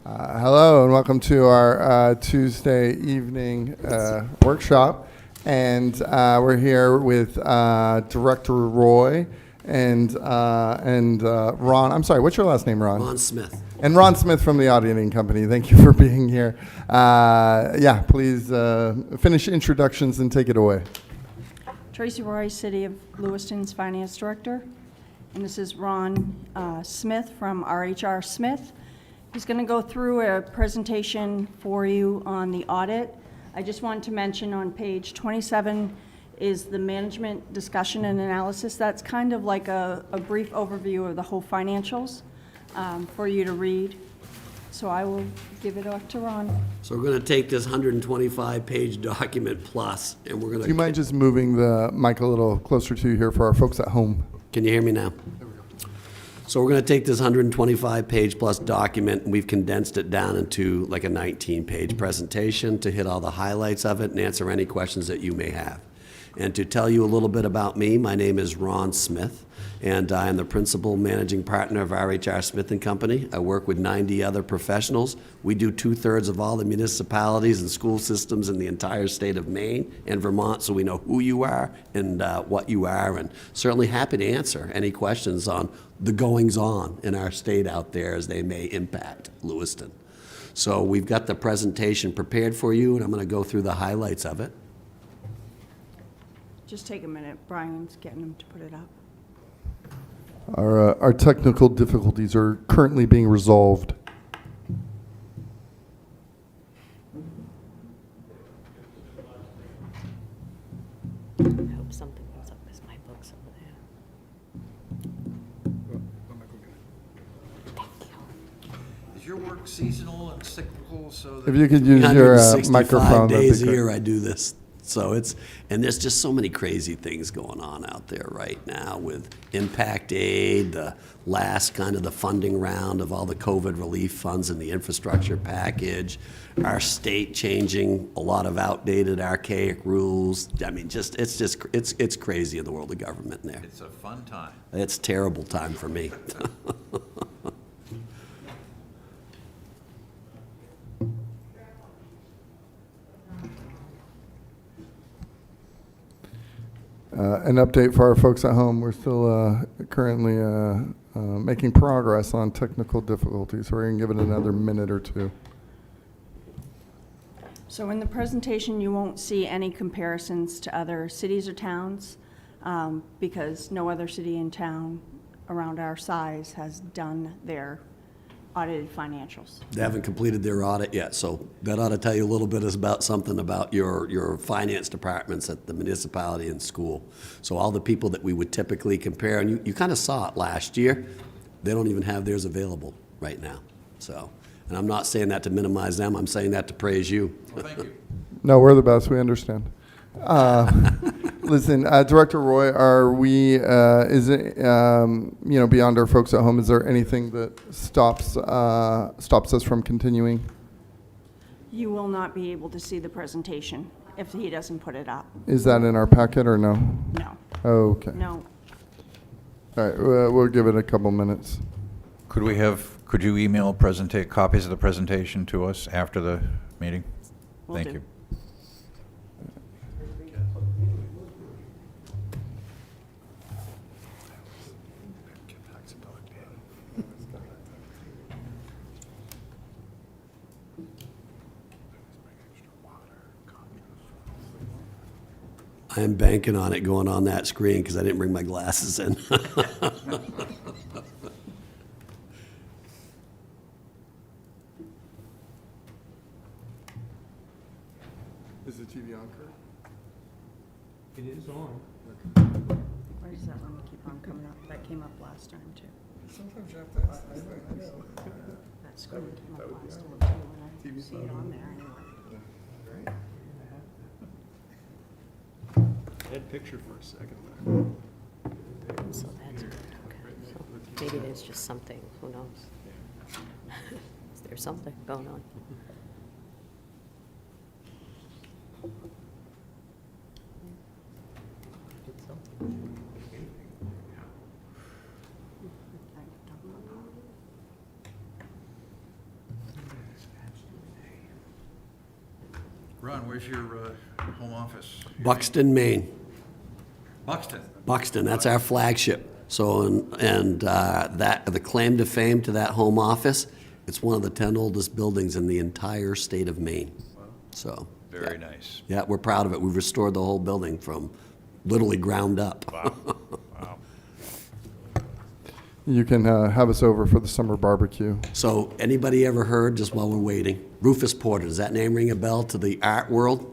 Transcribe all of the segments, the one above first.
Hello and welcome to our Tuesday evening workshop. And we're here with Director Roy and Ron. I'm sorry, what's your last name, Ron? Ron Smith. And Ron Smith from the Auditing Company. Thank you for being here. Please finish introductions and take it away. Tracy Roy, City of Lewiston's Finance Director. And this is Ron Smith from RHR Smith. He's going to go through a presentation for you on the audit. I just wanted to mention on page 27 is the management discussion and analysis. That's kind of like a brief overview of the whole financials for you to read. So I will give it up to Ron. So we're going to take this 125-page document plus, and we're going to... Do you mind just moving the mic a little closer to you here for our folks at home? Can you hear me now? There we go. So we're going to take this 125-page plus document, and we've condensed it down into like a 19-page presentation to hit all the highlights of it and answer any questions that you may have. And to tell you a little bit about me, my name is Ron Smith, and I am the principal managing partner of RHR Smith & Company. I work with 90 other professionals. We do 2/3 of all the municipalities and school systems in the entire state of Maine and Vermont, so we know who you are and what you are, and certainly happy to answer any questions on the goings-on in our state out there as they may impact Lewiston. So we've got the presentation prepared for you, and I'm going to go through the highlights of it. Just take a minute. Brian's getting him to put it up. Our technical difficulties are currently being resolved. I hope something comes up as my book's over there. Thank you. Is your work seasonal and cyclical so that... If you could use your 165 microphone, that'd be days a great. year I do this. So and there's just so many crazy things going on out there right now with impact aid, the last kind of the funding round of all the COVID relief funds and the infrastructure package, our state changing a lot of outdated, archaic rules. I mean, it's crazy in the world of government in there. It's a fun time. It's a terrible time for me. An update for our folks at home. We're still currently making progress on technical difficulties. We're going to give it another minute or two. So in the presentation, you won't see any comparisons to other cities or towns because no other city in town around our size has done their audited financials. They haven't completed their audit yet, so that ought to tell you a little bit about something about your finance departments at the municipality and school. So all the people that we would typically compare, and you kind of saw it last year, they don't even have theirs available right now. So, and I'm not saying that to minimize them, I'm saying that to praise you. Well, thank you. No, we're the best. We understand. Listen, Director Roy, are we? Is it beyond our folks at home? Is there anything that stops us from continuing? You will not be able to see the presentation if he doesn't put it up. Is that in our packet or no? No. Okay. No. All right. We'll give it a couple minutes. Could you email copies of the presentation to us after the meeting? Will Thank do. you. I am banking on it going on that screen because I didn't bring my glasses in. Is the TV on, Kurt? It is on. Why does that one keep on coming up? That came up last time too. Sometimes you have to ask. That screen came up last time too, and I didn't see it on there anyway. I had a picture for a second there. So that's good, okay. So maybe there's just something, who knows? Is there something going on? Ron, where's your home office? Buxton, Maine. Buxton. Buxton, that's our flagship. So, that, the claim to fame to that home office, it's one of the 10 oldest buildings in the entire state of Maine. So. Very nice. Yeah, we're proud of it. We've restored the whole building from literally ground up. Wow. Wow. You can have us over for the summer barbecue. So, anybody ever heard, just while we're waiting, Rufus Porter, does that name ring a bell to the art world?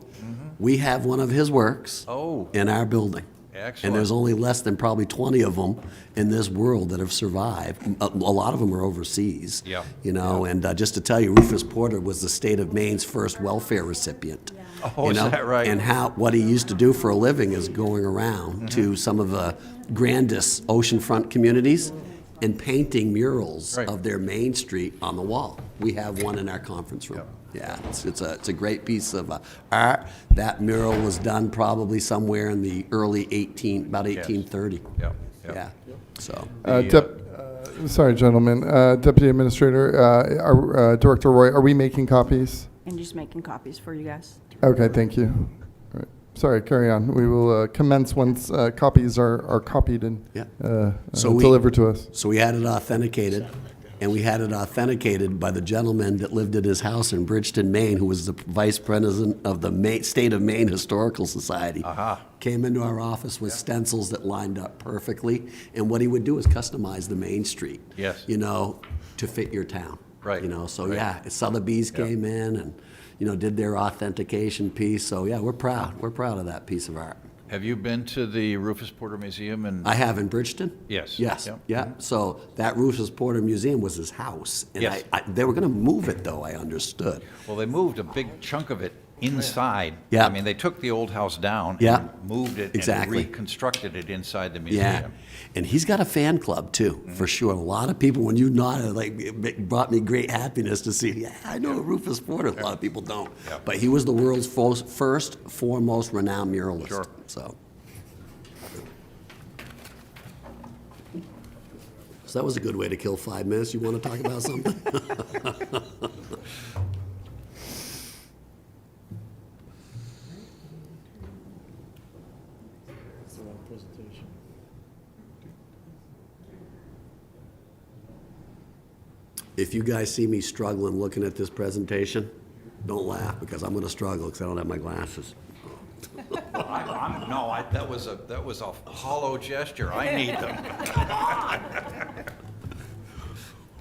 We have one of his works Oh. in our building. Excellent. And there's only less than probably 20 of them in this world that have survived. A lot of them are overseas. Yeah. You know, and just to tell you, Rufus Porter was the state of Maine's first welfare recipient. Oh, You is know? that right? And what he used to do for a living is going around to some of the grandest oceanfront communities and painting murals Right. of their Main Street on the wall. We have one in our conference room. Yeah, it's a great piece of art. That mural was done probably somewhere in the early about 1830. Yep, yep. Yeah, so. Sorry, gentlemen. Deputy Administrator, Director Roy, are we making copies? And just making copies for you guys. Okay, thank you. All right. Sorry, carry on. We will commence once copies are copied and Yeah. So delivered to us. So we had it authenticated, and we had it authenticated by the gentleman that lived in his house in Bridgeton, Maine, who was the vice president of the State of Maine Historical Society. Aha. Came into our office with stencils that lined up perfectly, and what he would do is customize the Main Street. Yes. You know, to fit your town. Right. You know, so Right. yeah, Sotheby's came in and, you know, did their authentication piece. So yeah, we're proud. We're proud of that piece of art. Have you been to the Rufus Porter Museum in? I have in Bridgeton? Yes. Yes, Yep. yeah. So that Rufus Porter Museum was his house. And Yes. they were going to move it, though, I understood. Well, they moved a big chunk of it inside. Yeah. I mean, they took the old house down. Yeah. And moved it. Exactly. And reconstructed it inside the Yeah. museum. And he's got a fan club, too, for sure. A lot of people, when you nodded, like, it brought me great happiness to see, yeah, I know Rufus Porter. A lot of people don't. Yeah. But he was the world's first, foremost renowned muralist. Sure. So that was a good way to kill 5 minutes. You want to talk about something? If you guys see me struggling looking at this presentation, don't laugh, because I'm going to struggle because I don't have my glasses. That was a hollow gesture. I need them.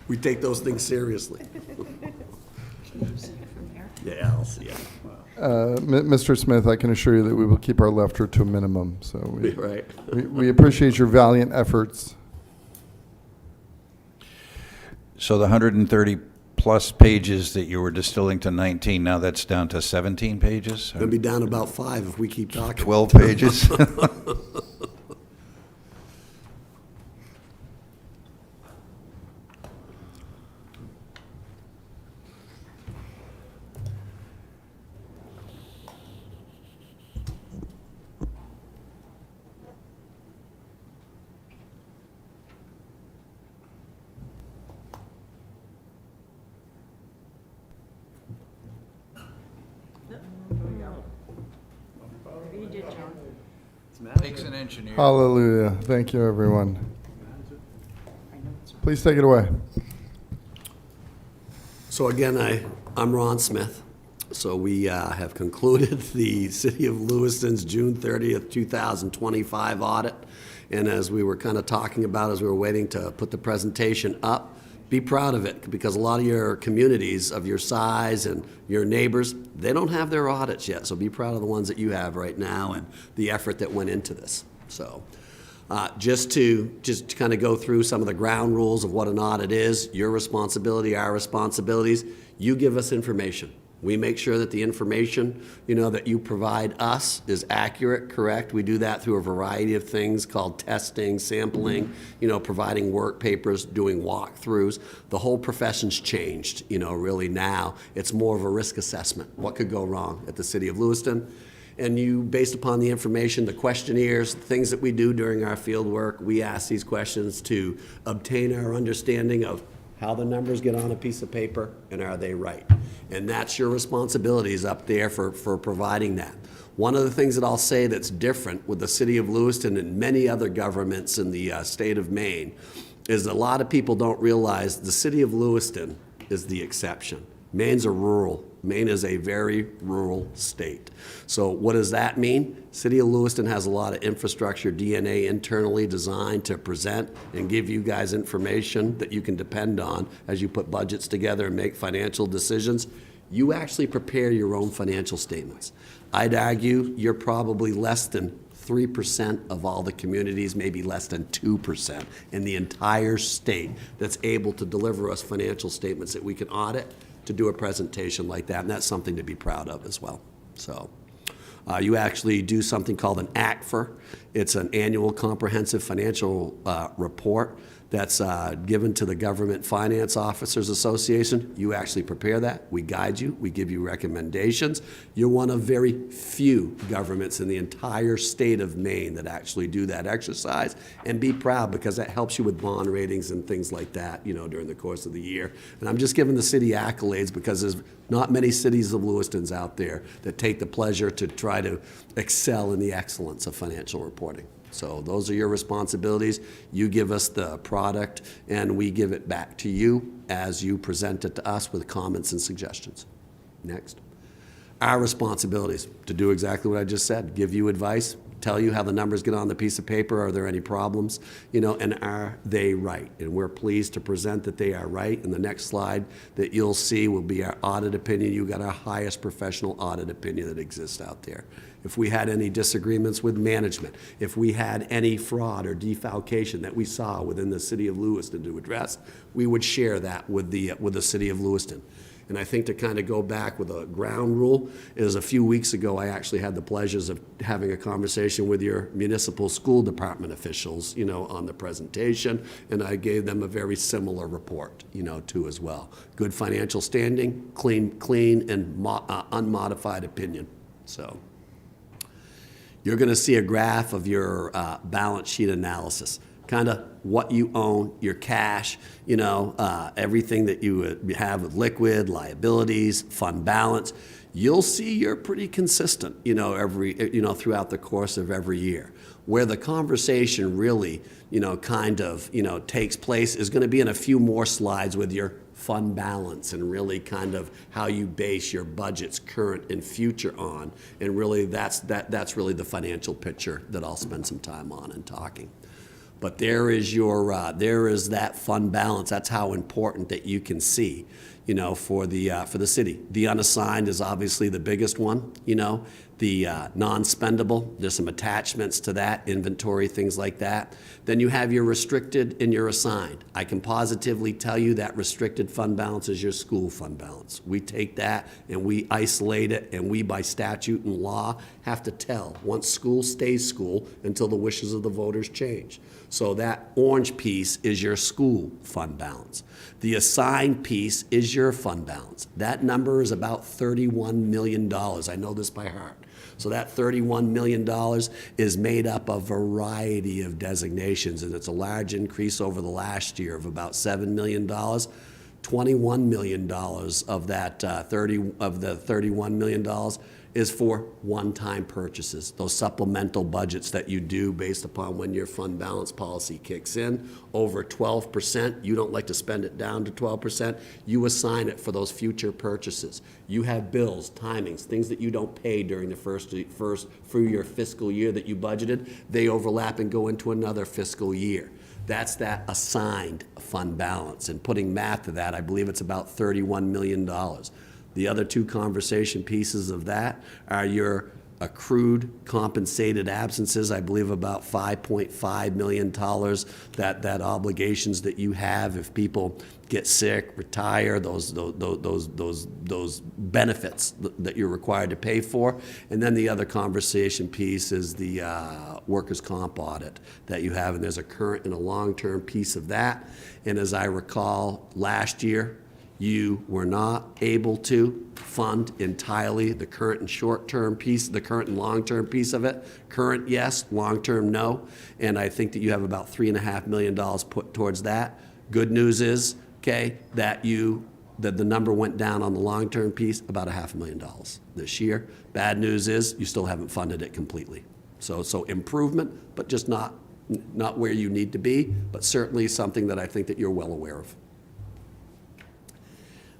We take those things seriously. Yeah, I'll see it. Mr. Smith, I can assure you that we will keep our laughter to a minimum. So Right. we appreciate your valiant efforts. So the 130-plus pages that you were distilling to 19, now that's down to 17 pages? Gonna be down about 5 if we keep talking. 12 pages? Takes an engineer. Hallelujah. Thank you, everyone. Please take it away. So again, I'm Ron Smith. So we have concluded the City of Lewiston's June 30th, 2025 audit. And as we were kind of talking about as we were waiting to put the presentation up, be proud of it, because a lot of your communities of your size and your neighbors, they don't have their audits yet. So be proud of the ones that you have right now and the effort that went into this. So just to kind of go through some of the ground rules of what an audit is, your responsibility, our responsibilities, you give us information. We make sure that the information, that you provide us is accurate, correct. We do that through a variety of things called testing, sampling, providing work papers, doing walkthroughs. The whole profession's changed, really now. It's more of a risk assessment. What could go wrong at the City of Lewiston? And you, based upon the information, the questionnaires, things that we do during our field work, we ask these questions to obtain our understanding of how the numbers get on a piece of paper, and are they right? And that's your responsibilities up there for providing that. One of the things that I'll say that's different with the city of Lewiston and many other governments in the state of Maine is a lot of people don't realize the city of Lewiston is the exception. Maine is a very rural state. So what does that mean? City of Lewiston has a lot of infrastructure, DNA internally designed to present and give you guys information that you can depend on as you put budgets together and make financial decisions. You actually prepare your own financial statements. I'd argue you're probably less than 3% of all the communities, maybe less than 2% in the entire state that's able to deliver us financial statements that we can audit to do a presentation like that, and that's something to be proud of as well. So you actually do something called an ACFR. It's an annual comprehensive financial report that's given to the Government Finance Officers Association. You actually prepare that. We guide you. We give you recommendations. You're one of very few governments in the entire state of Maine that actually do that exercise, and be proud, because that helps you with bond ratings and things like that, you know, during the course of the year. And I'm just giving the city accolades because there's not many cities of Lewiston's out there that take the pleasure to try to excel in the excellence of financial reporting. So those are your responsibilities. You give us the product, and we give it back to you as you present it to us with comments and suggestions. Next. Our responsibilities to do exactly what I just said, give you advice, tell you how the numbers get on the piece of paper, are there any problems, you know, and are they right? And we're pleased to present that they are right. And the next slide that you'll see will be our audit opinion. You got our highest professional audit opinion that exists out there. If we had any disagreements with management, if we had any fraud or defalcation that we saw within the city of Lewiston to address, we would share that with the city of Lewiston. And I think to kind of go back with a ground rule is a few weeks ago, I actually had the pleasures of having a conversation with your municipal school department officials, you know, on the presentation, and I gave them a very similar report, you know, too, as well. Good financial standing, clean and unmodified opinion. So you're going to see a graph of your balance sheet analysis. Kind of what you own, your cash, you know, everything that you have with liquid, liabilities, fund balance. You'll see you're pretty consistent, you know, throughout the course of every year. Where the conversation really, you know, kind of, you know, takes place is going to be in a few more slides with your fund balance and really kind of how you base your budgets current and future on. And really that's really the financial picture that I'll spend some time on and talking. But there is that fund balance. That's how important that you can see, you know, for the city. The unassigned is obviously the biggest one, you know. The non-spendable, there's some attachments to that, inventory, things like that. Then you have your restricted and your assigned. I can positively tell you that restricted fund balance is your school fund balance. We take that and we isolate it, and we, by statute and law, have to tell once school stays school until the wishes of the voters change. So that orange piece is your school fund balance. The assigned piece is your fund balance. That number is about $31 million. I know this by heart. So that $31 million is made up of a variety of designations, and it's a large increase over the last year of about $7 million. $21 million of that the $31 million is for one-time purchases, those supplemental budgets that you do based upon when your fund balance policy kicks in. Over 12%, you don't like to spend it down to 12%, you assign it for those future purchases. You have bills, timings, things that you don't pay during the first through your fiscal year that you budgeted, they overlap and go into another fiscal year. That's that assigned fund balance. And putting math to that, I believe it's about $31 million. The other two conversation pieces of that are your accrued compensated absences. I believe about $5.5 million that obligations that you have if people get sick, retire, those benefits that you're required to pay for. And then the other conversation piece is the workers' comp audit that you have, and there's a current and a long-term piece of that. And as I recall, last year, you were not able to fund entirely the current and short-term piece, the current and long-term piece of it. Current, yes. Long-term, no. And I think that you have about $3.5 million put towards that. Good news is okay, that the number went down on the long-term piece, about $500,000 this year. Bad news is, you still haven't funded it completely. So improvement, but just not where you need to be, but certainly something that I think that you're well aware of.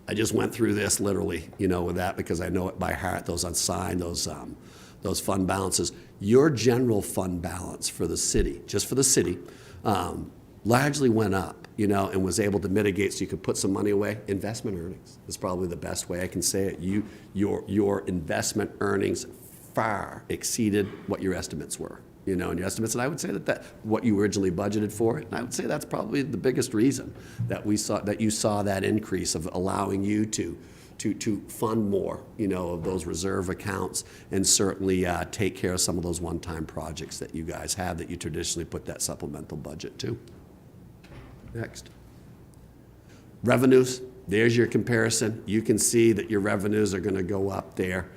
I just went through this literally, with that, because I know it by heart, those unsigned, those fund balances. Your general fund balance for the city, just for the city, largely went up, and was able to mitigate so you could put some money away. Investment earnings is probably the best way I can say it. Your investment earnings far exceeded what your estimates were, and your estimates. And I would say that what you originally budgeted for, and I would say that's probably the biggest reason that you saw that increase of allowing you to fund more, of those reserve accounts, and certainly take care of some of those one-time projects that you guys have that you traditionally put that supplemental budget to. Next. Revenues, there's your comparison. You can see that your revenues are going to go up there,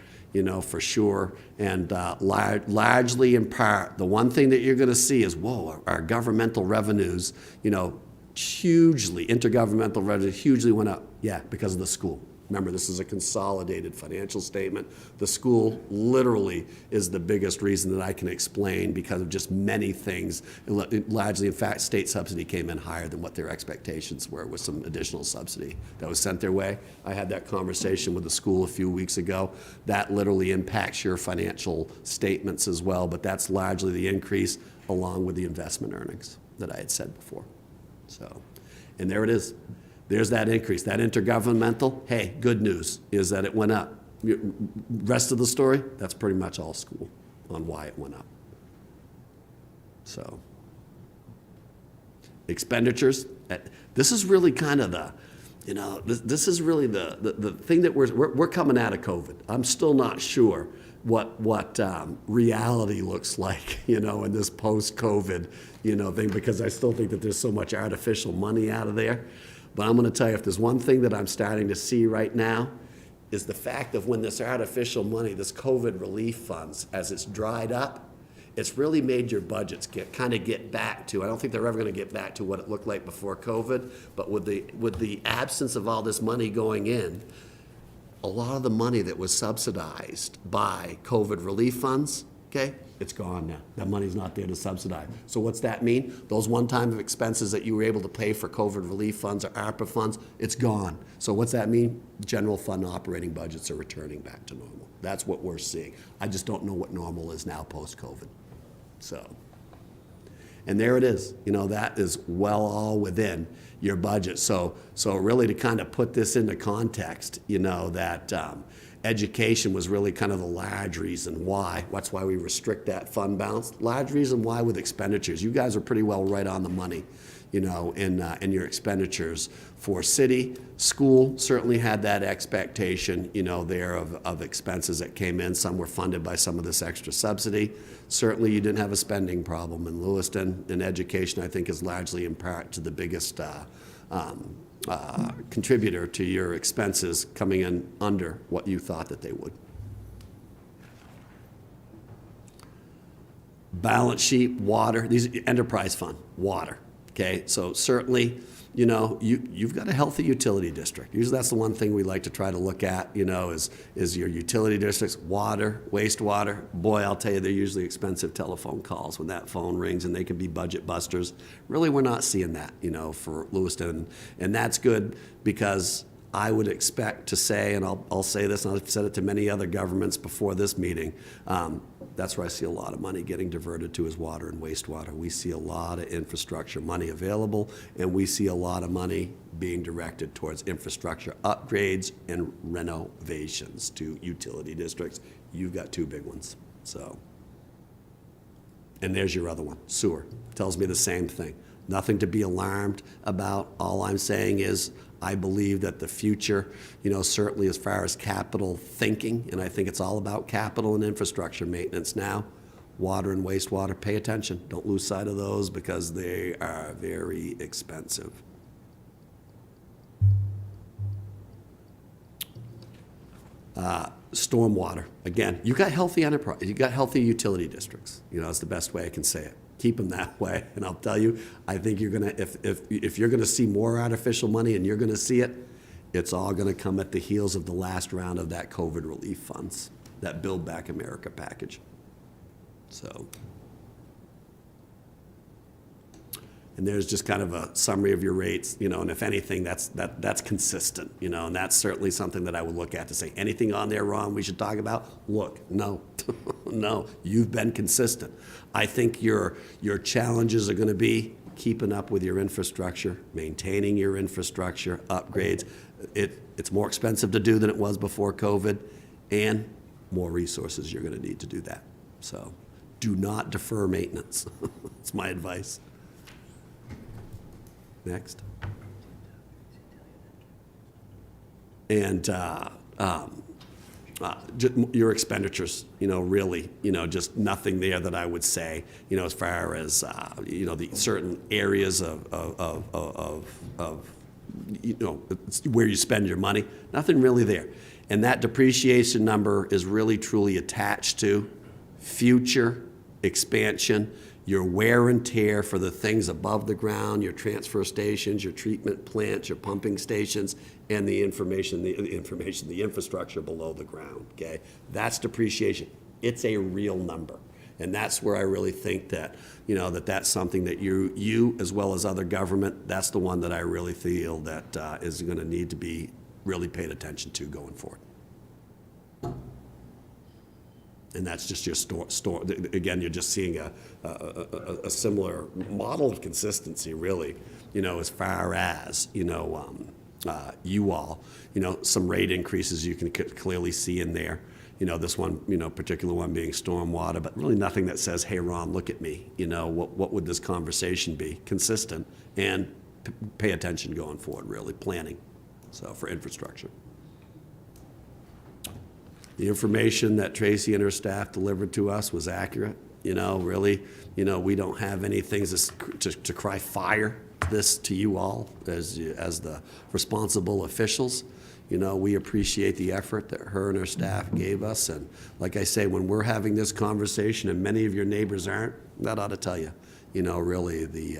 for sure. And largely in part, the one thing that you're going to see is, whoa, our governmental revenues, hugely, intergovernmental revenues hugely went up. Yeah, because of the school. Remember, this is a consolidated financial statement. The school literally is the biggest reason that I can explain because of just many things. Largely, in fact, state subsidy came in higher than what their expectations were with some additional subsidy that was sent their way. I had that conversation with the school a few weeks ago. That literally impacts your financial statements as well, but that's largely the increase along with the investment earnings that I had said before. So, and there it is. There's that increase. That intergovernmental, hey, good news is that it went up. Rest of the story, that's pretty much all school on why it went up. So, expenditures, this is really kind of this is really the thing that we're coming out of COVID. I'm still not sure what reality looks like, in this post-COVID, thing, because I still think that there's so much artificial money out of there. But I'm going to tell you, if there's one thing that I'm starting to see right now, is the fact of when this artificial money, this COVID relief funds, as it's dried up, it's really made your budgets get back to, I don't think they're ever going to get back to what it looked like before COVID, but with the absence of all this money going in, a lot of the money that was subsidized by COVID relief funds, okay, it's gone now. That money's not there to subsidize. So what's that mean? Those one-time expenses that you were able to pay for COVID relief funds or ARPA funds, it's gone. So what's that mean? General fund operating budgets are returning back to normal. That's what we're seeing. I just don't know what normal is now post-COVID. So, and there it is. That is well all within your budget. So really to kind of put this into context, that education was really kind of the large reason why. That's why we restrict that fund balance. Large reason why with expenditures. You guys are pretty well right on the money, in your expenditures for city. School certainly had that expectation, there of expenses that came in. Some were funded by some of this extra subsidy. Certainly you didn't have a spending problem in Lewiston. And education, I think, is largely in part to the biggest contributor to your expenses coming in under what you thought that they would. Balance sheet, water, these enterprise fund, water. Okay, so certainly, you've got a healthy utility district. Usually that's the one thing we like to try to look at, is your utility districts, water, wastewater. Boy, I'll tell you, they're usually expensive telephone calls when that phone rings, and they can be budget busters. Really, we're not seeing that, for Lewiston. And that's good because I would expect to say, and I'll say this, and I've said it to many other governments before this meeting, that's where I see a lot of money getting diverted to is water and wastewater. We see a lot of infrastructure money available, and we see a lot of money being directed towards infrastructure upgrades and renovations to utility districts. You've got two big ones. So, and there's your other one, sewer. Tells me the same thing. Nothing to be alarmed about. All I'm saying is I believe that the future, certainly as far as capital thinking, and I think it's all about capital and infrastructure maintenance now, water and wastewater, pay attention. Don't lose sight of those because they are very expensive. Stormwater, again, you got healthy enterprise, you got healthy utility districts. That's the best way I can say it. keep them that way. And I'll tell you, I think you're gonna, if you're gonna see more artificial money, and you're gonna see it, it's all gonna come at the heels of the last round of that COVID relief funds, that Build Back America package. So. And there's just kind of a summary of your rates, and if anything, that's consistent, and that's certainly something that I would look at to say, anything on there wrong we should talk about? Look, no, no, you've been consistent. I think your challenges are gonna be keeping up with your infrastructure, maintaining your infrastructure, upgrades. It's more expensive to do than it was before COVID, and more resources you're gonna need to do that. So do not defer maintenance. That's my advice. Next. And your expenditures, really, just nothing there that I would say, as far as, the certain areas of where you spend your money, nothing really there. And that depreciation number is really truly attached to future expansion, your wear and tear for the things above the ground, your transfer stations, your treatment plants, your pumping stations, and the infrastructure below the ground, okay? That's depreciation. It's a real number. And that's where I really think that, that's something that you, as well as other government, that's the one that I really feel that is gonna need to be really paid attention to going forward. And that's just your store. Again, you're just seeing a similar model of consistency, really, as far as, you all, some rate increases you can clearly see in there. This one, particular one being stormwater, but really nothing that says, hey, Ron, look at me. What would this conversation be? Consistent and pay attention going forward, really, planning, so for infrastructure. The information that Tracy and her staff delivered to us was accurate. Really, we don't have anything to cry fire this to you all as the responsible officials. We appreciate the effort that her and her staff gave us. And like I say, when we're having this conversation and many of your neighbors aren't, that ought to tell you, really the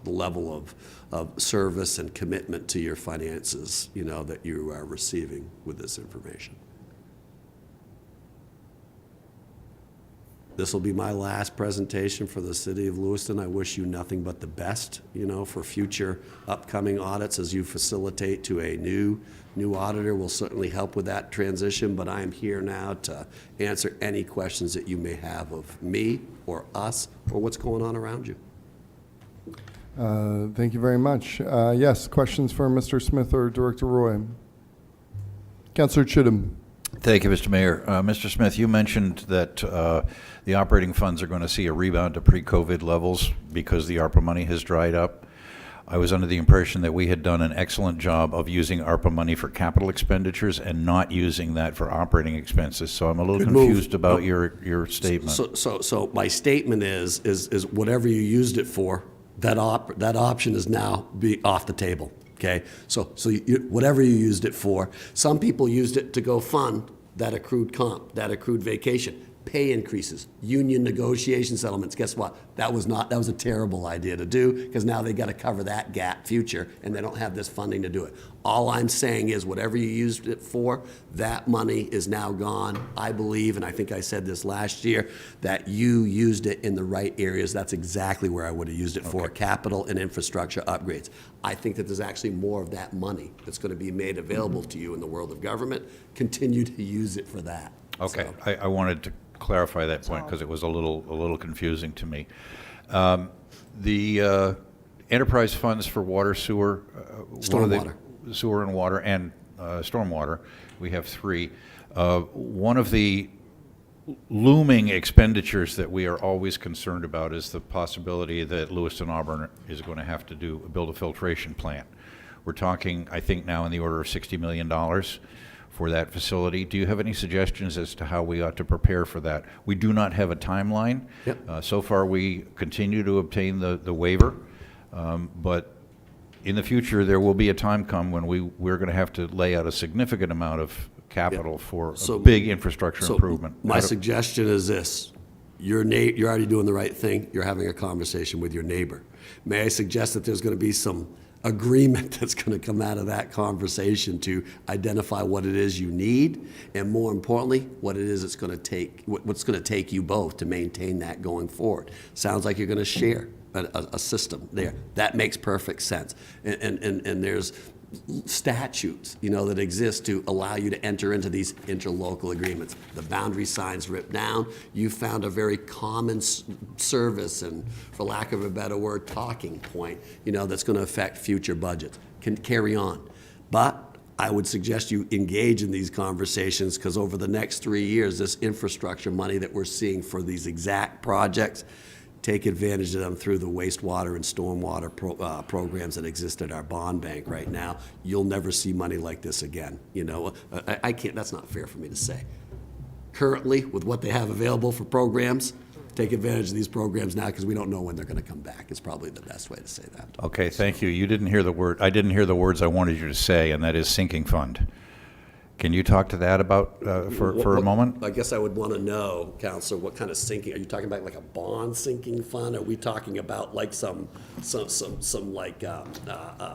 level of service and commitment to your finances, that you are receiving with this information. This will be my last presentation for the city of Lewiston. I wish you nothing but the best, for future upcoming audits as you facilitate to a new auditor. Will certainly help with that transition, but I am here now to answer any questions that you may have of me or us or what's going on around you. Thank you very much. Yes, questions for Mr. Smith or Director Roy? Councilor Chittum. Thank you, Mr. Mayor. Mr. Smith, you mentioned that the operating funds are going to see a rebound to pre-COVID levels because the ARPA money has dried up. I was under the impression that we had done an excellent job of using ARPA money for capital expenditures and not using that for operating expenses. So I'm a little confused about your statement. So my statement is whatever you used it for, that option is now off the table. Okay, so whatever you used it for, some people used it to go fund that accrued comp, that accrued vacation, pay increases, union negotiation settlements. Guess what? That was a terrible idea to do, because now they got to cover that gap future, and they don't have this funding to do it. All I'm saying is whatever you used it for, that money is now gone. I believe, and I think I said this last year, that you used it in the right areas. That's exactly where I would have used it for, capital and infrastructure upgrades. I think that there's actually more of that money that's going to be made available to you in the world of government. Continue to use it for that. Okay, so. I wanted to clarify that point because it was a little confusing to me. The enterprise funds for water, sewer, stormwater, sewer and water, and stormwater. We have three. One of the looming expenditures that we are always concerned about is the possibility that Lewiston Auburn is going to have to build a filtration plant. We're talking, I think, now in the order of $60 million for that facility. Do you have any suggestions as to how we ought to prepare for that? We do not have a timeline. Yep. So far, we continue to obtain the waiver, but in the future, there will be a time come when we're going to have to lay out a significant amount of capital for a big infrastructure improvement. My suggestion is this. you're already doing the right thing. You're having a conversation with your neighbor. May I suggest that there's going to be some agreement that's going to come out of that conversation to identify what it is you need, and more importantly, what it is it's going to take, what's going to take you both to maintain that going forward. Sounds like you're going to share a system there. That makes perfect sense. And there's statutes, that exist to allow you to enter into these interlocal agreements. The boundary signs ripped down. You found a very common service and, for lack of a better word, talking point, that's going to affect future budgets. Can carry on. But I would suggest you engage in these conversations, because over the next 3 years, this infrastructure money that we're seeing for these exact projects, take advantage of them through the wastewater and stormwater programs that exist at our bond bank right now. You'll never see money like this again. I can't, that's not fair for me to say. Currently, with what they have available for programs, take advantage of these programs now, because we don't know when they're going to come back. It's probably the best way to say that. Okay, thank you. You didn't hear the word, I didn't hear the words I wanted you to say, and that is sinking fund. Can you talk to that about, for a moment? I guess I would want to know, Counselor, what kind of sinking, are you talking about like a bond sinking fund? Are we talking about like some like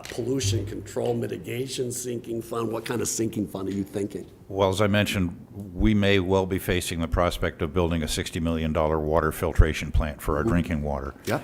pollution control mitigation sinking fund? What kind of sinking fund are you thinking? Well, as I mentioned, we may well be facing the prospect of building a $60 million water filtration plant for our drinking water. Yeah.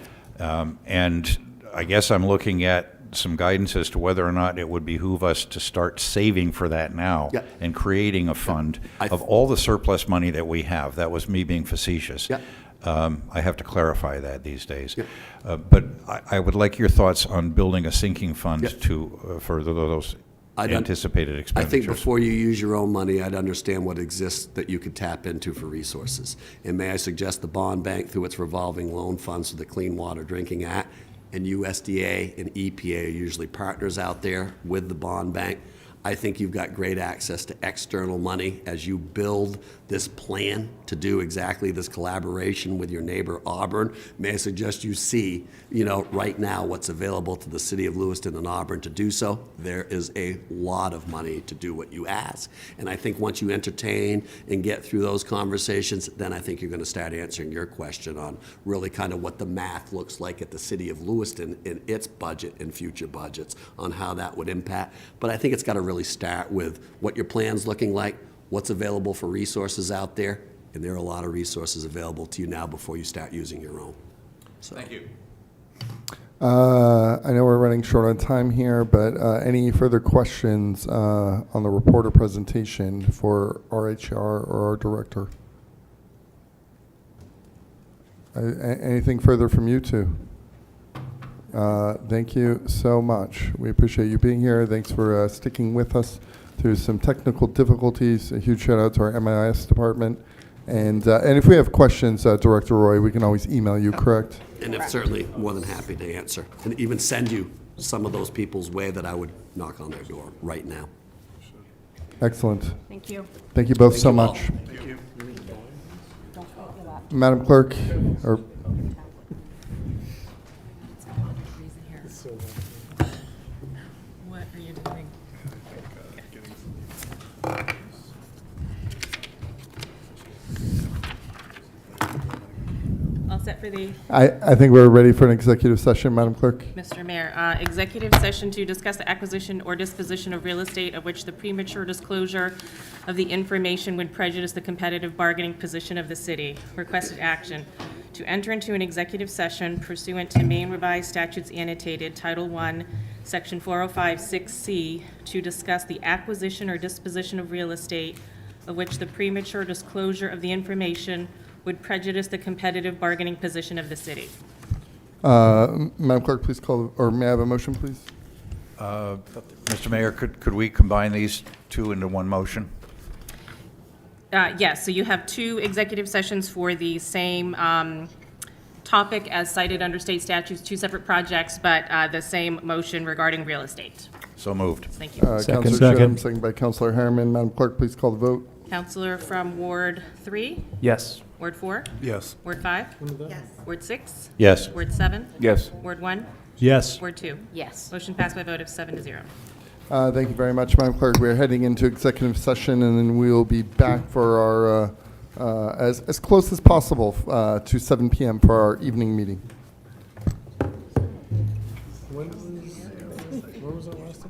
And I guess I'm looking at some guidance as to whether or not it would behoove us to start saving for that now. Yeah. And creating a fund of all the surplus money that we have. That was me being facetious. Yeah. I have to clarify that these days. Yeah. But I would like your thoughts on building a sinking fund Yeah. to further those I don't- anticipated I expenditures. think before you use your own money, I'd understand what exists that you could tap into for resources. And may I suggest the bond bank, through its revolving loan funds for the Clean Water Drinking Act, and USDA and EPA are usually partners out there with the bond bank. I think you've got great access to external money as you build this plan to do exactly this collaboration with your neighbor Auburn. May I suggest you see, right now what's available to the city of Lewiston and Auburn to do so. There is a lot of money to do what you ask. And I think once you entertain and get through those conversations, then I think you're going to start answering your question on really kind of what the math looks like at the city of Lewiston in its budget and future budgets on how that would impact. But I think it's got to really start with what your plan's looking like, what's available for resources out there, and there are a lot of resources available to you now before you start using your own. So. Thank you. I know we're running short on time here, but any further questions on the reporter presentation for RHR or our director? Anything further from you two? Thank you so much. We appreciate you being here. Thanks for sticking with us through some technical difficulties. A huge shout out to our MIS department. And if we have questions, Director Roy, we can always email you, correct? And I'm certainly more than happy to answer, and even send you some of those people's way that I would knock on their door right now. Excellent. Thank you. Thank you both Thank so you all. much. Madam Clerk, or What are you doing? All set for the, I think we're ready for an executive session, Madam Clerk. Mr. Mayor, executive session to discuss the acquisition or disposition of real estate of which the premature disclosure of the information would prejudice the competitive bargaining position of the city. Requested action, to enter into an executive session pursuant to Maine Revised Statutes Annotated, Title I, Section 4056C, to discuss the acquisition or disposition of real estate of which the premature disclosure of the information would prejudice the competitive bargaining position of the city. Madam Clerk, please call, or may I have a motion, please? Mr. Mayor, could we combine these two into one motion? Yes, so you have two executive sessions for the same topic as cited under state statutes, two separate projects, but the same motion regarding real estate. So moved. Thank you. Councilor Shem, second by Councilor Harriman. Madam Clerk, please call the vote. Counselor from Ward 3, Yes. Ward 4, Yes. Ward 5, Ward 6, Yes. Ward 7, Yes. Ward 1, Yes. Ward 2. Yes. Motion passed by a vote of 7-0. Thank you very much, Madam Clerk. We're heading into executive session, and then we will be back for as close as possible to 7 p.m. for our evening meeting. When was our last?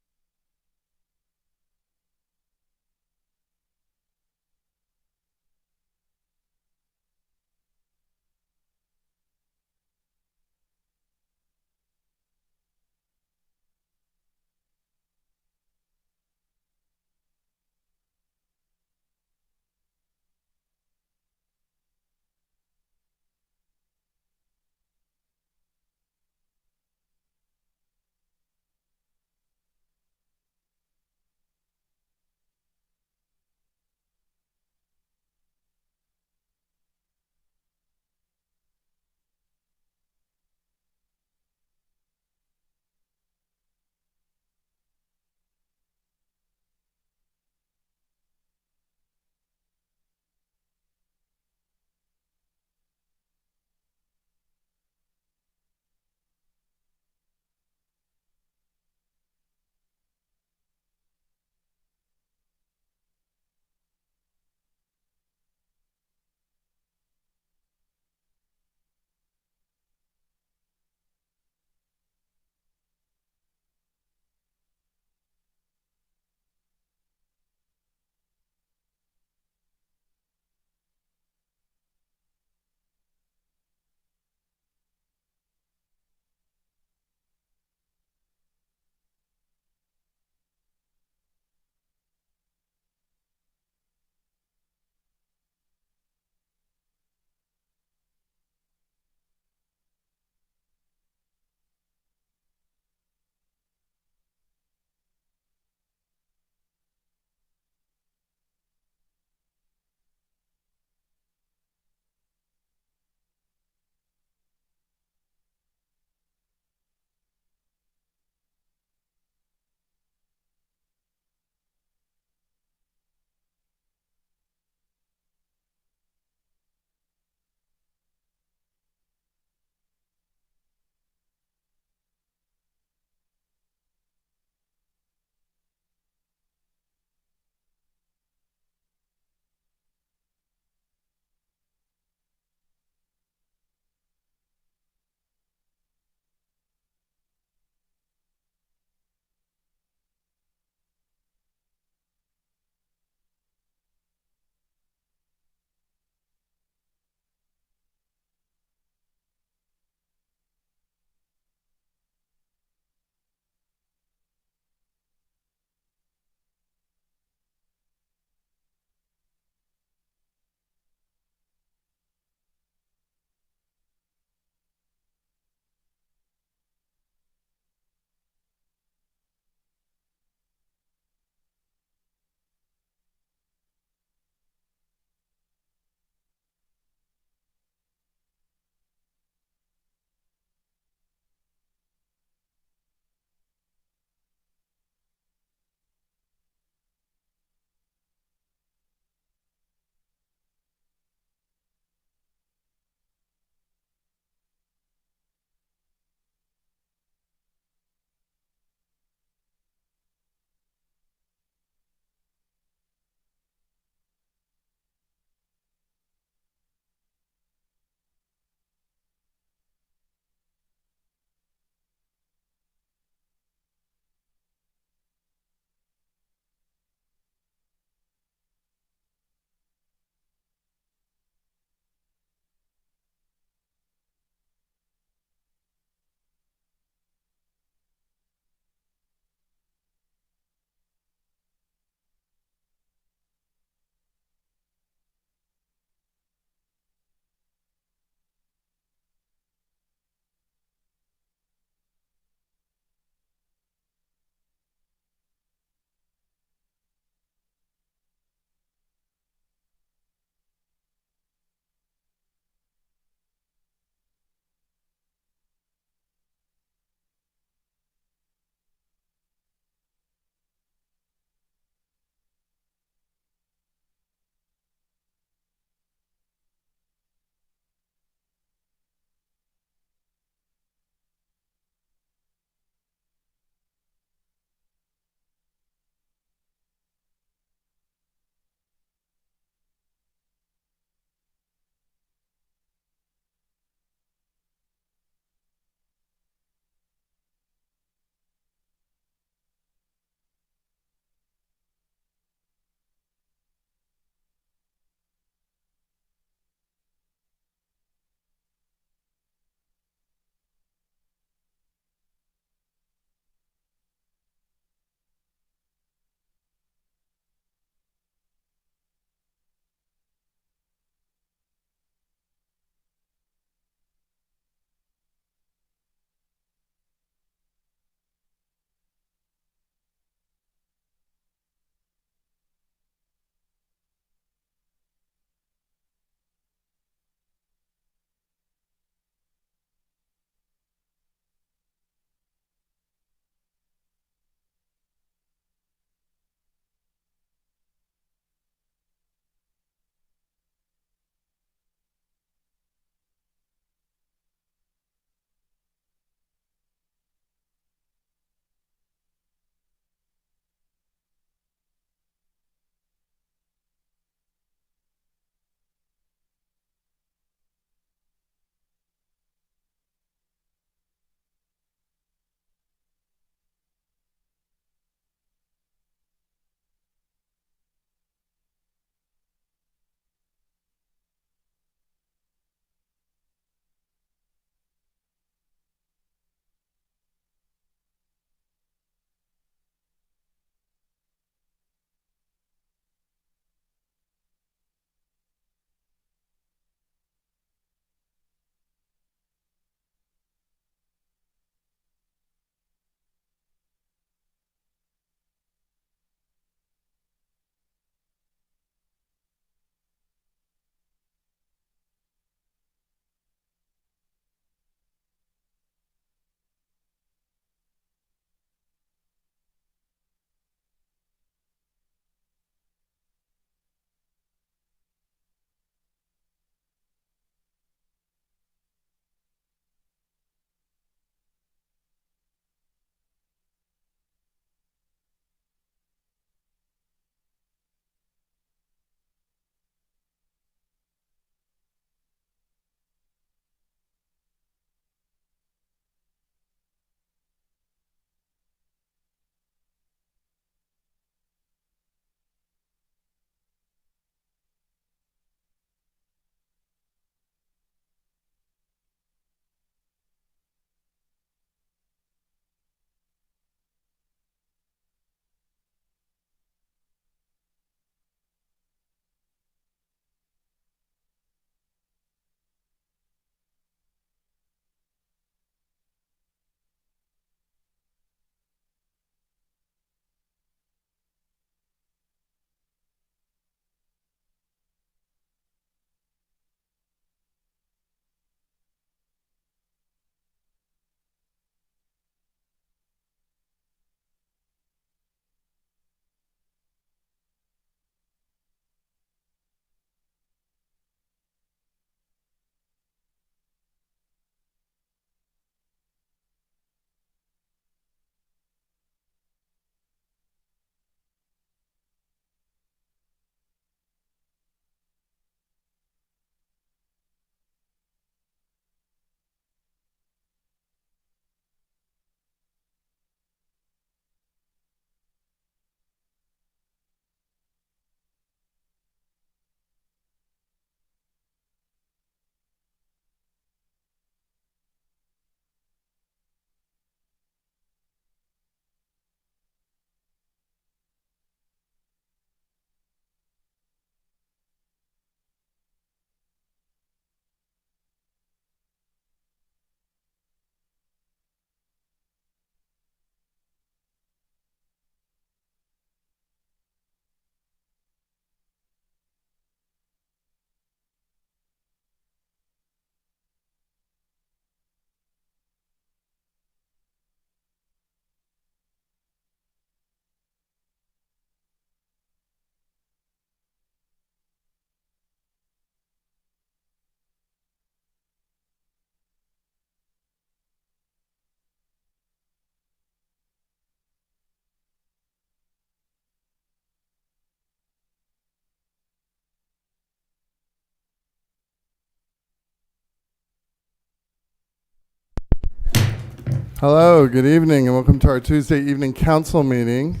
Hello, good evening, and welcome to our Tuesday evening council meeting.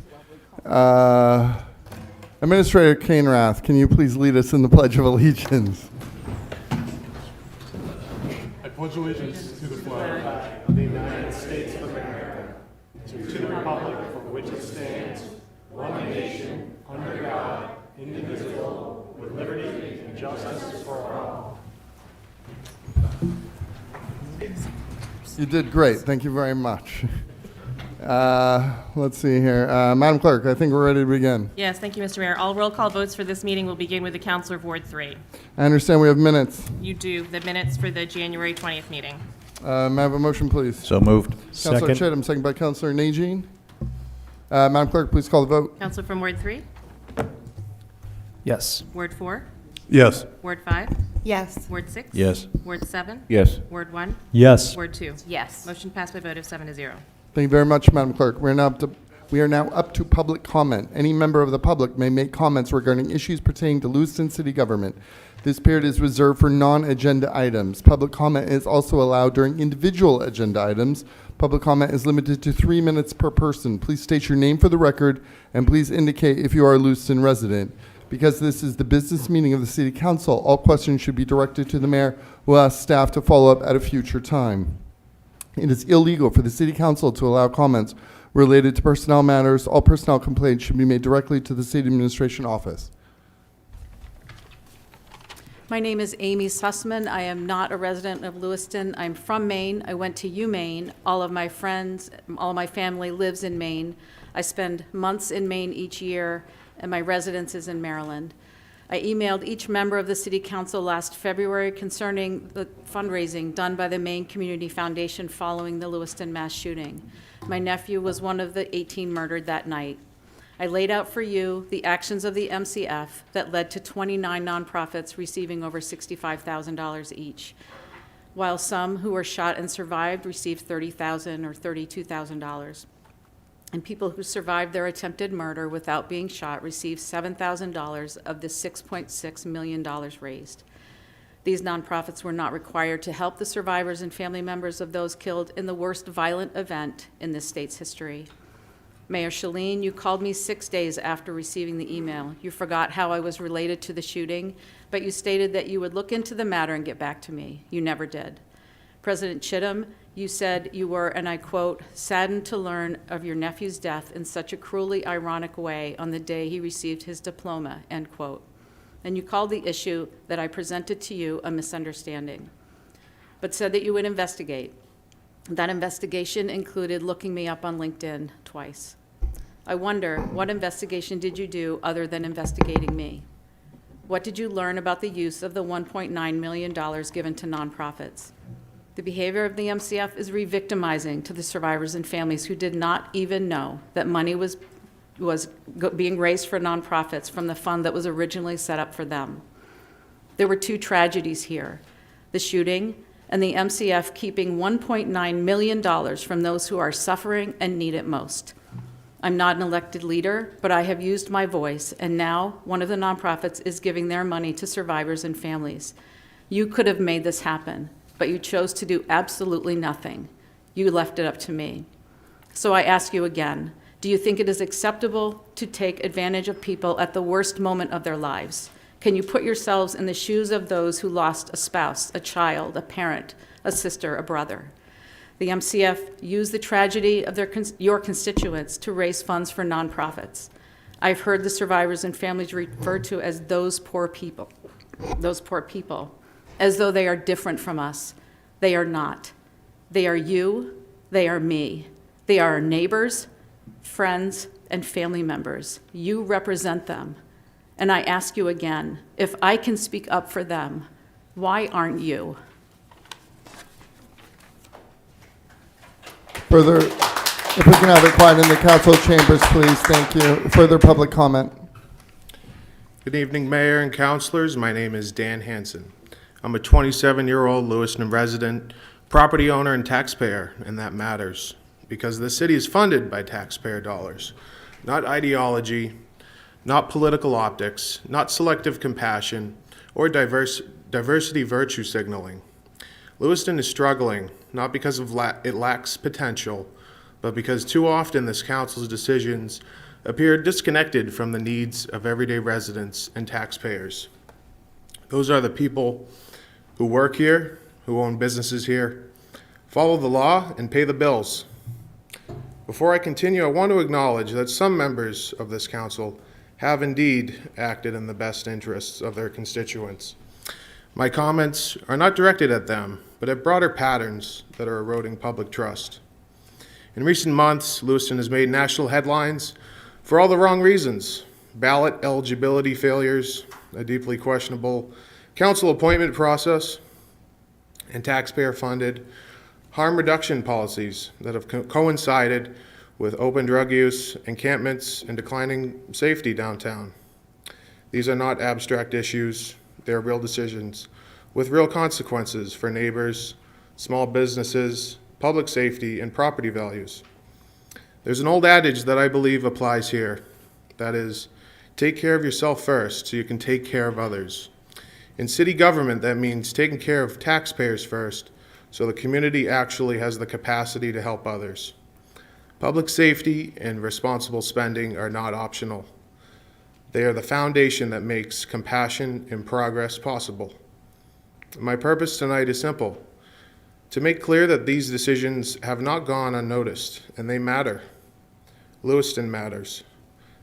Administrator Cainrath, can you please lead us in the Pledge of Allegiance? I pledge allegiance to the flag of the United States of America, to the republic for which it stands, one nation, under God, indivisible, with liberty and justice for all. You did great. Thank you very much. Let's see here. Madam Clerk, I think we're ready to begin. Yes, thank you, Mr. Mayor. All roll call votes for this meeting will begin with the Counselor of Ward 3. I understand we have minutes. You do the minutes for the January 20th meeting. May I have a motion, please? So moved. Councilor Chittum, second by Councilor Najin. Madam Clerk, please call the vote. Counselor from Ward 3, Yes. Ward 4, Yes. Ward 5, Yes. Ward 6. Yes. Ward 7, Yes. Ward 1, Yes. Ward 2. Yes. Motion passed by a vote of 7-0. Thank you very much, Madam Clerk. We are now up to public comment. Any member of the public may make comments regarding issues pertaining to Lewiston City government. This period is reserved for non-agenda items. Public comment is also allowed during individual agenda items. Public comment is limited to 3 minutes per person. Please state your name for the record, and please indicate if you are a Lewiston resident. Because this is the business meeting of the City Council, all questions should be directed to the mayor. We'll ask staff to follow up at a future time. It is illegal for the City Council to allow comments related to personnel matters. All personnel complaints should be made directly to the City Administration Office. My name is Amy Sussman. I am not a resident of Lewiston. I'm from Maine. I went to UMaine. All of my friends, all of my family lives in Maine. I spend months in Maine each year, and my residence is in Maryland. I emailed each member of the City Council last February concerning the fundraising done by the Maine Community Foundation following the Lewiston mass shooting. My nephew was one of the 18 murdered that night. I laid out for you the actions of the MCF that led to 29 nonprofits receiving over $65,000 each, while some who were shot and survived received $30,000 or $32,000. And people who survived their attempted murder without being shot received $7,000 of the $6.6 million raised. These nonprofits were not required to help the survivors and family members of those killed in the worst violent event in this state's history. Mayor Shalene, you called me 6 days after receiving the email. You forgot how I was related to the shooting, but you stated that you would look into the matter and get back to me. You never did. President Chittum, you said you were, and I quote, saddened to learn of your nephew's death in such a cruelly ironic way on the day he received his diploma, end quote. And you called the issue that I presented to you a misunderstanding, but said that you would investigate. That investigation included looking me up on LinkedIn twice. I wonder, what investigation did you do other than investigating me? What did you learn about the use of the $1.9 million given to nonprofits? The behavior of the MCF is re-victimizing to the survivors and families who did not even know that money was being raised for nonprofits from the fund that was originally set up for them. There were two tragedies here, the shooting and the MCF keeping $1.9 million from those who are suffering and need it most. I'm not an elected leader, but I have used my voice, and now one of the nonprofits is giving their money to survivors and families. You could have made this happen, but you chose to do absolutely nothing. You left it up to me. So I ask you again, do you think it is acceptable to take advantage of people at the worst moment of their lives? Can you put yourselves in the shoes of those who lost a spouse, a child, a parent, a sister, a brother? The MCF used the tragedy of your constituents to raise funds for nonprofits. I've heard the survivors and families referred to as those poor people, as though they are different from us. They are not. They are you, they are me. They are our neighbors, friends, and family members. You represent them. And I ask you again, if I can speak up for them, why aren't you? Further, if we can have it quiet in the council chambers, please. Thank you. Further public comment. Good evening, Mayor and councilors. My name is Dan Hansen. I'm a 27-year-old Lewiston resident, property owner, and taxpayer, and that matters because the city is funded by taxpayer dollars, not ideology, not political optics, not selective compassion, or diversity virtue signaling. Lewiston is struggling, not because of it lacks potential, but because too often this council's decisions appear disconnected from the needs of everyday residents and taxpayers. Those are the people who work here, who own businesses here, follow the law, and pay the bills. Before I continue, I want to acknowledge that some members of this council have indeed acted in the best interests of their constituents. My comments are not directed at them, but at broader patterns that are eroding public trust. In recent months, Lewiston has made national headlines for all the wrong reasons: ballot eligibility failures, a deeply questionable council appointment process, and taxpayer-funded harm reduction policies that have coincided with open drug use, encampments, and declining safety downtown. These are not abstract issues. They're real decisions with real consequences for neighbors, small businesses, public safety, and property values. There's an old adage that I believe applies here. That is, take care of yourself first so you can take care of others. In city government, that means taking care of taxpayers first so the community actually has the capacity to help others. Public safety and responsible spending are not optional. They are the foundation that makes compassion and progress possible. My purpose tonight is simple: to make clear that these decisions have not gone unnoticed, and they matter. Lewiston matters.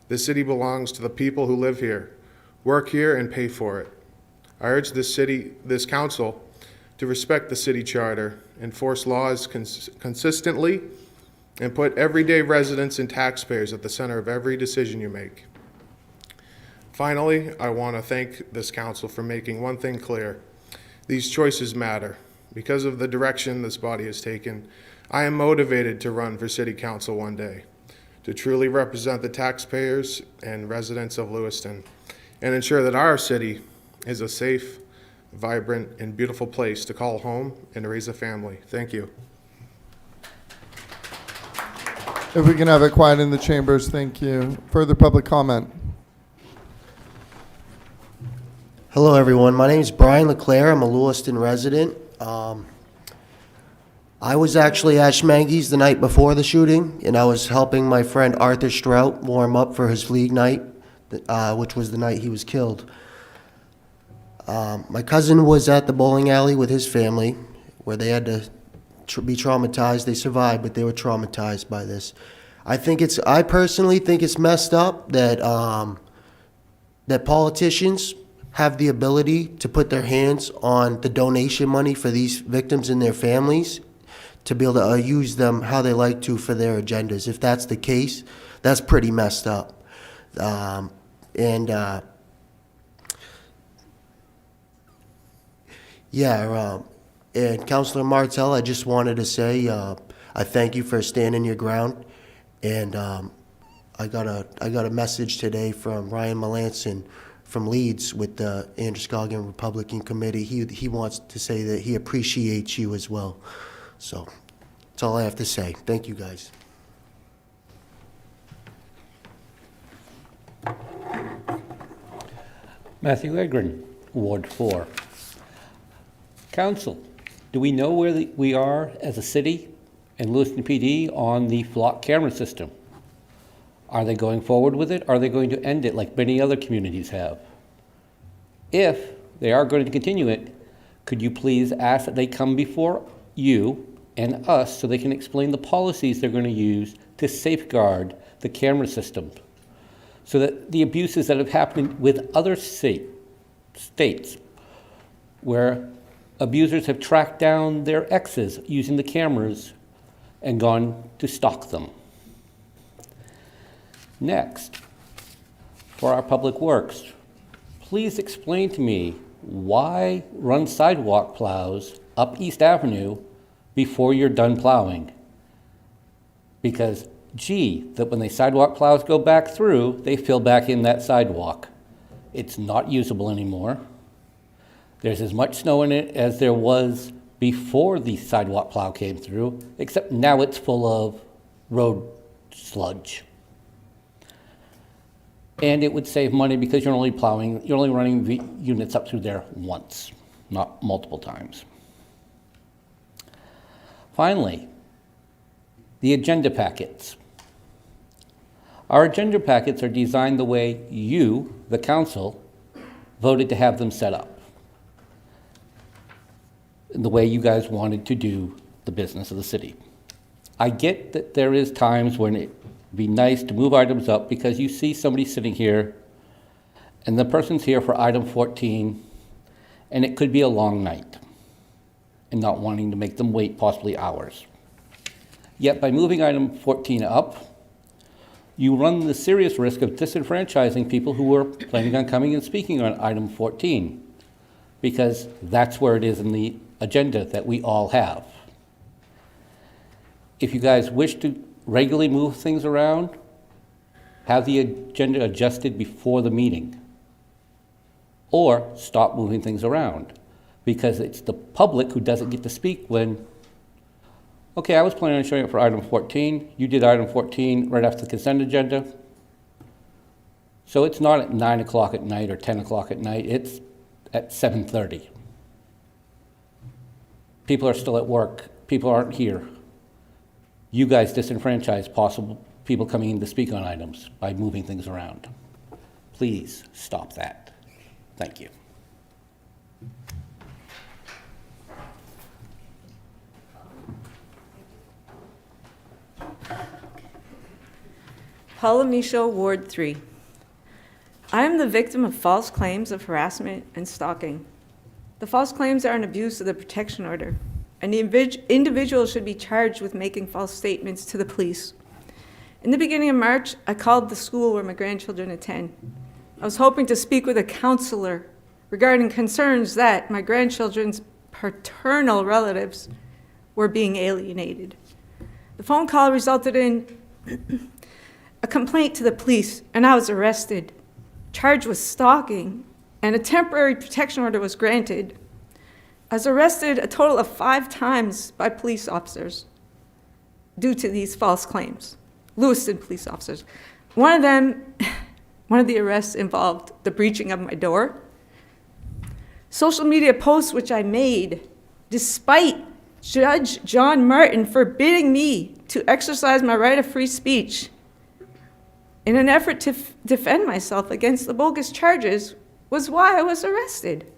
This city belongs to the people who live here, work here, and pay for it. I urge this council to respect the city charter, enforce laws consistently, and put everyday residents and taxpayers at the center of every decision you make. Finally, I want to thank this council for making one thing clear: these choices matter. Because of the direction this body has taken, I am motivated to run for city council one day, to truly represent the taxpayers and residents of Lewiston, and ensure that our city is a safe, vibrant, and beautiful place to call home and raise a family. Thank you. If we can have it quiet in the chambers, thank you. Further public comment? Hello, everyone. My name is Brian LeClaire. I'm a Lewiston resident. I was actually at Schmangy's the night before the shooting, and I was helping my friend Arthur Strout warm up for his league night, which was the night he was killed. My cousin was at the bowling alley with his family, where they had to be traumatized. They survived, but they were traumatized by this. I personally think it's messed up that that politicians have the ability to put their hands on the donation money for these victims and their families to be able to use them how they like to for their agendas. If that's the case, that's pretty messed up. And Councilor Martell, I just wanted to say I thank you for standing your ground. And I got a message today from Ryan Melanson from Leeds with the Androscoggin Republican Committee. He wants to say that he appreciates you as well. So that's all I have to say. Thank you, guys. Matthew Egrin, Ward 4. Council, do we know where we are as a city and Lewiston PD on the flock camera system? Are they going forward with it? Are they going to end it like many other communities have? If they are going to continue it, could you please ask that they come before you and us so they can explain the policies they're going to use to safeguard the camera system so that the abuses that have happened with other states where abusers have tracked down their exes using the cameras and gone to stalk them. Next, for our public works, please explain to me why run sidewalk plows up East Avenue before you're done plowing. Because, that when the sidewalk plows go back through, they fill back in that sidewalk. It's not usable anymore. There's as much snow in it as there was before the sidewalk plow came through, except now it's full of road sludge. And it would save money because you're only running the units up through there once, not multiple times. Finally, the agenda packets. Our agenda packets are designed the way you, the council, voted to have them set up. The way you guys wanted to do the business of the city. I get that there is times when it'd be nice to move items up because you see somebody sitting here and the person's here for item 14 and it could be a long night and not wanting to make them wait possibly hours. Yet by moving item 14 up, you run the serious risk of disenfranchising people who were planning on coming and speaking on item 14 because that's where it is in the agenda that we all have. If you guys wish to regularly move things around, have the agenda adjusted before the meeting. Or stop moving things around, because it's the public who doesn't get to speak when, okay, I was planning on showing up for item 14, you did item 14 right after the consent agenda. So it's not at 9 o'clock at night or 10 o'clock at night, it's at 7:30. People are still at work, people aren't here. You guys disenfranchise possible people coming in to speak on items by moving things around. Please stop that. Thank you. Paula Michaud, Ward 3. I am the victim of false claims of harassment and stalking. The false claims are an abuse of the protection order, and the individual should be charged with making false statements to the police. In the beginning of March, I called the school where my grandchildren attend. I was hoping to speak with a counselor regarding concerns that my grandchildren's paternal relatives were being alienated. The phone call resulted in a complaint to the police, and I was arrested, charged with stalking, and a temporary protection order was granted. I was arrested a total of 5 times by police officers due to these false claims, Lewiston police officers. One of the arrests involved the breaching of my door, social media posts which I made despite Judge John Martin forbidding me to exercise my right of free speech. In an effort to defend myself against the bogus charges was why I was arrested.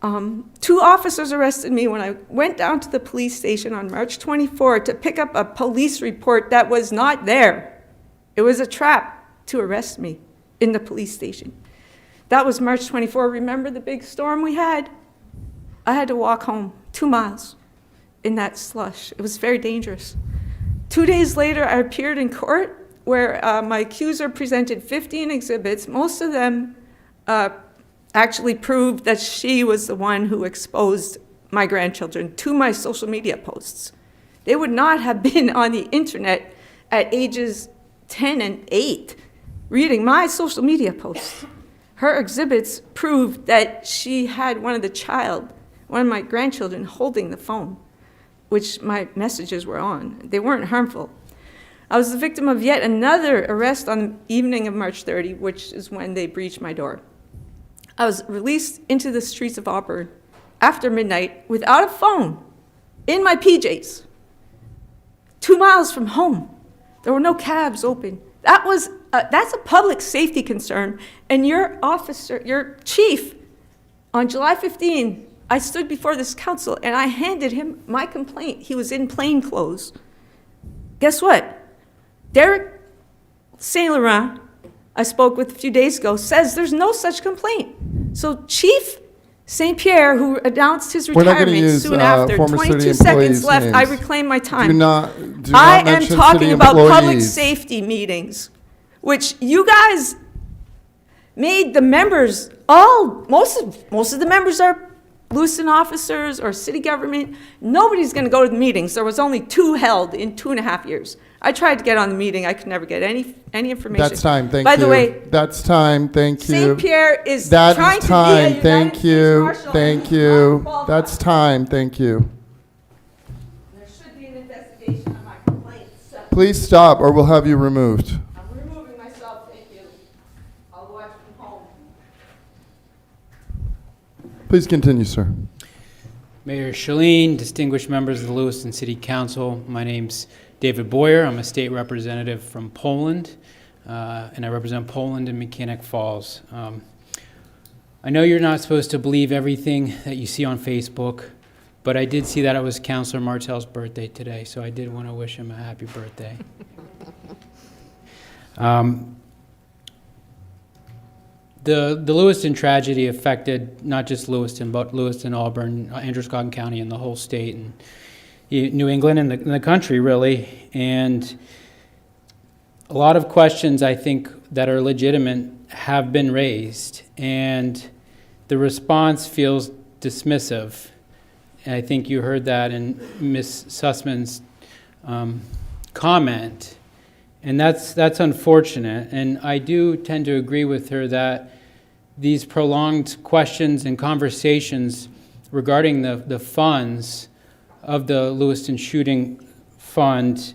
2 officers arrested me when I went down to the police station on March 24 to pick up a police report that was not there. It was a trap to arrest me in the police station. That was March 24. Remember the big storm we had? I had to walk home 2 miles in that slush. It was very dangerous. 2 days later, I appeared in court where my accuser presented 15 exhibits. Most of them actually proved that she was the one who exposed my grandchildren to my social media posts. They would not have been on the internet at ages 10 and 8 reading my social media posts. Her exhibits proved that she had one of my grandchildren holding the phone, which my messages were on. They weren't harmful. I was the victim of yet another arrest on the evening of March 30, which is when they breached my door. I was released into the streets of Auburn after midnight without a phone, in my PJs, 2 miles from home. There were no cabs open. That's a public safety concern. And your chief, on July 15, I stood before this council and I handed him my complaint. He was in plain clothes. Guess what? Derek St. Laurent, I spoke with a few days ago, says there's no such complaint. So Chief St. Pierre, who announced his We're not gonna retirement use, soon after, former 22 city seconds employees' left, I names. reclaim my time. Do not I am mention talking city about public employees. safety meetings, which you guys made the members, most of the members are Lewiston officers or city government. Nobody's going to go to the meetings. There was only 2 held in 2.5 years. I tried to get on the meeting. I could never get any information. That's time. Thank you. By the way, that's time. Thank you. St. Pierre is That trying is to be a time. United Thank States you. Marshal. Thank He's you. unqualified. That's time. Thank you. There should be an investigation on my complaints. Please stop, or we'll have you removed. I'm removing myself. Thank you. I'll watch from home. Please continue, sir. Mayor Shalene, distinguished members of the Lewiston City Council, my name's David Boyer. I'm a state representative from Poland, and I represent Poland and Mechanic Falls. I know you're not supposed to believe everything that you see on Facebook, but I did see that it was Councilor Martell's birthday today, so I did want to wish him a happy birthday. The Lewiston tragedy affected not just Lewiston, but Lewiston, Auburn, Androscoggin County, and the whole state, and New England, and the country, really. And a lot of questions, I think, that are legitimate have been raised, and the response feels dismissive. And I think you heard that in Ms. Sussman's comment. And that's unfortunate, and I do tend to agree with her that these prolonged questions and conversations regarding the funds of the Lewiston Shooting Fund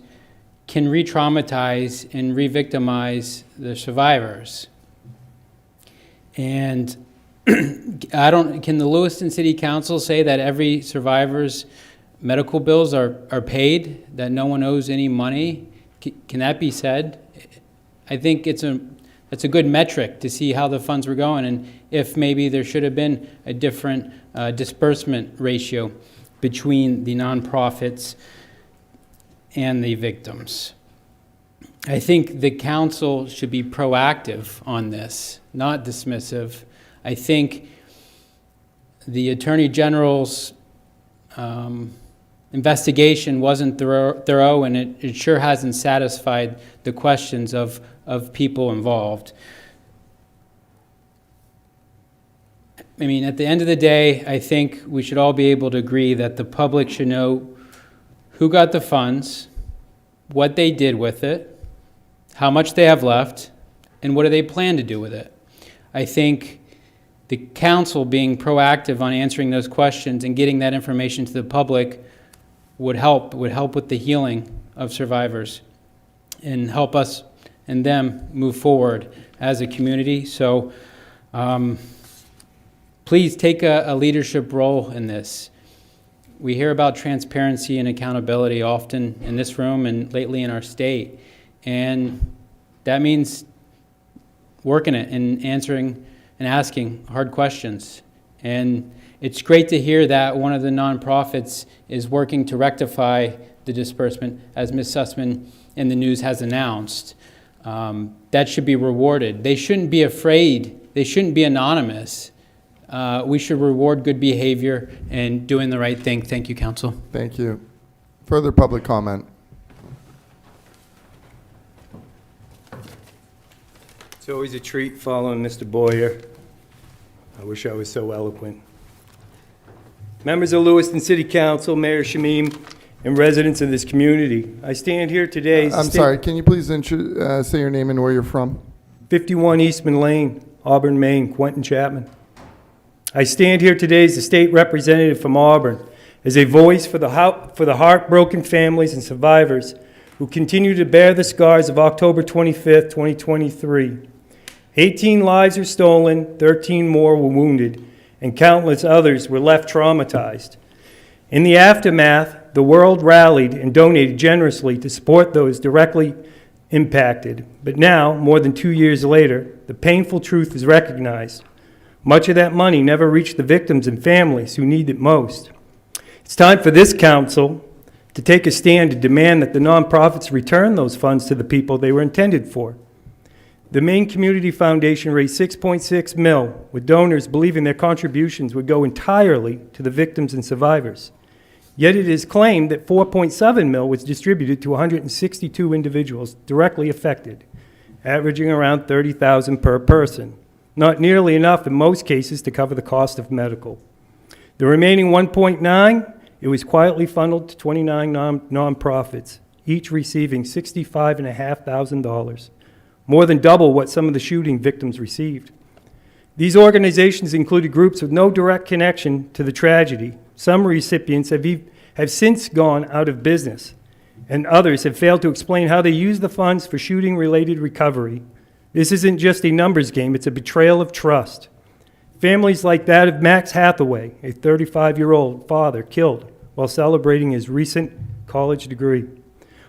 can re-traumatize and re-victimize the survivors. And can the Lewiston City Council say that every survivor's medical bills are paid, that no one owes any money? Can that be said? I think it's a good metric to see how the funds were going, and if maybe there should have been a different disbursement ratio between the nonprofits and the victims. I think the council should be proactive on this, not dismissive. I think the Attorney General's investigation wasn't thorough, and it sure hasn't satisfied the questions of people involved. I mean, at the end of the day, I think we should all be able to agree that the public should know who got the funds, what they did with it, how much they have left, and what do they plan to do with it. I think the council being proactive on answering those questions and getting that information to the public would help with the healing of survivors and help us and them move forward as a community. So please take a leadership role in this. We hear about transparency and accountability often in this room and lately in our state, and that means working it and answering and asking hard questions. And it's great to hear that one of the nonprofits is working to rectify the disbursement, as Ms. Sussman in the news has announced. That should be rewarded. They shouldn't be afraid. They shouldn't be anonymous. We should reward good behavior and doing the right thing. Thank you, Council. Thank you. Further public comment? It's always a treat following Mr. Boyer. I wish I was so eloquent. Members of Lewiston City Council, Mayor Shamim, and residents of this community, I stand here today. I'm sorry, can you please say your name and where you're from? 51 Eastman Lane, Auburn, Maine, Quentin Chapman. I stand here today as the state representative from Auburn, as a voice for the heartbroken families and survivors who continue to bear the scars of October 25th, 2023. 18 lives were stolen, 13 more were wounded, and countless others were left traumatized. In the aftermath, the world rallied and donated generously to support those directly impacted. But now, more than 2 years later, the painful truth is recognized. Much of that money never reached the victims and families who need it most. It's time for this council to take a stand to demand that the nonprofits return those funds to the people they were intended for. The Maine Community Foundation raised $6.6 million, with donors believing their contributions would go entirely to the victims and survivors. Yet it is claimed that $4.7 million was distributed to 162 individuals directly affected, averaging around $30,000 per person. Not nearly enough in most cases to cover the cost of medical. The remaining $1.9, it was quietly funneled to 29 nonprofits, each receiving $65,500, more than double what some of the shooting victims received. These organizations included groups with no direct connection to the tragedy. Some recipients have since gone out of business, and others have failed to explain how they use the funds for shooting-related recovery. This isn't just a numbers game, it's a betrayal of trust. Families like that of Max Hathaway, a 35-year-old father killed while celebrating his recent college degree.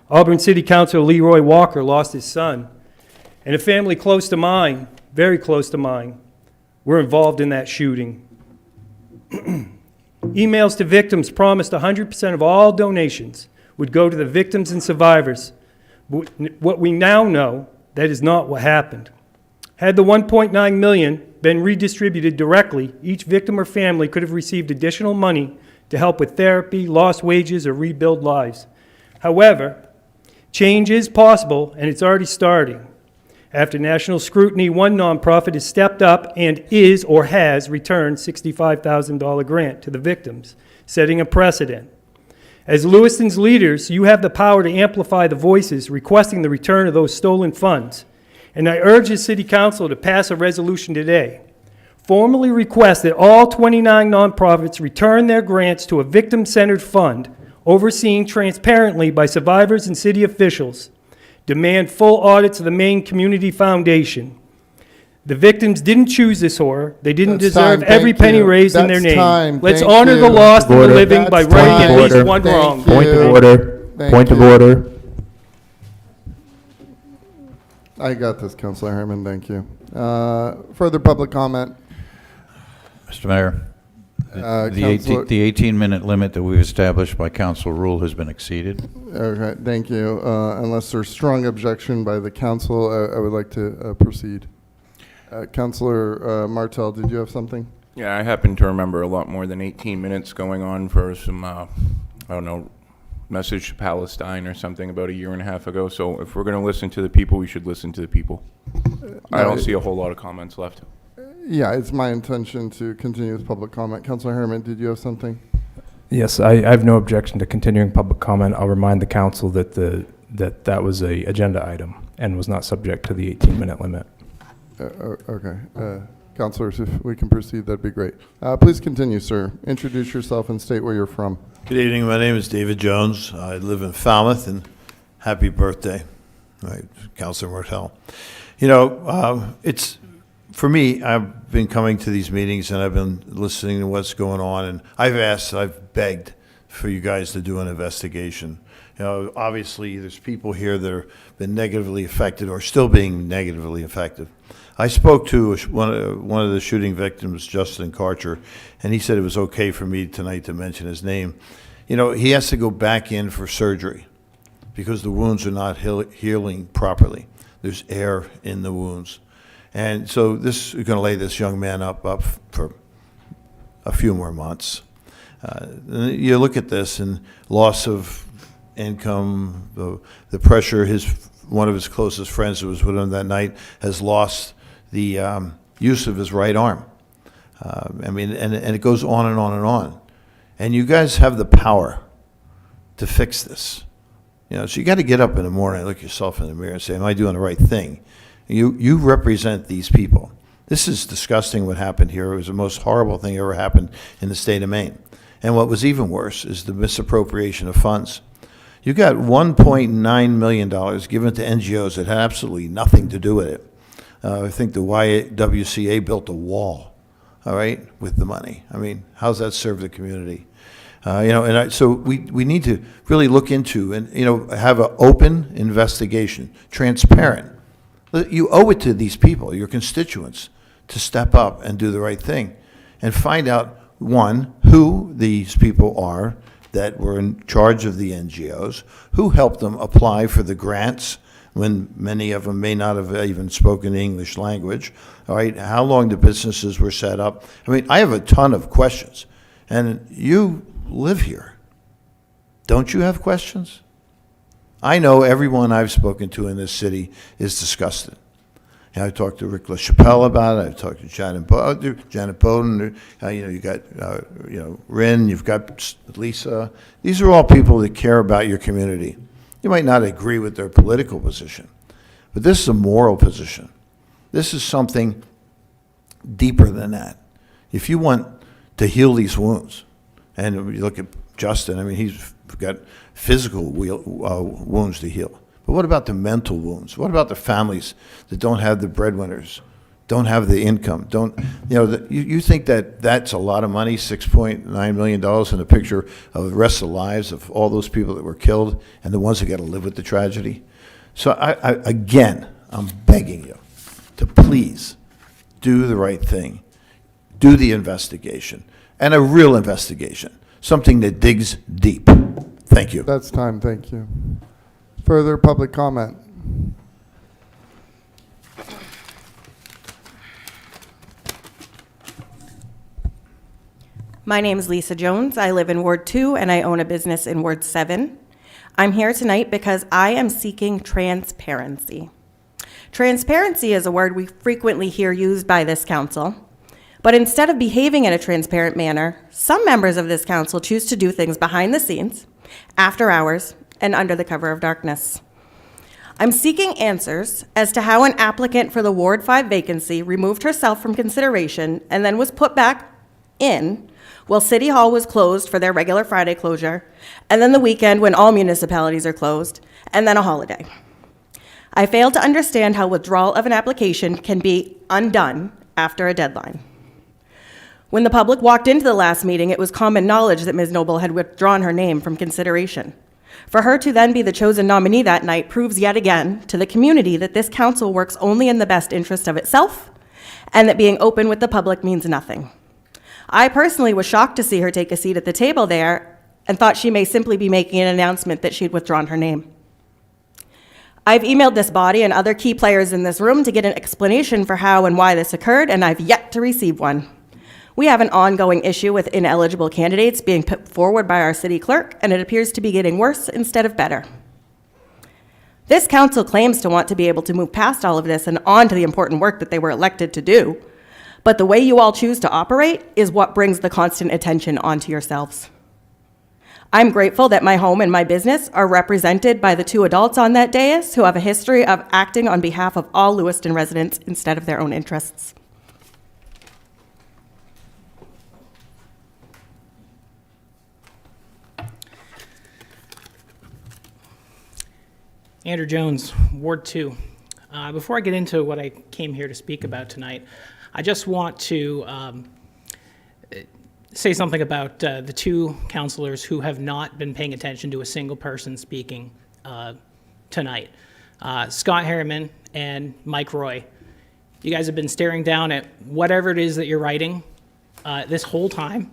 Auburn City Councilor Leroy Walker lost his son. And a family close to mine, very close to mine, were involved in that shooting. Emails to victims promised 100% of all donations would go to the victims and survivors. What we now know, that is not what happened. Had the $1.9 million been redistributed directly, each victim or family could have received additional money to help with therapy, lost wages, or rebuild lives. However, change is possible, and it's already starting. After national scrutiny, one nonprofit has stepped up and is or has returned $65,000 grant to the victims, setting a precedent. As Lewiston's leaders, you have the power to amplify the voices requesting the return of those stolen funds. And I urge the City Council to pass a resolution today. Formally request that all 29 nonprofits return their grants to a victim-centered fund overseen transparently by survivors and city officials. Demand full audits of the Maine Community Foundation. The victims didn't choose this horror. They didn't That's deserve time. every Thank penny you. raised in That's their name. time. Let's Thank honor the you. lost and the living by That's writing at time. least one Thank wrong. you. Point of order. Thank Point of you. order. I got this, Councilor Herman, thank you. Further public comment? Mr. Mayor, Councilor- the 18-minute limit that we've established by council rule has been exceeded. Okay, thank you. Unless there's strong objection by the council, I would like to proceed. Councilor Martell, did you have something? Yeah, I happen to remember a lot more than 18 minutes going on for some, I don't know, message to Palestine or something about a year and a half ago. So if we're going to listen to the people, we should listen to the people. I don't see a whole lot of comments left. Yeah, it's my intention to continue with public comment. Councilor Herman, did you have something? Yes, I have no objection to continuing public comment. I'll remind the council that that was a agenda item and was not subject to the 18-minute limit. Okay. Councilors, if we can proceed, that'd be great. Please continue, sir. Introduce yourself and state where you're from. Good evening. My name is David Jones. I live in Falmouth, and happy birthday, right, Councilor Martell. You know, it's, for me, I've been coming to these meetings and I've been listening to what's going on, and I've begged for you guys to do an investigation. You know, obviously, there's people here that have been negatively affected or still being negatively affected. I spoke to one of the shooting victims, Justin Karcher, and he said it was okay for me tonight to mention his name. You know, he has to go back in for surgery because the wounds are not healing properly. There's air in the wounds. And so this is going to lay this young man up for a few more months. You look at this and loss of income, the pressure, one of his closest friends who was with him that night has lost the use of his right arm. I mean, and it goes on and on and on. And you guys have the power to fix this. You know, so you got to get up in the morning, look yourself in the mirror and say, am I doing the right thing? You represent these people. This is disgusting what happened here. It was the most horrible thing that ever happened in the state of Maine. And what was even worse is the misappropriation of funds. You got $1.9 million given to NGOs that had absolutely nothing to do with it. I think the YWCA built a wall, all right, with the money. I mean, how's that serve the community? You know, and so we need to really look into and, you know, have an open investigation, transparent. You owe it to these people, your constituents, to step up and do the right thing and find out, one, who these people are that were in charge of the NGOs, who helped them apply for the grants when many of them may not have even spoken the English language, all right, how long the businesses were set up. I mean, I have a ton of questions, and you live here. Don't you have questions? I know everyone I've spoken to in this city is disgusted. And I talked to Rick LaChapelle about it. I talked to Janet Bowden. You know, you got you know, Rin. You've got Lisa. These are all people that care about your community. You might not agree with their political position, but this is a moral position. This is something deeper than that. If you want to heal these wounds, and you look at Justin, I mean, he's got physical wounds to heal. But what about the mental wounds? What about the families that don't have the breadwinners don't have the income, don't, you think that that's a lot of money, $6.9 million in a picture of the rest of the lives of all those people that were killed and the ones that got to live with the tragedy? So again, I'm begging you to please do the right thing. Do the investigation, and a real investigation, something that digs deep. Thank you. That's time, thank you. Further public comment? My name is Lisa Jones. I live in Ward 2 and I own a business in Ward 7. I'm here tonight because I am seeking transparency. Transparency is a word we frequently hear used by this council, but instead of behaving in a transparent manner, some members of this council choose to do things behind the scenes, after hours, and under the cover of darkness. I'm seeking answers as to how an applicant for the Ward 5 vacancy removed herself from consideration and then was put back in while City Hall was closed for their regular Friday closure, and then the weekend when all municipalities are closed, and then a holiday. I fail to understand how withdrawal of an application can be undone after a deadline. When the public walked into the last meeting, it was common knowledge that Ms. Noble had withdrawn her name from consideration. For her to then be the chosen nominee that night proves yet again to the community that this council works only in the best interest of itself, and that being open with the public means nothing. I personally was shocked to see her take a seat at the table there and thought she may simply be making an announcement that she'd withdrawn her name. I've emailed this body and other key players in this room to get an explanation for how and why this occurred, and I've yet to receive one. We have an ongoing issue with ineligible candidates being put forward by our city clerk, and it appears to be getting worse instead of better. This council claims to want to be able to move past all of this and on to the important work that they were elected to do, but the way you all choose to operate is what brings the constant attention onto yourselves. I'm grateful that my home and my business are represented by the two adults on that dais who have a history of acting on behalf of all Lewiston residents instead of their own interests. Andrew Jones, Ward 2. Before I get into what I came here to speak about tonight, I just want to say something about the two counselors who have not been paying attention to a single person speaking tonight. Scott Harriman and Mike Roy. You guys have been staring down at whatever it is that you're writing this whole time.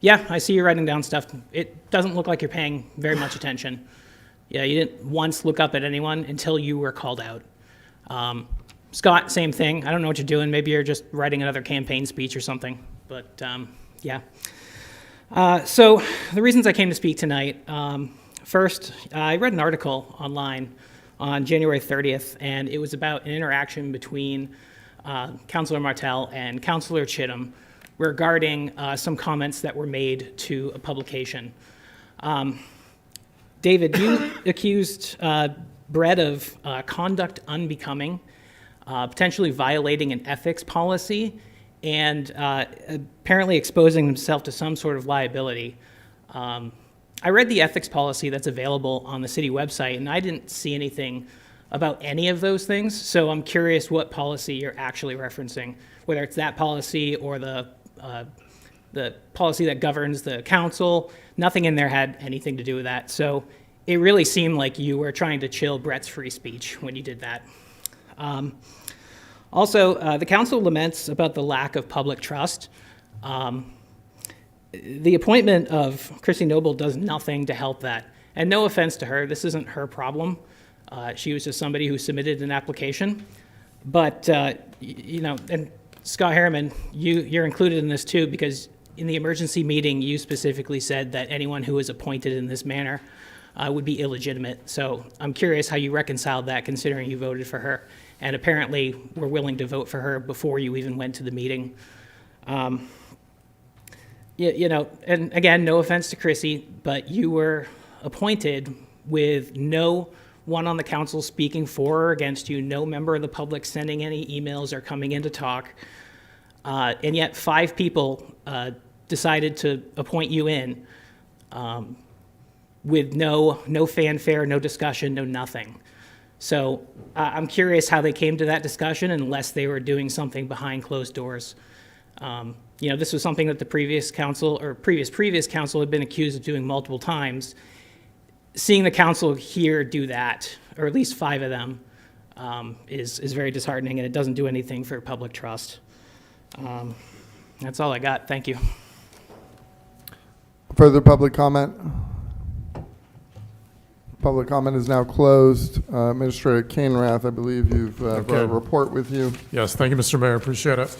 Yeah, I see you writing down stuff. It doesn't look like you're paying very much attention. Yeah, you didn't once look up at anyone until you were called out. Scott, same thing. I don't know what you're doing. Maybe you're just writing another campaign speech or something. But yeah. So the reasons I came to speak tonight, first, I read an article online on January 30th, and it was about an interaction between Councilor Martell and Councilor Chittum regarding some comments that were made to a publication. David, you accused Brett of conduct unbecoming, potentially violating an ethics policy, and apparently exposing himself to some sort of liability. I read the ethics policy that's available on the city website, and I didn't see anything about any of those things, so I'm curious what policy you're actually referencing, whether it's that policy or the policy that governs the council. Nothing in there had anything to do with that, so it really seemed like you were trying to chill Brett's free speech when you did that. Also, the council laments about the lack of public trust. The appointment of Chrissy Noble does nothing to help that. And no offense to her, this isn't her problem. She was just somebody who submitted an application. But, you know, and Scott Harriman, you're included in this too, because in the emergency meeting, you specifically said that anyone who was appointed in this manner would be illegitimate. So I'm curious how you reconciled that, considering you voted for her, and apparently were willing to vote for her before you even went to the meeting. You know, and again, no offense to Chrissy, but you were appointed with no one on the council speaking for or against you, no member of the public sending any emails or coming in to talk, and yet 5 people decided to appoint you in with no fanfare, no discussion, no nothing. So I'm curious how they came to that discussion unless they were doing something behind closed doors. This was something that the previous council or previous council had been accused of doing multiple times. Seeing the council here do that, or at least 5 of them, is very disheartening, and it doesn't do anything for public trust. That's all I got. Thank you. Further public comment? Public comment is now closed. Administrator Cainrath, I believe you've brought a report with you. Yes, thank you, Mr. Mayor. Appreciate it.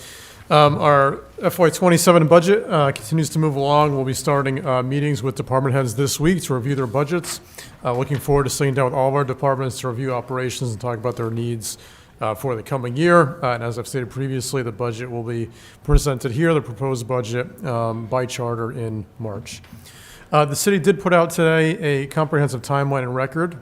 Our FY27 budget continues to move along. We'll be starting meetings with department heads this week to review their budgets. Looking forward to sitting down with all of our departments to review operations and talk about their needs for the coming year. And as I've stated previously, the budget will be presented here, the proposed budget, by charter in March. The city did put out today a comprehensive timeline and record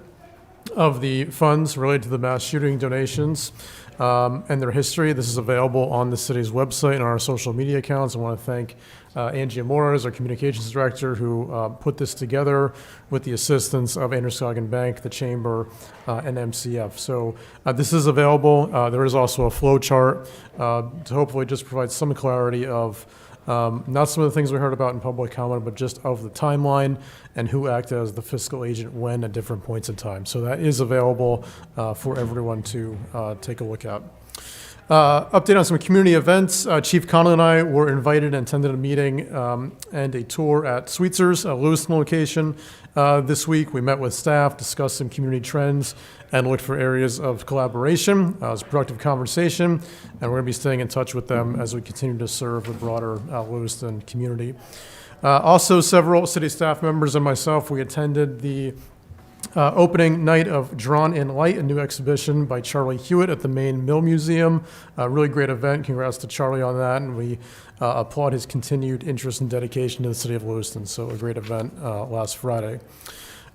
of the funds related to the mass shooting donations and their history. This is available on the city's website and our social media accounts. I want to thank Angie Amores, our communications director, who put this together with the assistance of Androscoggin Bank, the Chamber, and MCF. So this is available. There is also a flow chart to hopefully just provide some clarity of not some of the things we heard about in public comment, but just of the timeline and who acted as the fiscal agent when at different points in time. So that is available for everyone to take a look at. Update on some community events. Chief Connolly and I were invited and attended a meeting and a tour at Sweetzer's, a Lewiston location this week. We met with staff, discussed some community trends, and looked for areas of collaboration. It was a productive conversation, and we're going to be staying in touch with them as we continue to serve the broader Lewiston community. Also, several city staff members and myself, we attended the opening night of Drawn in Light, a new exhibition by Charlie Hewitt at the Maine Mill Museum. A really great event. Congrats to Charlie on that, and we applaud his continued interest and dedication to the city of Lewiston. So a great event last Friday.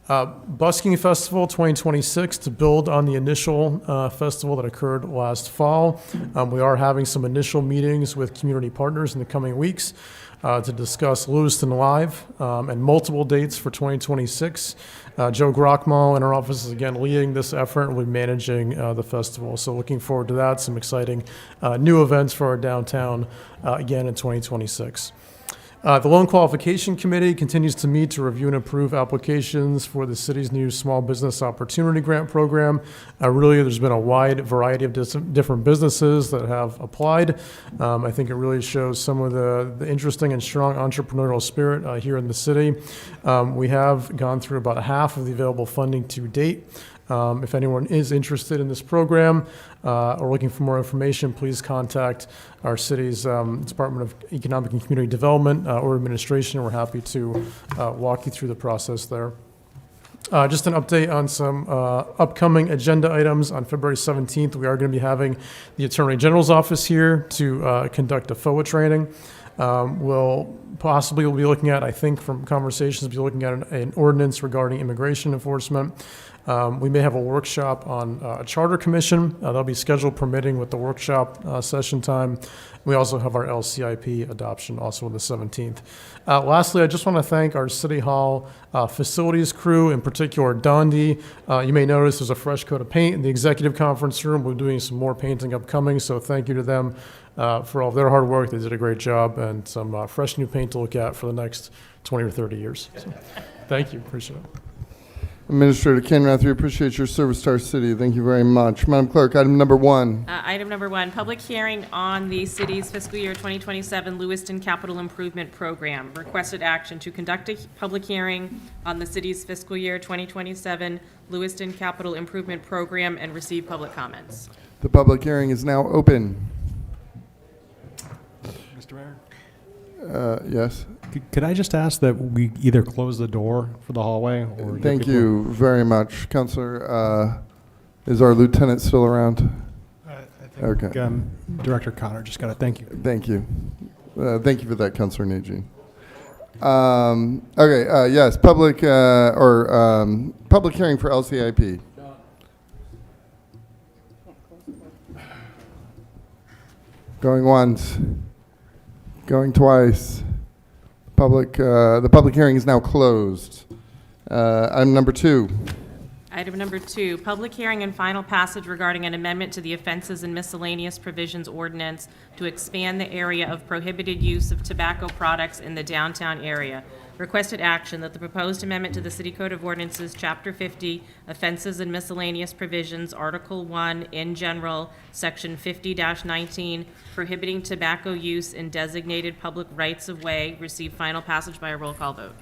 Busking Festival 2026, to build on the initial festival that occurred last fall. We are having some initial meetings with community partners in the coming weeks to discuss Lewiston Live and multiple dates for 2026. Joe Grockmall in our office is again leading this effort and will be managing the festival. So looking forward to that. Some exciting new events for our downtown again in 2026. The Loan Qualification Committee continues to meet to review and approve applications for the city's new Small Business Opportunity Grant Program. Really, there's been a wide variety of different businesses that have applied. I think it really shows some of the interesting and strong entrepreneurial spirit here in the city. We have gone through about half of the available funding to date. If anyone is interested in this program or looking for more information, please contact our city's Department of Economic and Community Development or Administration. We're happy to walk you through the process there. Just an update on some upcoming agenda items. On February 17th, we are going to be having the Attorney General's office here to conduct a FOA training. We'll possibly be looking at, I think from conversations, be looking at an ordinance regarding immigration enforcement. We may have a workshop on a charter commission. That'll be scheduled permitting with the workshop session time. We also have our LCIP adoption also on the 17th. Lastly, I just want to thank our City Hall facilities crew, in particular Dondi. You may notice there's a fresh coat of paint in the executive conference room. We're doing some more painting upcoming, so thank you to them for all of their hard work. They did a great job, and some fresh new paint to look at for the next 20 or 30 years. So, thank you. Appreciate it. Administrator Cainrath, we appreciate your service to our city. Thank you very much. Madam Clerk, item number 1. Item number 1, public hearing on the city's fiscal year 2027 Lewiston Capital Improvement Program. Requested action to conduct a public hearing on the city's fiscal year 2027 Lewiston Capital Improvement Program and receive public comments. The public hearing is now open. Mr. Mayor? Yes. Could I just ask that we either close the door for the hallway or... Thank you very much. Councilor, is our lieutenant still around? I think okay. Director Connor just got it. Thank you. Thank you. Thank you for that, Councilor Nagy. Okay, yes, public hearing for LCIP. Going once. Going twice. The public hearing is now closed. Item number 2. Item number 2, public hearing and final passage regarding an amendment to the Offenses and Miscellaneous Provisions Ordinance to expand the area of prohibited use of tobacco products in the downtown area. Requested action that the proposed amendment to the City Code of Ordinances, Chapter 50, Offenses and Miscellaneous Provisions, Article 1, in general, Section 50-19, prohibiting tobacco use in designated public rights-of-way, receive final passage by a roll call vote.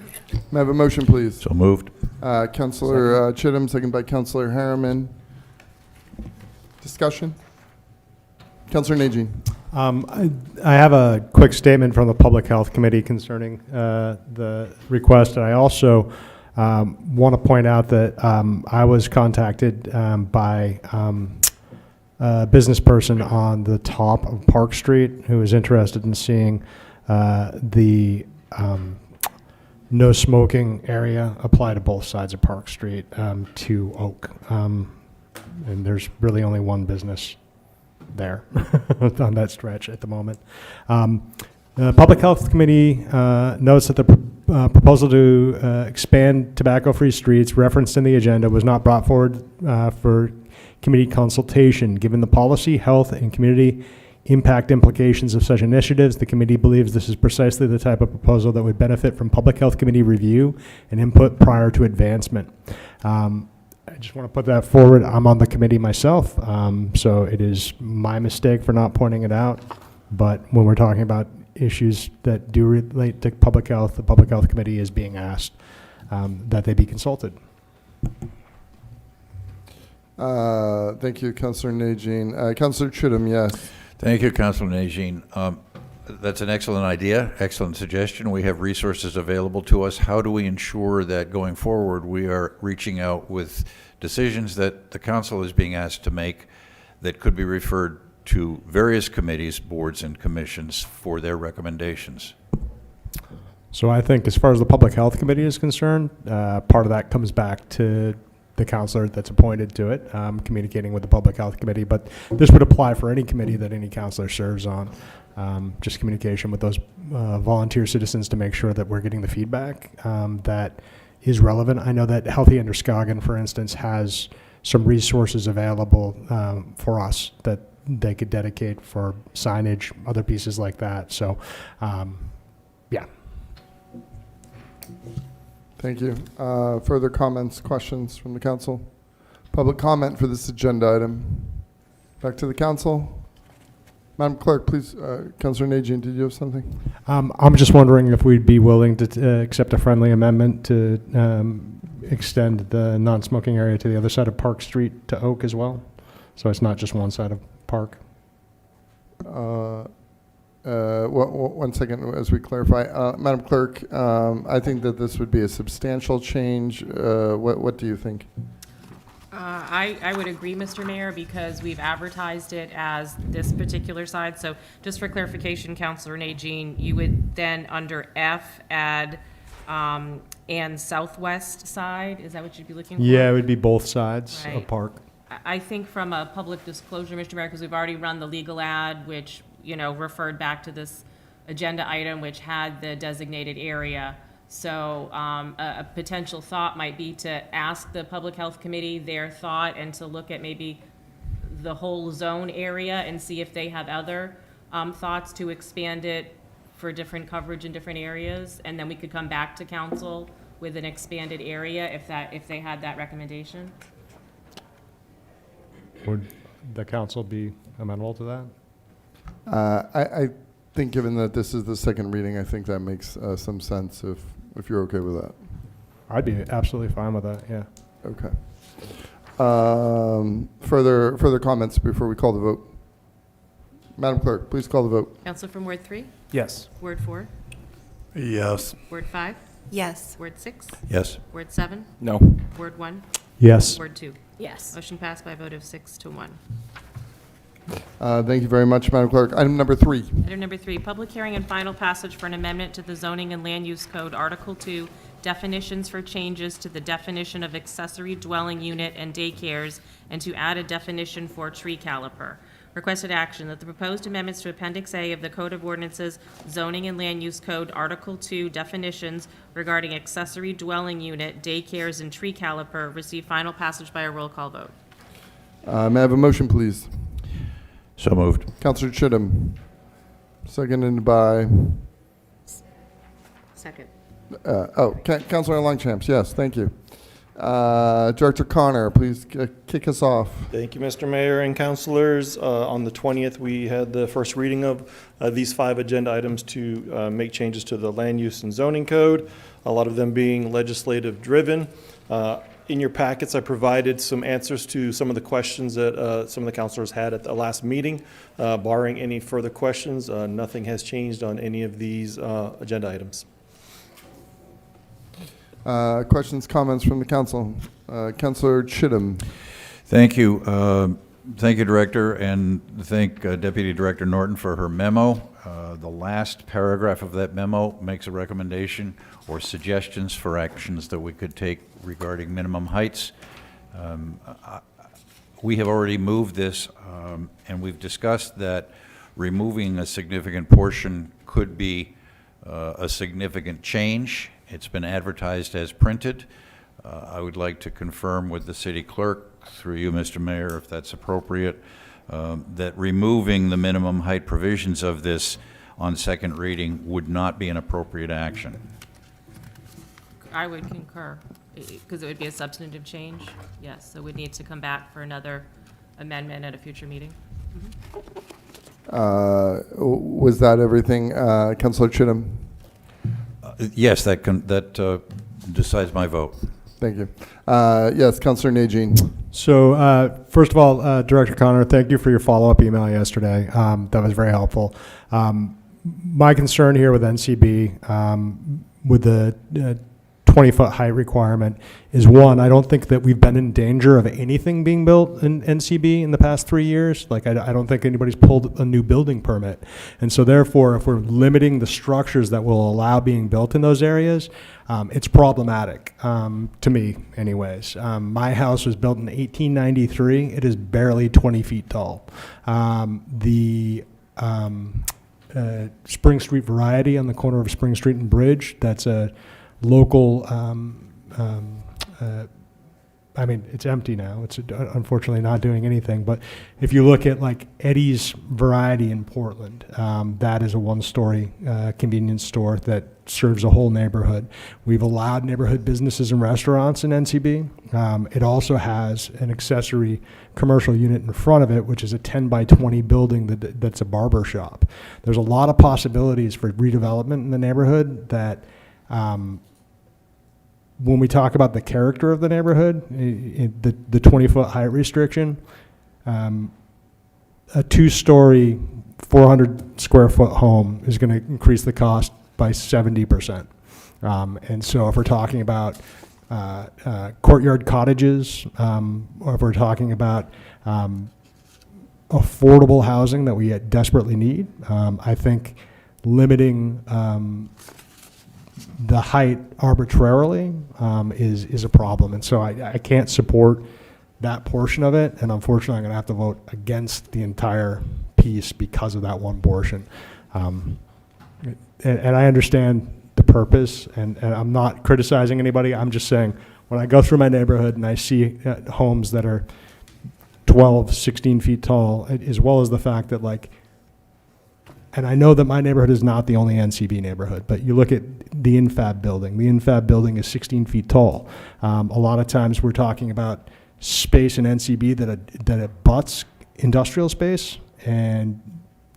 May I have a motion, please? So moved. Councilor Chittum, second by Councilor Harriman. Discussion? Councilor Najin. I have a quick statement from the Public Health Committee concerning the request. And I also want to point out that I was contacted by a business person on the top of Park Street who is interested in seeing the no smoking area apply to both sides of Park Street to Oak. And there's really only one business there on that stretch at the moment. The Public Health Committee notes that the proposal to expand tobacco-free streets referenced in the agenda was not brought forward for committee consultation. Given the policy, health, and community impact implications of such initiatives, the committee believes this is precisely the type of proposal that would benefit from Public Health Committee review and input prior to advancement. I just want to put that forward. I'm on the committee myself, so it is my mistake for not pointing it out. But when we're talking about issues that do relate to public health, the Public Health Committee is being asked that they be consulted. Thank you, Councilor Najin. Councilor Chittum, yes. Thank you, Councilor Najin. That's an excellent idea, excellent suggestion. We have resources available to us. How do we ensure that going forward we are reaching out with decisions that the council is being asked to make that could be referred to various committees, boards, and commissions for their recommendations? So I think as far as the Public Health Committee is concerned, part of that comes back to the counselor that's appointed to it, communicating with the Public Health Committee. But this would apply for any committee that any counselor serves on. Just communication with those volunteer citizens to make sure that we're getting the feedback that is relevant. I know that Healthy Androscoggin, for instance, has some resources available for us that they could dedicate for signage, other pieces like that. So, yeah. Thank you. Further comments, questions from the council? Public comment for this agenda item. Back to the council. Madam Clerk, please, Councilor Najin, did you have something? I'm just wondering if we'd be willing to accept a friendly amendment to extend the non-smoking area to the other side of Park Street to Oak as well. So it's not just one side of Park. One second as we clarify. Madam Clerk, I think that this would be a substantial change. What do you think? I would agree, Mr. Mayor, because we've advertised it as this particular side. So just for clarification, Councilor Najin, you would then under F add and southwest side. Is that what you'd be looking for? Yeah, it would be both sides Right. of Park. I think from a public disclosure, Mr. Mayor, because we've already run the legal ad, which, you know, referred back to this agenda item, which had the designated area. So a potential thought might be to ask the Public Health Committee their thought and to look at maybe the whole zone area and see if they have other thoughts to expand it for different coverage in different areas. And then we could come back to council with an expanded area if they had that recommendation. Would the council be amenable to that? I think given that this is the second reading, I think that makes some sense if you're okay with that. I'd be absolutely fine with that, yeah. Okay. Further comments before we call the vote? Madam Clerk, please call the vote. Councilor from Ward 3? Yes. Ward 4? Yes. Ward 5? Yes. Ward 6? Yes. Ward 7? No. Ward 1? Yes. Ward 2? Yes. Motion passed by a vote of 6-1. Thank you very much, Madam Clerk. Item number 3. Item number 3, public hearing and final passage for an amendment to the Zoning and Land Use Code, Article 2, definitions for changes to the definition of accessory dwelling unit and daycares, and to add a definition for tree caliper. Requested action that the proposed amendments to Appendix A of the Code of Ordinances, Zoning and Land Use Code, Article 2, definitions regarding accessory dwelling unit, daycares, and tree caliper receive final passage by a roll call vote. May I have a motion, please? So moved. Counselor Chittum, seconded by, Second. Counselor Longchamps, yes, thank you. Director Connor, please kick us off. Thank you, Mr. Mayor and councilors. On the 20th, we had the first reading of these 5 agenda items to make changes to the land use and zoning code, a lot of them being legislative driven. In your packets, I provided some answers to some of the questions that some of the councilors had at the last meeting. Barring any further questions, nothing has changed on any of these agenda items. Questions, comments from the council? Counselor Chittum. Thank you. Thank you, Director, and thank Deputy Director Norton for her memo. The last paragraph of that memo makes a recommendation or suggestions for actions that we could take regarding minimum heights. We have already moved this, and we've discussed that removing a significant portion could be a significant change. It's been advertised as printed. I would like to confirm with the city clerk, through you, Mr. Mayor, if that's appropriate, that removing the minimum height provisions of this on second reading would not be an appropriate action. I would concur, because it would be a substantive change. Yes, so we'd need to come back for another amendment at a future meeting. Was that everything, Counselor Chittum? Yes, that decides my vote. Thank you. Yes, Counselor Najin. So, first of all, Director Connor, thank you for your follow-up email yesterday. That was very helpful. My concern here with NCB, with the 20-foot height requirement, is one, I don't think that we've been in danger of anything being built in NCB in the past 3 years. Like, I don't think anybody's pulled a new building permit. And so therefore, if we're limiting the structures that will allow being built in those areas, it's problematic, to me anyways. My house was built in 1893. It is barely 20 feet tall. The Spring Street Variety on the corner of Spring Street and Bridge, that's a local, I mean, it's empty now. It's unfortunately not doing anything. But if you look at like Eddie's Variety in Portland, that is a one-story convenience store that serves a whole neighborhood. We've allowed neighborhood businesses and restaurants in NCB. It also has an accessory commercial unit in front of it, which is a 10 by 20 building that's a barber shop. There's a lot of possibilities for redevelopment in the neighborhood that when we talk about the character of the neighborhood, the 20-foot height restriction, a 2-story, 400 square foot home is going to increase the cost by 70%. And so if we're talking about courtyard cottages, or if we're talking about affordable housing that we desperately need, I think limiting the height arbitrarily is a problem. And so I can't support that portion of it, and unfortunately I'm going to have to vote against the entire piece because of that one portion. And I understand the purpose, and I'm not criticizing anybody. I'm just saying when I go through my neighborhood and I see homes that are 12, 16 feet tall, as well as the fact that, like, and I know that my neighborhood is not the only NCB neighborhood, but you look at the infab building. The infab building is 16 feet tall. A lot of times we're talking about space in NCB that abuts industrial space, and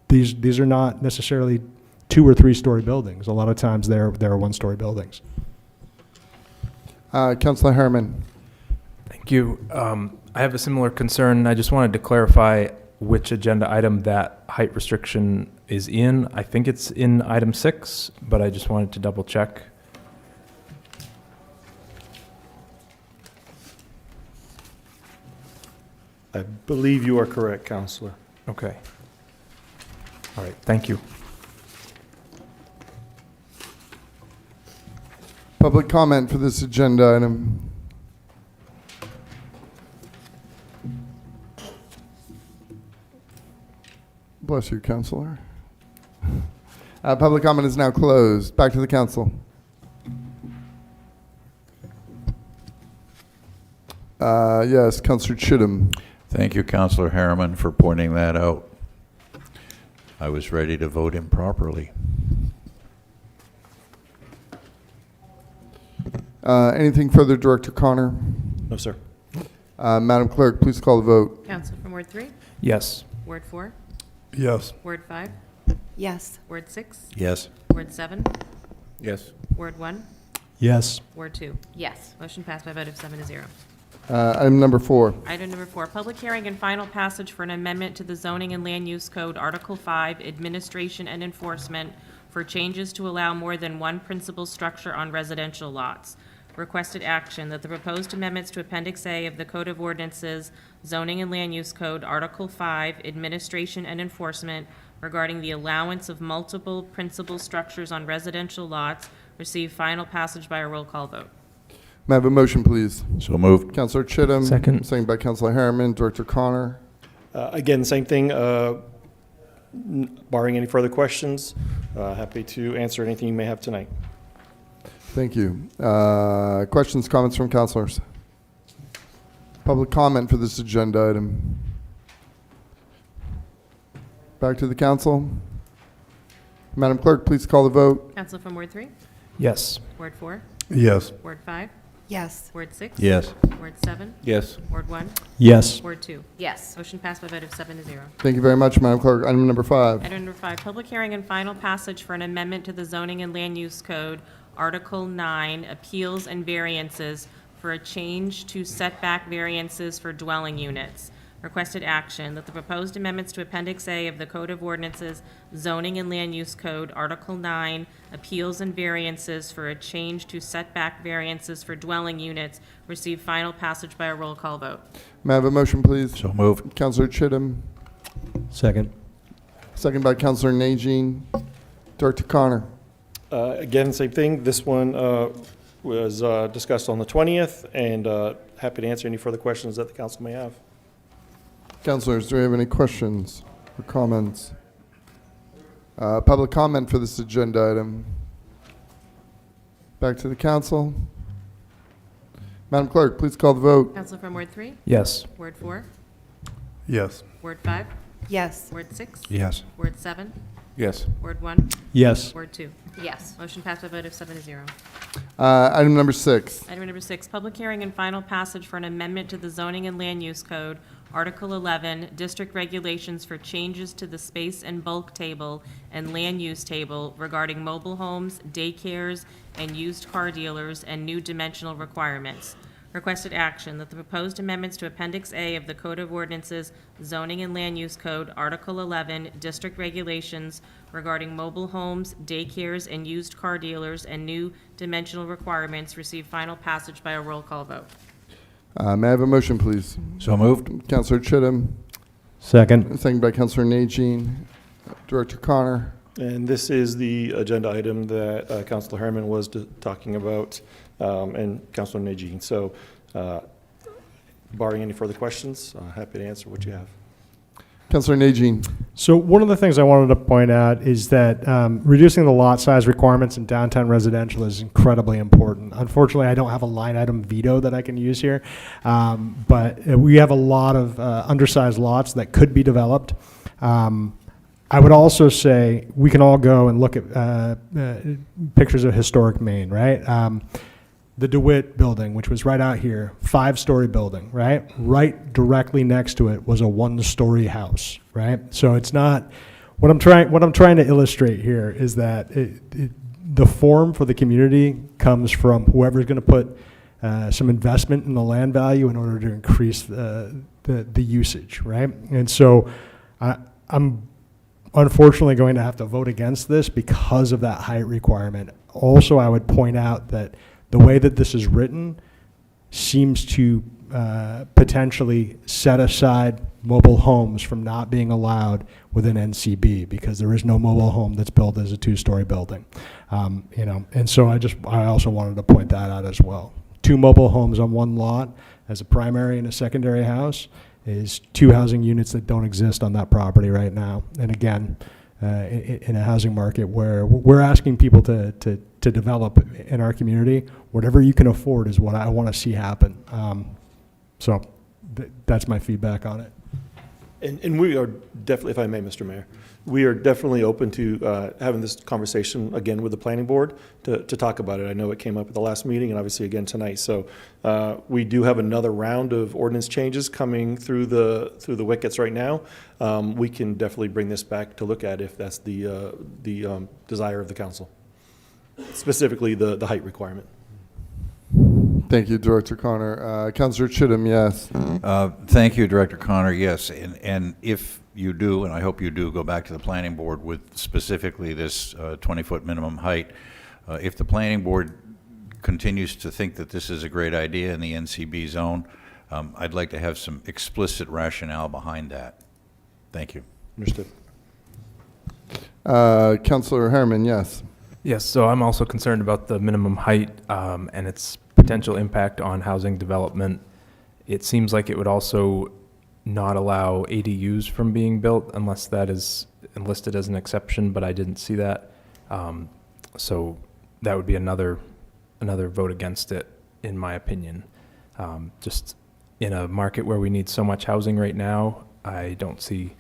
these are not necessarily 2 or 3 story buildings. A lot of times they're 1-story buildings. Councilor Harriman. Thank you. I have a similar concern. I just wanted to clarify which agenda item that height restriction is in. I think it's in item 6, but I just wanted to double check. I believe you are correct, Counselor. Okay. All right, thank you. Public comment for this agenda item. Bless you, Counselor. Public comment is now closed. Back to the council. Yes, Counselor Chittum. Thank you, Counselor Harriman, for pointing that out. I was ready to vote improperly. Anything further, Director Connor? No, sir. Madam Clerk, please call the vote. Counsel from Ward 3? Yes. Ward 4? Yes. Ward 5? Yes. Ward 6? Yes. Ward 7? Yes. Ward 1? Yes. Ward 2? Yes. Motion passed by a vote of 7-0. Item number 4. Item number 4, public hearing and final passage for an amendment to the Zoning and Land Use Code, Article 5, Administration and Enforcement for changes to allow more than one principal structure on residential lots. Requested action that the proposed amendments to Appendix A of the Code of Ordinances, Zoning and Land Use Code, Article 5, Administration and Enforcement regarding the allowance of multiple principal structures on residential lots receive final passage by a roll call vote. May I have a motion, please? So moved. Counselor Chittum. Second. Second by Counselor Harriman. Director Connor. Again, same thing, barring any further questions, happy to answer anything you may have tonight. Thank you. Questions, comments from counselors? Public comment for this agenda item. Back to the council. Madam Clerk, please call the vote. Counsel from Ward 3? Yes. Ward 4? Yes. Ward 5? Yes. Ward 6? Yes. Ward 7? Yes. Ward 1? Yes. Ward 2? Yes. Motion passed by a vote of 7-0. Thank you very much, Madam Clerk. Item number 5. Item number 5, public hearing and final passage for an amendment to the Zoning and Land Use Code, Article 9, Appeals and Variances for a change to setback variances for dwelling units. Requested action that the proposed amendments to Appendix A of the Code of Ordinances, Zoning and Land Use Code, Article 9, Appeals and Variances for a change to setback variances for dwelling units receive final passage by a roll call vote. May I have a motion, please? So moved. Counselor Chittum. Second. Second by Counselor Najin. Director Connor. Again, same thing. This one was discussed on the 20th, and happy to answer any further questions that the council may have. Councilors, do we have any questions or comments? Public comment for this agenda item. Back to the council. Madam Clerk, please call the vote. Counsel from Ward 3? Yes. Ward 4? Yes. Ward 5? Yes. Ward 6? Yes. Ward 7? Yes. Ward 1? Yes. Ward 2? Yes. Motion passed by a vote of 7-0. Item number 6. Item number 6, public hearing and final passage for an amendment to the Zoning and Land Use Code, Article 11, District Regulations for changes to the space and bulk table and land use table regarding mobile homes, daycares, and used car dealers and new dimensional requirements. Requested action that the proposed amendments to Appendix A of the Code of Ordinances, Zoning and Land Use Code, Article 11, District Regulations regarding mobile homes, daycares, and used car dealers and new dimensional requirements receive final passage by a roll call vote. May I have a motion, please? So moved. Counselor Chittum. Second. Second by Counselor Najin. Director Connor. And this is the agenda item that Councilor Harriman was talking about, and Councilor Najin. So barring any further questions, happy to answer what you have. Counselor Najin. So one of the things I wanted to point out is that reducing the lot size requirements in downtown residential is incredibly important. Unfortunately, I don't have a line item veto that I can use here, but we have a lot of undersized lots that could be developed. I would also say we can all go and look at pictures of historic Maine, right? The DeWitt building, which was right out here, 5-story building, right? Right directly next to it was a 1-story house, right? So it's not, what I'm trying to illustrate here is that the form for the community comes from whoever's going to put some investment in the land value in order to increase the usage, right? And so I'm unfortunately going to have to vote against this because of that height requirement. Also, I would point out that the way that this is written seems to potentially set aside mobile homes from not being allowed within NCB because there is no mobile home that's built as a 2-story building. And so I also wanted to point that out as well. 2 mobile homes on one lot as a primary and a secondary house is 2 housing units that don't exist on that property right now. And again, in a housing market where we're asking people to develop in our community, whatever you can afford is what I want to see happen. So that's my feedback on it. And we are definitely, if I may, Mr. Mayor, we are definitely open to having this conversation again with the planning board to talk about it. I know it came up at the last meeting and obviously again tonight. So we do have another round of ordinance changes coming through the wickets right now. We can definitely bring this back to look at if that's the desire of the council, specifically the height requirement. Thank you, Director Connor. Councilor Chittum, yes. Thank you, Director Connor. Yes, and if you do, and I hope you do, go back to the planning board with specifically this 20-foot minimum height. If the planning board continues to think that this is a great idea in the NCB zone, I'd like to have some explicit rationale behind that. Thank you. Understood. Councilor Harriman, yes. Yes, so I'm also concerned about the minimum height and its potential impact on housing development. It seems like it would also not allow ADUs from being built unless that is enlisted as an exception, but I didn't see that. So that would be another vote against it, in my opinion. Just in a market where we need so much housing right now, I don't see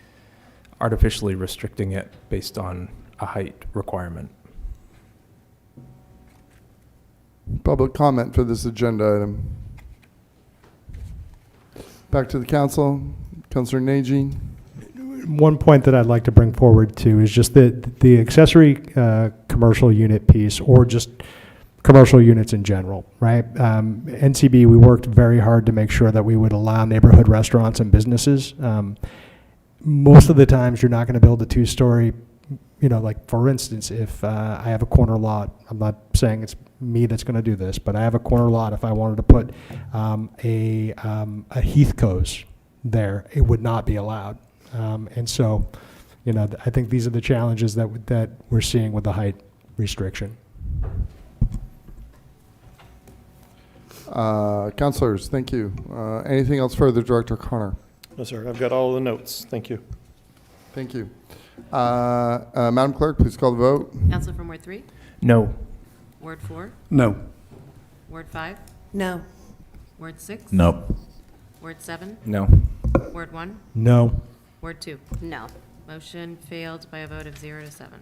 artificially restricting it based on a height requirement. Public comment for this agenda item. Back to the council. Councilor Nagy. One point that I'd like to bring forward too is just the accessory commercial unit piece, or just commercial units in general, right? NCB, we worked very hard to make sure that we would allow neighborhood restaurants and businesses. Most of the times, you're not going to build a 2-story. Like for instance, if I have a corner lot, I'm not saying it's me that's going to do this, but I have a corner lot. If I wanted to put a Heathco's there, it would not be allowed. And so, I think these are the challenges that we're seeing with the height restriction. Councilors, thank you. Anything else further, Director Connor? No, sir. I've got all the notes. Thank you. Thank you. Madam Clerk, please call the vote. Councilor from Ward 3? No. Ward 4? No. Ward 5? No. Ward 6? No. Ward 7? No. Ward 1? No. Ward 2? No. Motion failed by a vote of 0 to 7.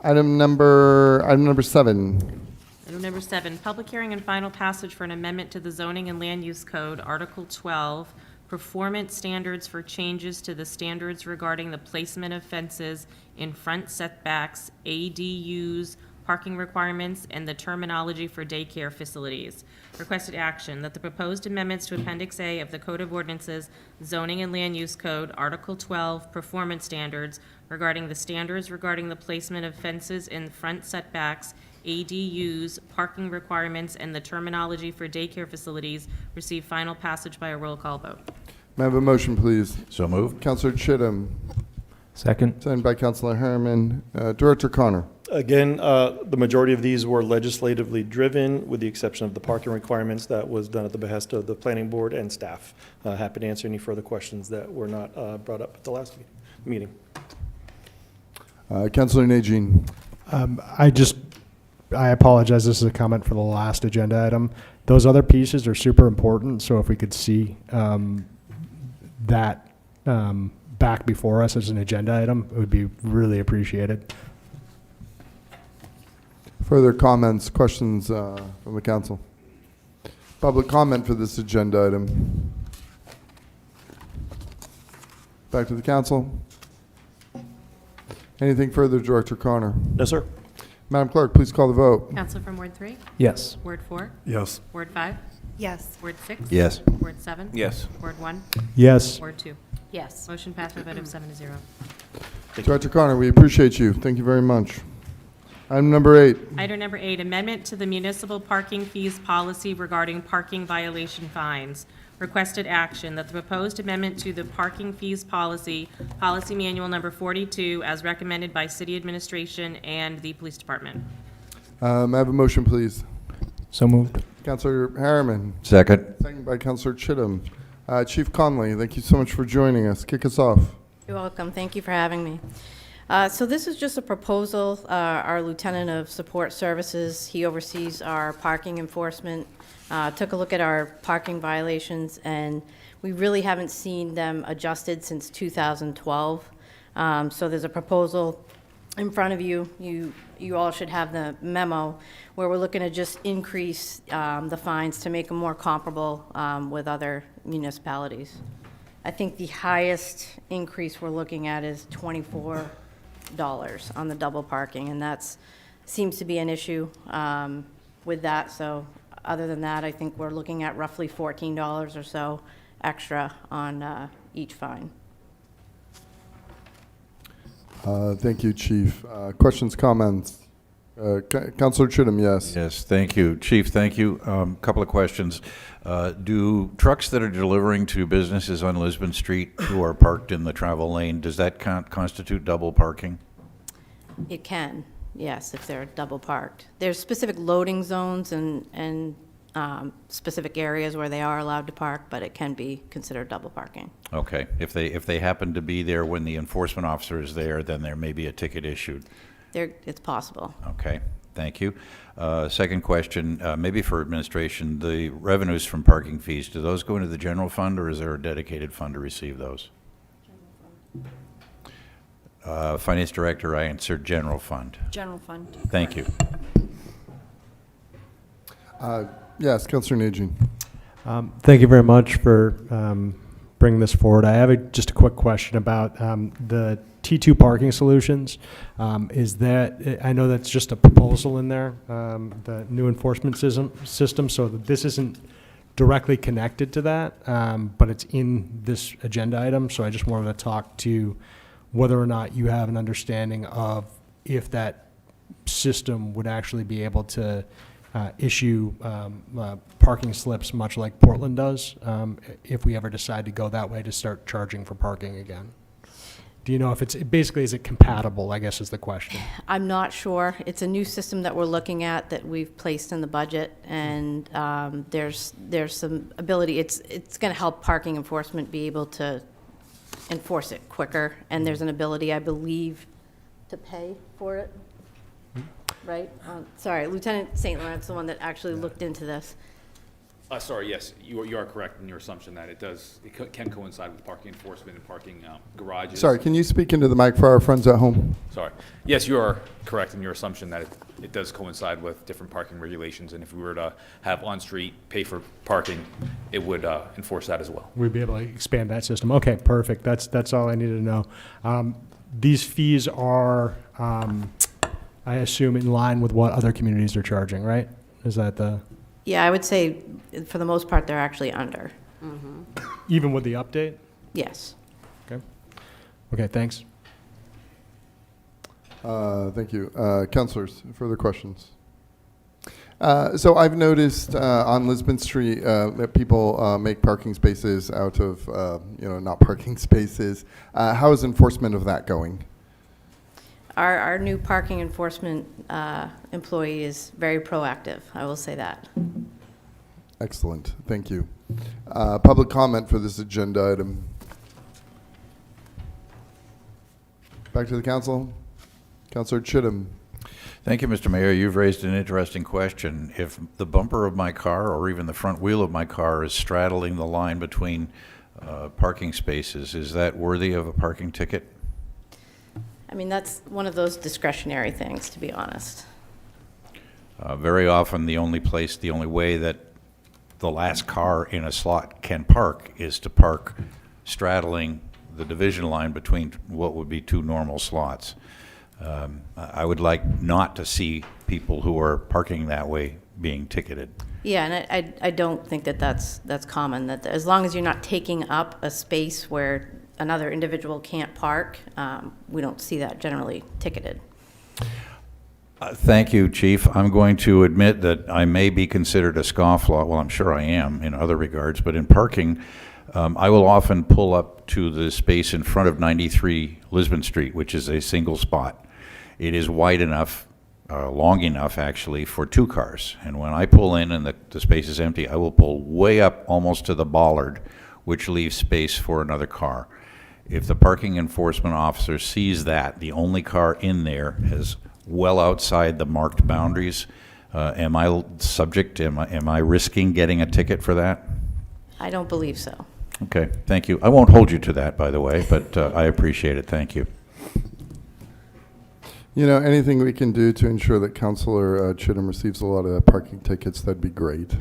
Item number 7. Item number 7, public hearing and final passage for an amendment to the Zoning and Land Use Code, Article 12, performance standards for changes to the standards regarding the placement of fences in front setbacks, ADUs, parking requirements, and the terminology for daycare facilities. Requested action that the proposed amendments to Appendix A of the Code of Ordinances, Zoning and Land Use Code, Article 12, performance standards regarding the standards regarding the placement of fences in front setbacks, ADUs, parking requirements, and the terminology for daycare facilities receive final passage by a roll call vote. May I have a motion, please? So moved. Councilor Chittum. Second. Seconded by Councilor Harriman. Director Connor. Again, the majority of these were legislatively driven, with the exception of the parking requirements. That was done at the behest of the planning board and staff. Happy to answer any further questions that were not brought up at the last meeting. Councilor Nagy. I apologize, this is a comment for the last agenda item. Those other pieces are super important, so if we could see that back before us as an agenda item, it would be really appreciated. Further comments, questions from the council? Public comment for this agenda item. Back to the council. Anything further, Director Connor? No, sir. Madam Clerk, please call the vote. Councilor from Ward 3? Yes. Ward 4? Yes. Ward 5? Yes. Ward 6? Yes. Ward 7? Yes. Ward 1? Yes. Ward 2? Yes. Motion passed by a vote of 7 to 0. Director Connor, we appreciate you. Thank you very much. Item number 8. Item number 8, amendment to the municipal parking fees policy regarding parking violation fines. Requested action that the proposed amendment to the parking fees policy, policy manual number 42, as recommended by city administration and the police department. May I have a motion, please? So moved. Councilor Harriman. Second. Second by Councilor Chittum. Chief Conley, thank you so much for joining us. Kick us off. You're welcome. Thank you for having me. So this is just a proposal. Our Lieutenant of Support Services, he oversees our parking enforcement, took a look at our parking violations, and we really haven't seen them adjusted since 2012. So there's a proposal in front of you. You all should have the memo where we're looking to just increase the fines to make them more comparable with other municipalities. I think the highest increase we're looking at is $24 on the double parking, and that's seems to be an issue with that. So other than that, I think we're looking at roughly $14 or so extra on each fine. Thank you, Chief. Questions, comments? Councilor Chittum, yes. Yes, thank you. Chief, thank you. Couple of questions. Do trucks that are delivering to businesses on Lisbon Street who are parked in the travel lane, does that constitute double parking? It can, yes, if they're double parked. There's specific loading zones and specific areas where they are allowed to park, but it can be considered double parking. Okay. If they happen to be there when the enforcement officer is there, then there may be a ticket issued. It's possible. Okay, thank you. Second question, maybe for administration, the revenues from parking fees, do those go into the general fund, or is there a dedicated fund to receive those? Finance Director, I answered general fund. General fund. Thank you. Yes, Councilor Najin. Thank you very much for bringing this forward. I have just a quick question about the T2 parking solutions. Is that, I know that's just a proposal in there, the new enforcement system, so that this isn't directly connected to that, but it's in this agenda item. So I just wanted to talk to whether or not you have an understanding of if that system would actually be able to issue parking slips much like Portland does, if we ever decide to go that way to start charging for parking again. Do you know if it's, basically, is it compatible, I guess is the question. I'm not sure. It's a new system that we're looking at that we've placed in the budget, and there's some ability. It's going to help parking enforcement be able to enforce it quicker, and there's an ability, I believe, to pay for it. Right? Sorry, Lieutenant St. Laurent's the one that actually looked into this. Sorry, yes, you are correct in your assumption that it can coincide with parking enforcement and parking garages. Sorry, can you speak into the mic for our friends at home? Sorry. Yes, you are correct in your assumption that it does coincide with different parking regulations, and if we were to have on-street pay for parking, it would enforce that as well. We'd be able to expand that system. Okay, perfect. That's all I needed to know. These fees are, I assume, in line with what other communities are charging, right? Is that the... Yeah, I would say for the most part, they're actually under. Even with the update? Yes. Okay. Okay, thanks. Thank you. Councilors, further questions? So I've noticed on Lisbon Street that people make parking spaces out of, not parking spaces. How is enforcement of that going? Our new parking enforcement employee is very proactive, I will say that. Excellent, thank you. Public comment for this agenda item. Back to the council. Councilor Chittum. Thank you, Mr. Mayor. You've raised an interesting question. If the bumper of my car or even the front wheel of my car is straddling the line between parking spaces, is that worthy of a parking ticket? I mean, that's one of those discretionary things, to be honest. Very often, the only way that the last car in a slot can park is to park straddling the division line between what would be two normal slots. I would like not to see people who are parking that way being ticketed. Yeah, and I don't think that that's common, that as long as you're not taking up a space where another individual can't park, we don't see that generally ticketed. Thank you, Chief. I'm going to admit that I may be considered a scofflaw. Well, I'm sure I am in other regards, but in parking, I will often pull up to the space in front of 93 Lisbon Street, which is a single spot. It is wide enough long enough actually for 2 cars. And when I pull in and the space is empty, I will pull way up almost to the bollard, which leaves space for another car. If the parking enforcement officer sees that the only car in there is well outside the marked boundaries, am I risking getting a ticket for that? I don't believe so. Okay, thank you. I won't hold you to that, by the way, but I appreciate it. Thank you. You know, anything we can do to ensure that Councilor Chittum receives a lot of parking tickets, that'd be great.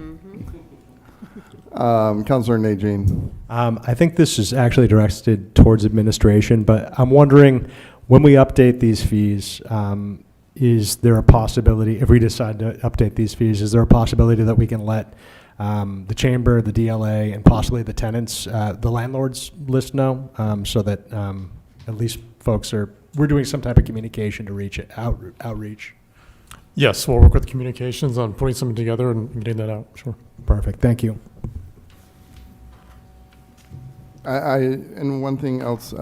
Councilor Najin. I think this is actually directed towards administration, but I'm wondering, when we update these fees, is there a possibility, if we decide to update these fees, is there a possibility that we can let the chamber, the DLA, and possibly the tenants, the landlords list know, so that at least folks we're doing some type of communication to outreach? Yes, we'll work with communications on putting something together and getting that out, sure. Perfect, thank you. And one thing else,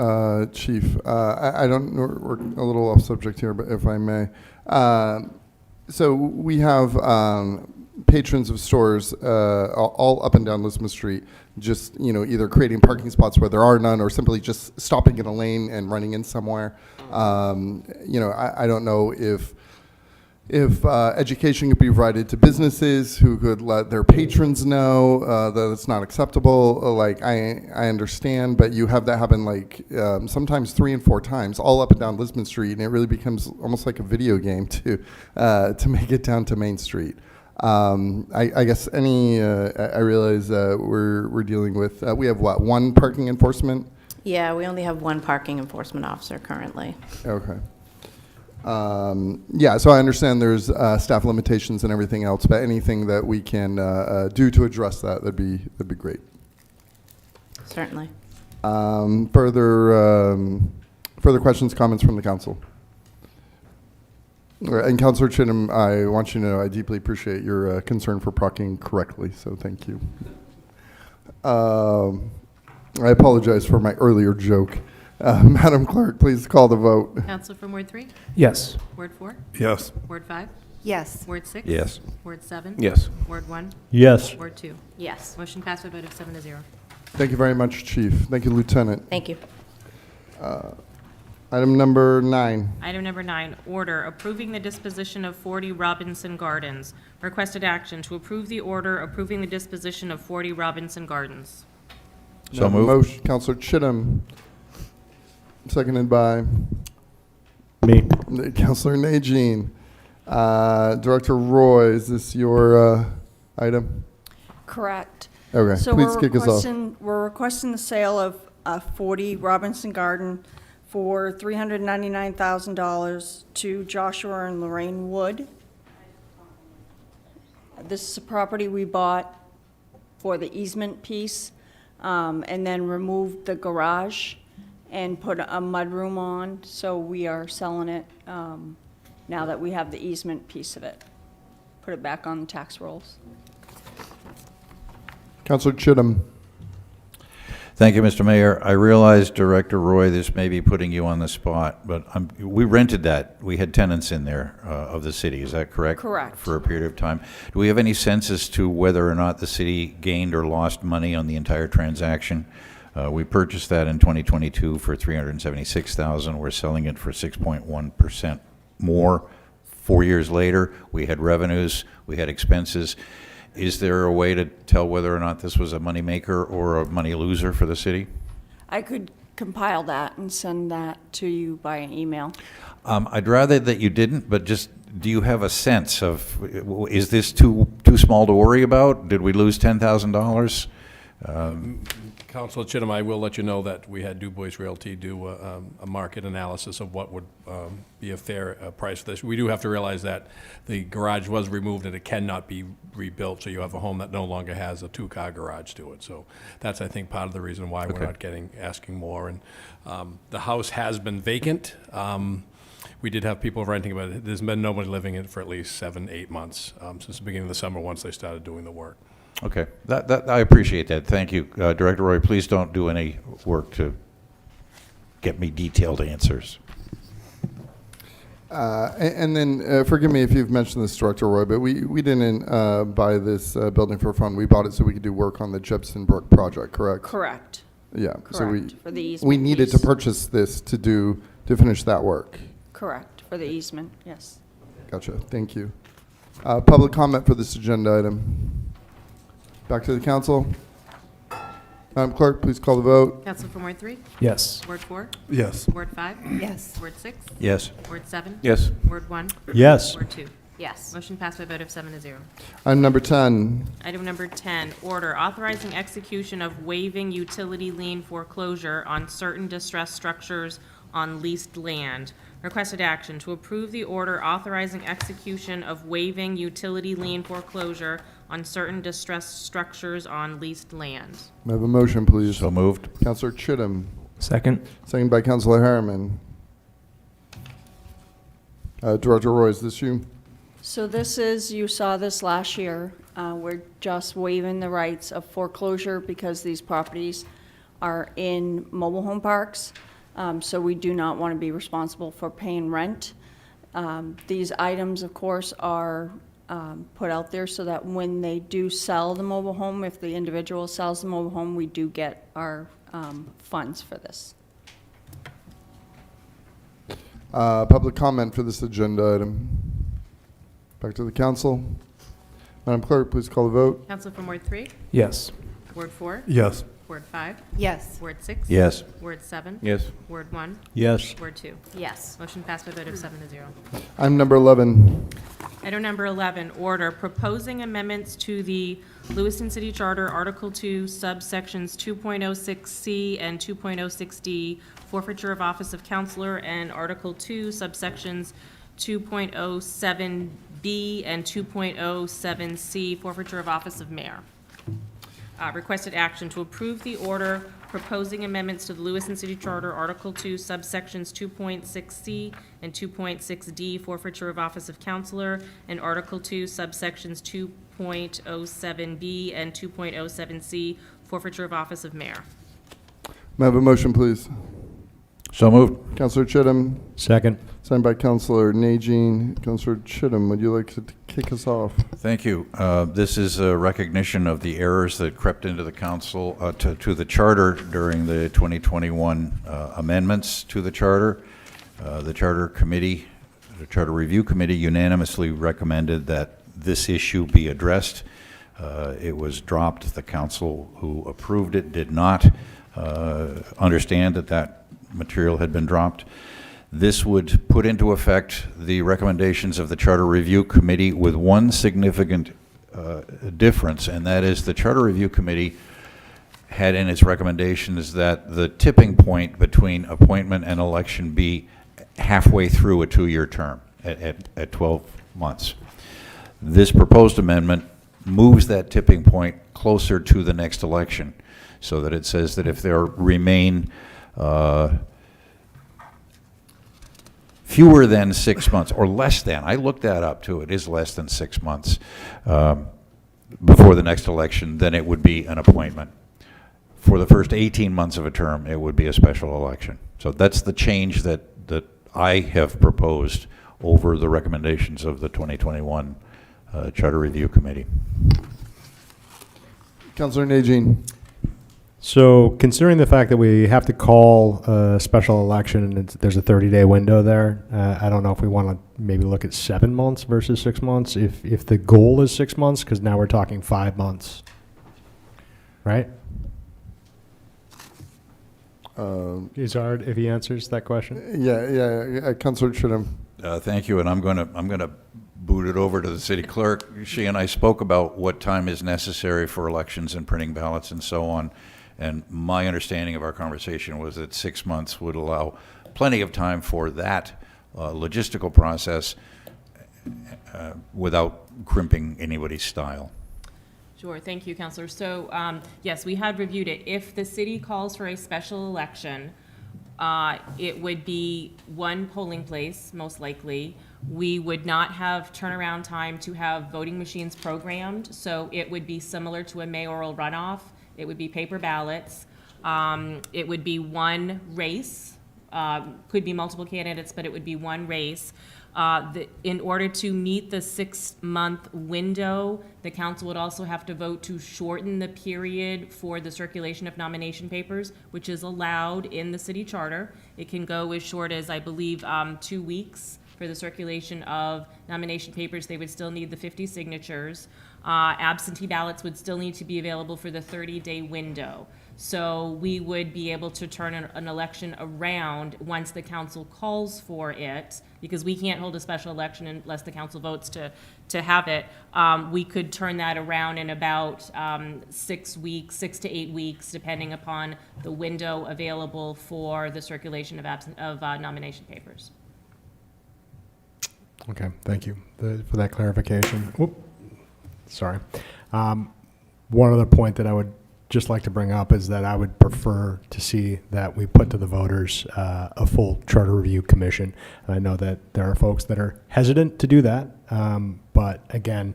Chief, I don't know, we're a little off subject here, but if I may. So we have patrons of stores all up and down Lisbon Street, just, either creating parking spots where there are none or simply just stopping in a lane and running in somewhere. I don't know if education could be provided to businesses who could let their patrons know that it's not acceptable. I understand, but you have that happen sometimes 3 and 4 times all up and down Lisbon Street, and it really becomes almost like a video game to make it down to Main Street. I guess I realize we're dealing with, we have what, 1 parking enforcement? Yeah, we only have 1 parking enforcement officer currently. Okay. So I understand there's staff limitations and everything else, but anything that we can do to address that'd be great. Certainly. Further questions, comments from the council? And Councilor Chittum, I want you to know I deeply appreciate your concern for parking correctly, so thank you. I apologize for my earlier joke. Madam Clerk, please call the vote. Councilor from Ward 3? Yes. Ward 4? Yes. Ward 5? Yes. Ward 6? Yes. Ward 7? Yes. Ward 1? Yes. Ward 2? Yes. Motion passed by a vote of 7-0. Thank you very much, Chief. Thank you, Lieutenant. Thank you. Item number 9. Item number 9, order approving the disposition of 40 Robinson Gardens. Requested action to approve the order approving the disposition of 40 Robinson Gardens. So moved. Motion, Councilor Chittum, seconded by Me. Councilor Najin. Director Roy, is this your item? Correct. Okay, So please kick us off. we're requesting the sale of 40 Robinson Garden for $399,000 to Joshua and Lorraine Wood. This is a property we bought for the easement piece, and then removed the garage and put a mudroom on, so we are selling it now that we have the easement piece of it. Put it back on the tax rolls. Councilor Chittum. Thank you, Mr. Mayor. I realize, Director Roy, this may be putting you on the spot, but we rented that. We had tenants in there of the city. Is that correct? Correct. For a period of time. Do we have any sense as to whether or not the city gained or lost money on the entire transaction? We purchased that in 2022 for $376,000. We're selling it for 6.1% more. 4 years later, we had revenues, we had expenses. Is there a way to tell whether or not this was a moneymaker or a money loser for the city? I could compile that and send that to you by an email. I'd rather that you didn't, but just, do you have a sense of, is this too small to worry about? Did we lose $10,000? Councilor Chittum, I will let you know that we had Du Bois Realty do a market analysis of what would be a fair price for this. We do have to realize that the garage was removed and it cannot be rebuilt, so you have a home that no longer has a 2-car garage to it. So that's, I think, part of the reason why we're not asking more. And the house has been vacant. We did have people renting, but there's been nobody living in it for at least 7-8 months since the beginning of the summer once they started doing the work. Okay, that I appreciate that. Thank you. Director Roy, please don't do any work to get me detailed answers. And then, forgive me if you've mentioned this, Director Roy, but we didn't buy this building for fun. We bought it so we could do work on the Jepson Brook project, correct? Correct. Yeah. So Correct, for the we easement needed to piece. purchase this to finish that work. Correct, for the easement, yes. Gotcha. Thank you. Public comment for this agenda item. Back to the council. Madam Clerk, please call the vote. Council from Ward 3? Yes. Ward 4? Yes. Ward 5? Yes. Ward 6? Yes. Ward 7? Yes. Ward 1? Yes. Ward 2? Yes. Motion passed by a vote of 7-0. Item number 10. Item number 10, order authorizing execution of waiving utility lien foreclosure on certain distressed structures on leased land. Requested action to approve the order authorizing execution of waiving utility lien foreclosure on certain distressed structures on leased land. May I have a motion, please? So moved. Councilor Chittum. Second. Second by Councilor Harriman. Director Roy, is this you? So this is, you saw this last year. We're just waiving the rights of foreclosure because these properties are in mobile home parks. So we do not want to be responsible for paying rent. These items, of course, are put out there so that when they do sell the mobile home, if the individual sells the mobile home, we do get our funds for this. Public comment for this agenda item. Back to the council. Madam Clerk, please call the vote. Council from Ward 3? Yes. Ward 4? Yes. Ward 5? Yes. Ward 6? Yes. Ward 7? Yes. Ward 1? Yes. Ward 2? Yes. Motion passed by a vote of 7-0. Item number 11. Item number 11, order proposing amendments to the Lewiston City Charter, Article 2, subsections 2.06C and 2.06D, forfeiture of office of councilor, and Article 2, subsections 2.07B and 2.07C, forfeiture of office of mayor. Requested action to approve the order proposing amendments to the Lewiston City Charter, Article 2, subsections 2.6C and 2.6D, forfeiture of office of councilor, and Article 2, subsections 2.07B and 2.07C, forfeiture of office of mayor. May I have a motion, please? So moved. Councilor Chittum. Second. Signed by Councilor Najin. Councilor Chittum, would you like to kick us off? Thank you. This is a recognition of the errors that crept into the council, to the charter during the 2021 amendments to the charter. The charter committee, the charter review committee unanimously recommended that this issue be addressed. It was dropped. The council who approved it did not understand that that material had been dropped. This would put into effect the recommendations of the Charter Review Committee with one significant difference, and that is the Charter Review Committee had in its recommendations that the tipping point between appointment and election be halfway through a 2-year term at 12 months. This proposed amendment moves that tipping point closer to the next election, so that it says that if there remain fewer than 6 months, or less than, I looked that up too, it is less than 6 months before the next election, then it would be an appointment. For the first 18 months of a term, it would be a special election. So that's the change that I have proposed over the recommendations of the 2021 Charter Review Committee. Councilor Najin. So considering the fact that we have to call a special election and there's a 30-day window there, I don't know if we want to maybe look at 7 months versus 6 months. If the goal is 6 months, because now we're talking 5 months, right? Izard, if he answers that question. Yeah. Councilor Chittum. Thank you, and I'm going to boot it over to the city clerk. She and I spoke about what time is necessary for elections and printing ballots and so on. And my understanding of our conversation was that 6 months would allow plenty of time for that logistical process without crimping anybody's style. Sure, thank you, Councilor. So, yes, we had reviewed it. If the city calls for a special election, it would be one polling place, most likely. We would not have turnaround time to have voting machines programmed, so it would be similar to a mayoral runoff. It would be paper ballots. It would be one race. Could be multiple candidates, but it would be one race. In order to meet the 6-month window, the council would also have to vote to shorten the period for the circulation of nomination papers, which is allowed in the city charter. It can go as short as, I believe, 2 weeks for the circulation of nomination papers. They would still need the 50 signatures. Absentee ballots would still need to be available for the 30-day window. So we would be able to turn an election around once the council calls for it, because we can't hold a special election unless the council votes to have it. We could turn that around in about 6 weeks, 6 to 8 weeks, depending upon the window available for the circulation of nomination papers. Okay, thank you for that clarification. Whoop, sorry. One other point that I would just like to bring up is that I would prefer to see that we put to the voters a full charter review commission. And I know that there are folks that are hesitant to do that, but again,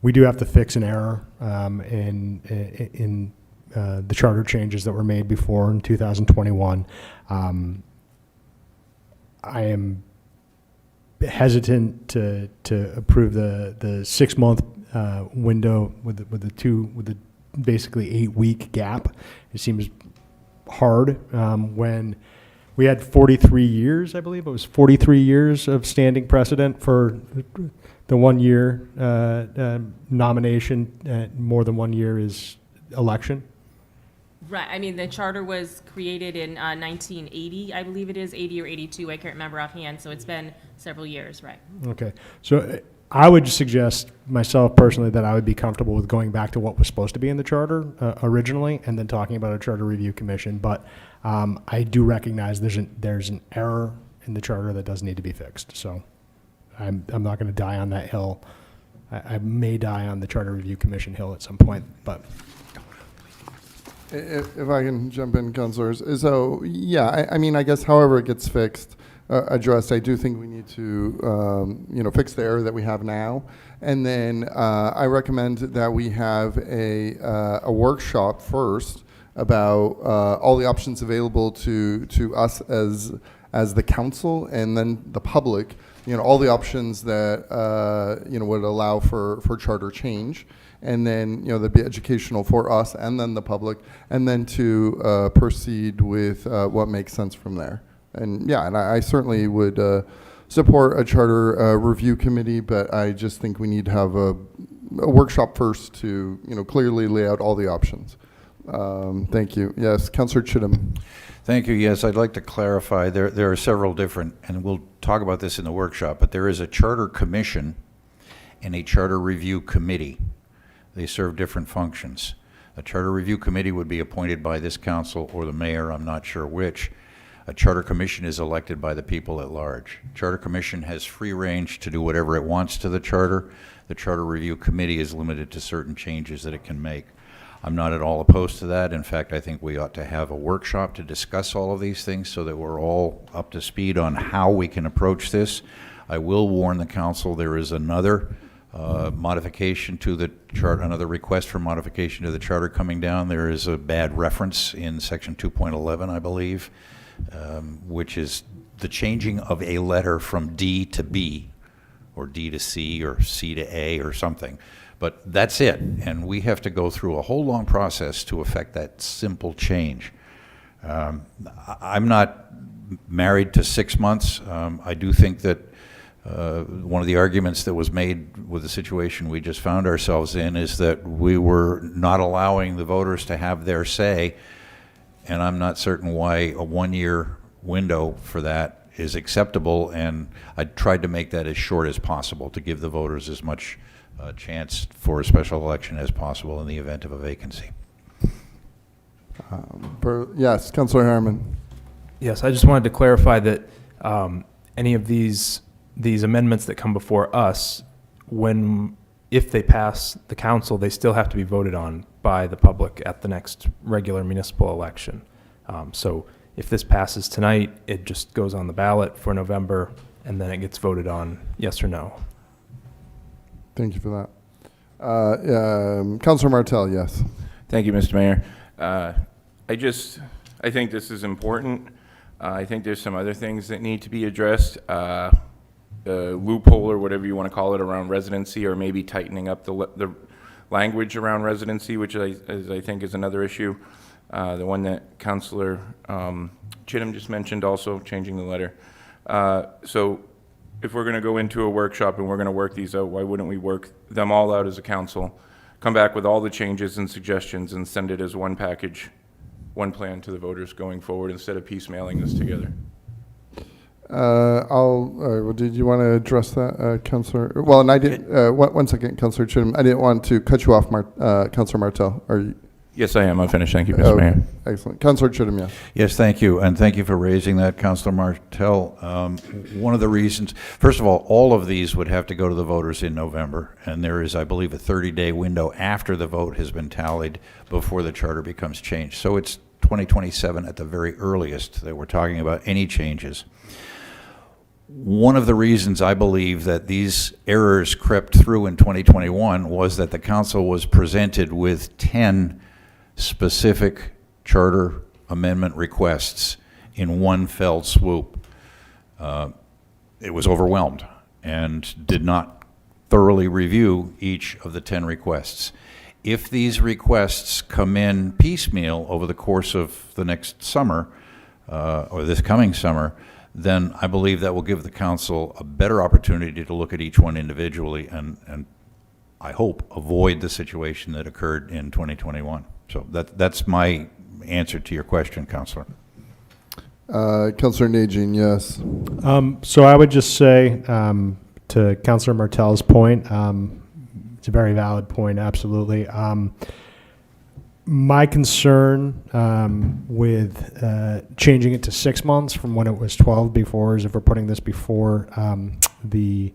we do have to fix an error in the charter changes that were made before in 2021. I am hesitant to approve the 6-month window with the basically 8-week gap. It seems hard when we had 43 years, I believe it was 43 years of standing precedent for the 1 year nomination. More than 1 year is election. Right, I mean, the charter was created in 1980, I believe it is, 80 or 82, I can't remember offhand, so it's been several years, right? Okay, so I would suggest myself personally that I would be comfortable with going back to what was supposed to be in the charter originally, and then talking about a charter review commission. But I do recognize there's an error in the charter that does need to be fixed. So I'm not going to die on that hill. I may die on the charter review commission hill at some point, but. If I can jump in, councilors. So, yeah, I mean, I guess however it gets fixed, addressed, I do think we need to, fix the error that we have now. And then I recommend that we have a workshop first about all the options available to us as the council, and then the public, all the options that, would allow for charter change. And then, there'd be educational for us and then the public, and then to proceed with what makes sense from there. And yeah, and I certainly would support a charter review committee, but I just think we need to have a workshop first to, clearly lay out all the options. Thank you. Yes, Councilor Chittum. Thank you. Yes, I'd like to clarify. There are several different, and we'll talk about this in the workshop, but there is a charter commission and a charter review committee. They serve different functions. A charter review committee would be appointed by this council or the mayor, I'm not sure which. A charter commission is elected by the people at large. Charter commission has free range to do whatever it wants to the charter. The charter review committee is limited to certain changes that it can make. I'm not at all opposed to that. In fact, I think we ought to have a workshop to discuss all of these things so that we're all up to speed on how we can approach this. I will warn the council there is another modification to the chart, another request for modification to the charter coming down. There is a bad reference in section 2.11, I believe, which is the changing of a letter from D to B, or D to C, or C to A, or something. But that's it, and we have to go through a whole long process to effect that simple change. I'm not married to 6 months. I do think that one of the arguments that was made with the situation we just found ourselves in is that we were not allowing the voters to have their say, and I'm not certain why a 1-year window for that is acceptable, and I tried to make that as short as possible to give the voters as much chance for a special election as possible in the event of a vacancy. Yes, Councilor Harriman. Yes, I just wanted to clarify that any of these amendments that come before us, if they pass the council, they still have to be voted on by the public at the next regular municipal election. So if this passes tonight, it just goes on the ballot for November, and then it gets voted on, yes or no. Thank you for that. Councilor Martell, yes. Thank you, Mr. Mayor. I think this is important. I think there's some other things that need to be addressed. Loophole or whatever you want to call it around residency, or maybe tightening up the language around residency, which I think is another issue. The one that Councilor Chittum just mentioned, also changing the letter. So if we're going to go into a workshop and we're going to work these out, why wouldn't we work them all out as a council, come back with all the changes and suggestions, and send it as one package, one plan to the voters going forward, instead of piecemealing this together? Well, did you want to address that, Councilor? Well, and I did. One second, Councilor Chittum. I didn't want to cut you off, Councilor Martel. Are you? Yes, I am. I'm finished. Thank you, Mr. Mayor. Excellent. Councilor Chittum, yes. Yes, thank you, and thank you for raising that, Councilor Martel. One of the reasons, first of all of these would have to go to the voters in November, and there is, I believe, a 30-day window after the vote has been tallied before the charter becomes changed. So it's 2027 at the very earliest that we're talking about any changes. One of the reasons I believe that these errors crept through in 2021 was that the council was presented with 10 specific charter amendment requests in one fell swoop. It was overwhelmed and did not thoroughly review each of the 10 requests. If these requests come in piecemeal over the course of the next summer, or this coming summer, then I believe that will give the council a better opportunity to look at each one individually and I hope avoid the situation that occurred in 2021. So that's my answer to your question, Councilor. Councilor Najin, yes. So I would just say to Councilor Martel's point, it's a very valid point, absolutely. My concern with changing it to 6 months from when it was 12 before is if we're putting this before the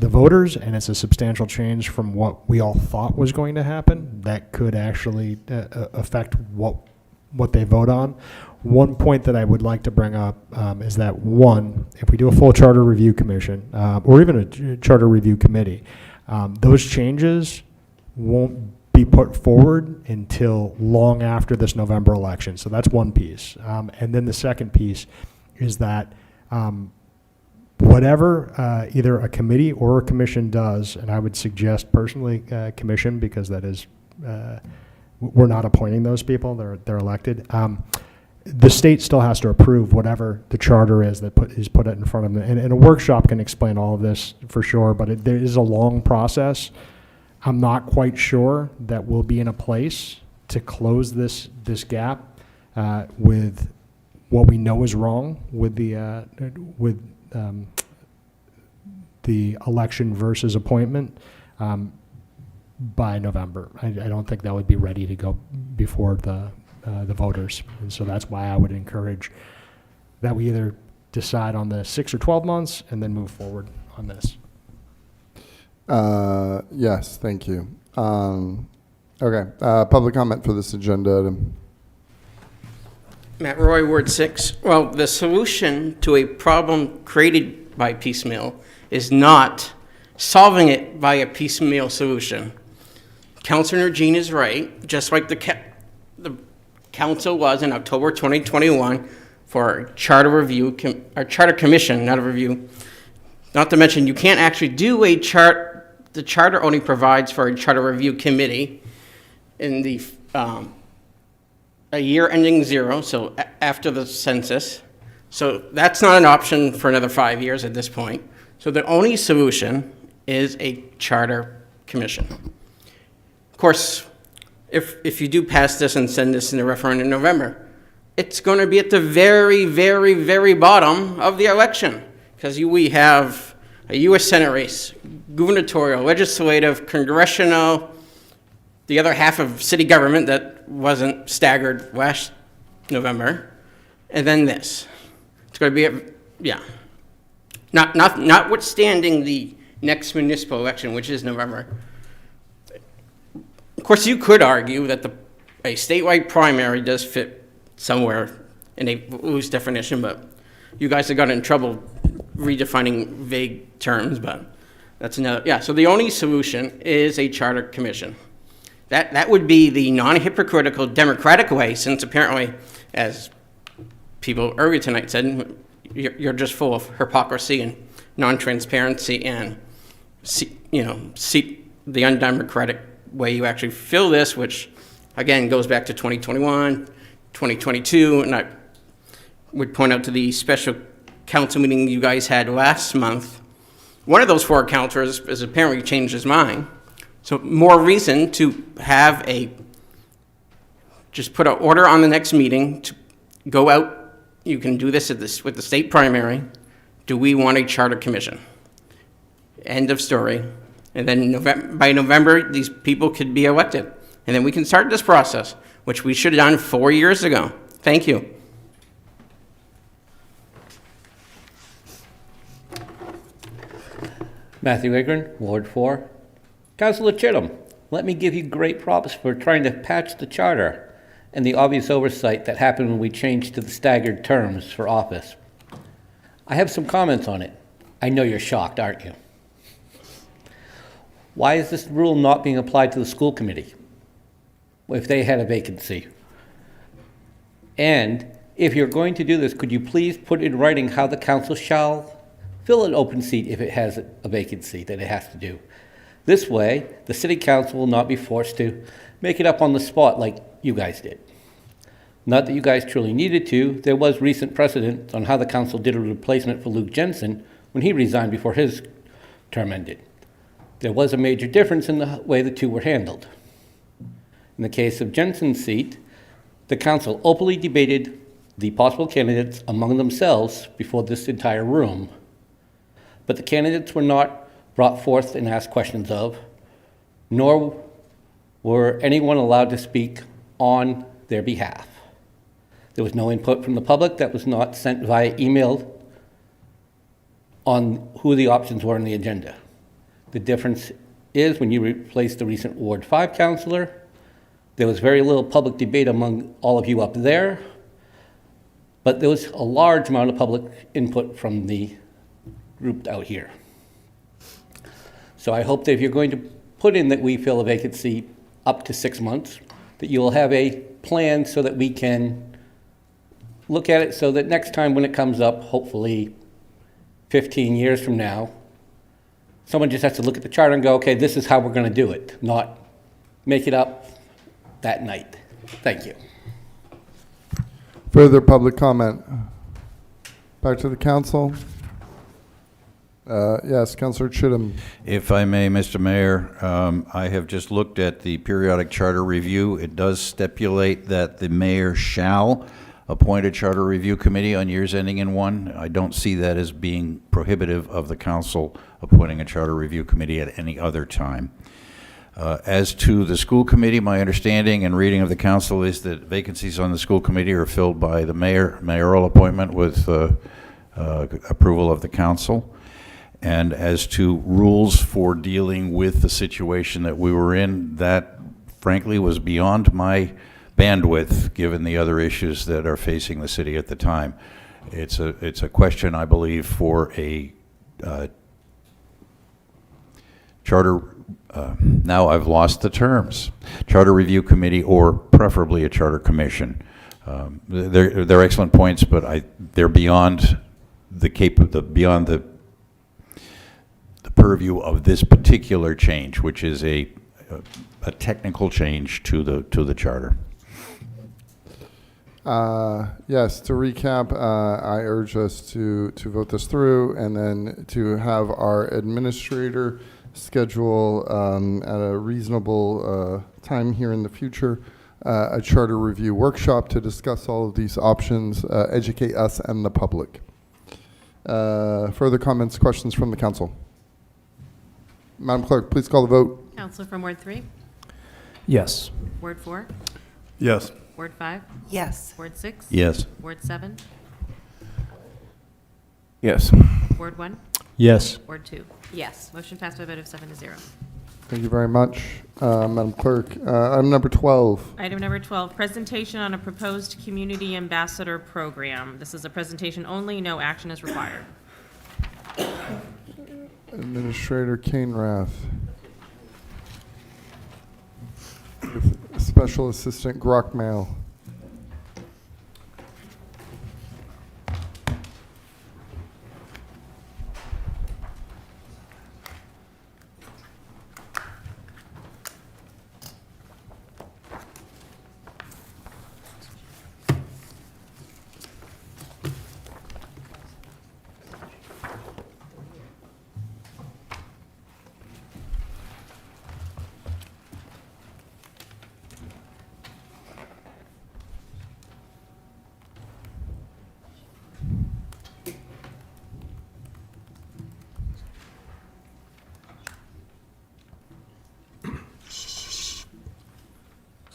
voters, and it's a substantial change from what we all thought was going to happen, that could actually affect what they vote on. One point that I would like to bring up is that, one, if we do a full charter review commission, or even a charter review committee, those changes won't be put forward until long after this November election. So that's one piece. And then the second piece is that whatever either a committee or a commission does, and I would suggest personally commission, because that is, we're not appointing those people, they're elected. The state still has to approve whatever the charter is that is put it in front of them. And a workshop can explain all of this for sure, but there is a long process. I'm not quite sure that we'll be in a place to close this gap with what we know is wrong with the election versus appointment by November. I don't think that would be ready to go before the voters, and so that's why I would encourage that we either decide on the 6 or 12 months and then move forward on this. Yes, thank you. Okay, public comment for this agenda item. Matt Roy, Ward 6. Well, the solution to a problem created by piecemeal is not solving it by a piecemeal solution. Councilor Jean is right, just like the council was in October 2021 for a charter review, or charter commission, not a review. Not to mention, you can't actually do a chart. The charter only provides for a charter review committee in the a year ending 0, so after the census. So that's not an option for another 5 years at this point. So the only solution is a charter commission. Of course, if you do pass this and send this in the referendum in November, it's going to be at the very, very, very bottom of the election, because we have a U.S. Senate race, gubernatorial, legislative, congressional, the other half of city government that wasn't staggered last November, and then this. It's going to be, yeah. Notwithstanding the next municipal election, which is November. Of course, you could argue that a statewide primary does fit somewhere in a loose definition, but you guys have gotten in trouble redefining vague terms, but that's another. Yeah, so the only solution is a charter commission. That would be the non-hypocritical democratic way, since apparently, as people earlier tonight said, you're just full of hypocrisy and non-transparency and, seek the undemocratic way you actually fill this, which, again, goes back to 2021, 2022, and I would point out to the special council meeting you guys had last month, one of those 4 counselors has apparently changed his mind. So more reason to have just put an order on the next meeting to go out. You can do this with the state primary. Do we want a charter commission? End of story. And then by November, these people could be elected. And then we can start this process, which we should have done 4 years ago. Thank you. Matthew Agron, Ward 4. Councilor Chittum, let me give you great props for trying to patch the charter and the obvious oversight that happened when we changed to the staggered terms for office. I have some comments on it. I know you're shocked, aren't you? Why is this rule not being applied to the school committee if they had a vacancy? And if you're going to do this, could you please put in writing how the council shall fill an open seat if it has a vacancy that it has to do? This way, the city council will not be forced to make it up on the spot like you guys did. Not that you guys truly needed to. There was recent precedent on how the council did a replacement for Luke Jensen when he resigned before his term ended. There was a major difference in the way the two were handled. In the case of Jensen's seat, the council openly debated the possible candidates among themselves before this entire room, but the candidates were not brought forth and asked questions of, nor were anyone allowed to speak on their behalf. There was no input from the public that was not sent via email on who the options were on the agenda. The difference is when you replace the recent Ward 5 councillor, there was very little public debate among all of you up there, but there was a large amount of public input from the group out here. So I hope that if you're going to put in that we fill a vacancy up to 6 months, that you will have a plan so that we can look at it so that next time when it comes up, hopefully 15 years from now, someone just has to look at the charter and go, okay, this is how we're going to do it, not make it up that night. Thank you. Further public comment? Back to the council. Yes, Councilor Chittum. If I may, Mr. Mayor, I have just looked at the periodic charter review. It does stipulate that the mayor shall appoint a charter review committee on years ending in 1. I don't see that as being prohibitive of the council appointing a charter review committee at any other time. As to the school committee, my understanding and reading of the council is that vacancies on the school committee are filled by the mayoral appointment with approval of the council. And as to rules for dealing with the situation that we were in, that frankly was beyond my bandwidth, given the other issues that are facing the city at the time. It's a question, I believe, for a charter, now I've lost the terms, charter review committee or preferably a charter commission. They're excellent points, but they're beyond the purview of this particular change, which is a technical change to the charter. Yes, to recap, I urge us to vote this through and then to have our administrator schedule at a reasonable time here in the future a charter review workshop to discuss all of these options, educate us and the public. Further comments, questions from the council? Madam Clerk, please call the vote. Counselor from Ward 3? Yes. Ward 4? Yes. Ward 5? Yes. Ward 6? Yes. Ward 7? Yes. Ward 1? Yes. Ward 2? Yes. Motion passed by a vote of 7-0. Thank you very much. Madam Clerk, item number 12. Item number 12, presentation on a proposed community ambassador program. This is a presentation only, no action is required. Administrator Kainrath. With Special Assistant Grockmail.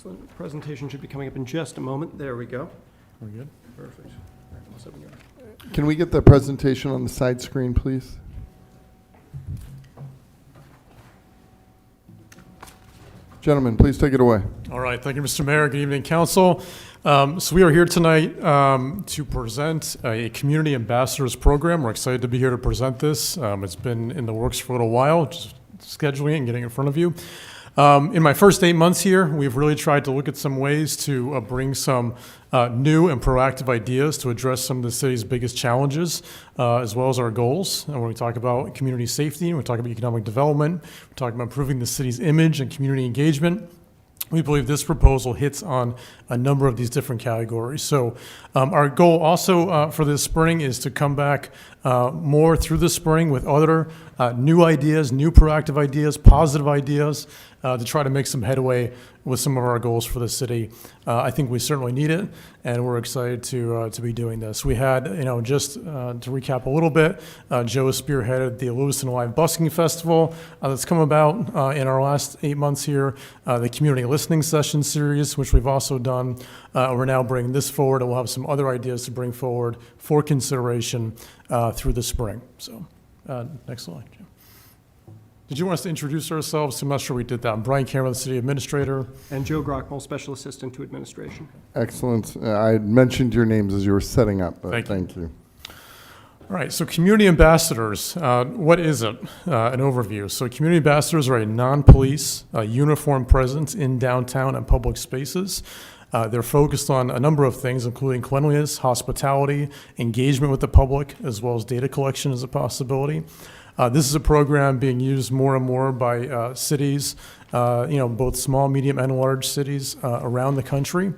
Excellent. Presentation should be coming up in just a moment. There we go. We're good? Perfect. All right, all set when you are. Can we get the presentation on the side screen, please? Gentlemen, please take it away. All right, thank you, Mr. Mayor. Good evening, council. So we are here tonight to present a community ambassadors program. We're excited to be here to present this. It's been in the works for a little while, just scheduling it and getting it in front of you. In my first 8 months here, we've really tried to look at some ways to bring some new and proactive ideas to address some of the city's biggest challenges, as well as our goals. And when we talk about community safety, we talk about economic development, we talk about improving the city's image and community engagement. We believe this proposal hits on a number of these different categories. So our goal also for this spring is to come back more through the spring with other new ideas, new proactive ideas, positive ideas to try to make some headway with some of our goals for the city. I think we certainly need it, and we're excited to be doing this. We had, just to recap a little bit, Joe spearheaded the Lewiston Live Busking Festival that's come about in our last 8 months here, the Community Listening Session Series, which we've also done. We're now bringing this forward, and we'll have some other ideas to bring forward for consideration through the spring. So, next slide, Jim. Did you want us to introduce ourselves? I'm not sure we did that. I'm Brian Cameron, the City Administrator. And Joe Grockmull, Special Assistant to Administration. Excellent. I mentioned your names as you were setting up, but thank you. All right, so community ambassadors, what is it? An overview. So community ambassadors are a non-police, uniform presence in downtown and public spaces. They're focused on a number of things, including cleanliness, hospitality, engagement with the public, as well as data collection as a possibility. This is a program being used more and more by cities, both small, medium, and large cities around the country.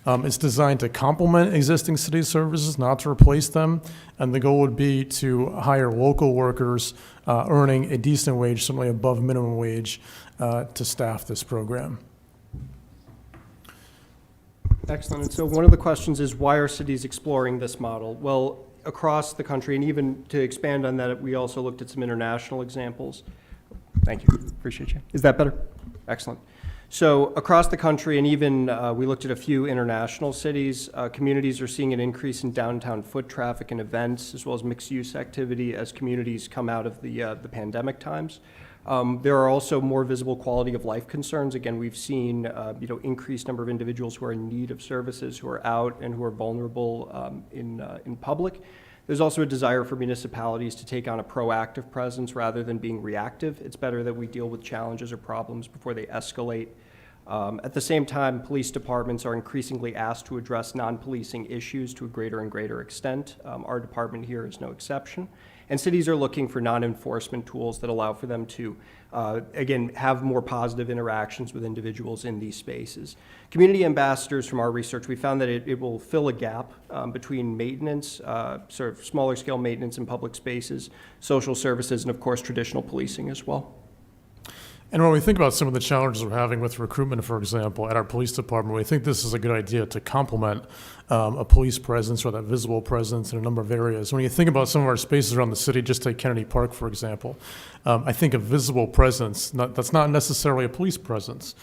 It's designed to complement existing city services, not to replace them. And the goal would be to hire local workers earning a decent wage, certainly above minimum wage, to staff this program. Excellent. And so one of the questions is, why are cities exploring this model? Well, across the country, and even to expand on that, we also looked at some international examples. Thank you. Appreciate you. Is that better? Excellent. So across the country, and even we looked at a few international cities, communities are seeing an increase in downtown foot traffic and events, as well as mixed-use activity as communities come out of the pandemic times. There are also more visible quality of life concerns. Again, we've seen increased number of individuals who are in need of services, who are out and who are vulnerable in public. There's also a desire for municipalities to take on a proactive presence rather than being reactive. It's better that we deal with challenges or problems before they escalate. At the same time, police departments are increasingly asked to address non-policing issues to a greater and greater extent. Our department here is no exception. And cities are looking for non-enforcement tools that allow for them to, again, have more positive interactions with individuals in these spaces. Community ambassadors, from our research, we found that it will fill a gap between maintenance, sort of smaller scale maintenance in public spaces, social services, and of course, traditional policing as well. And when we think about some of the challenges we're having with recruitment, for example, at our police department, we think this is a good idea to complement a police presence or that visible presence in a number of areas. When you think about some of our spaces around the city, just take Kennedy Park, for example, I think a visible presence, that's not necessarily a police presence,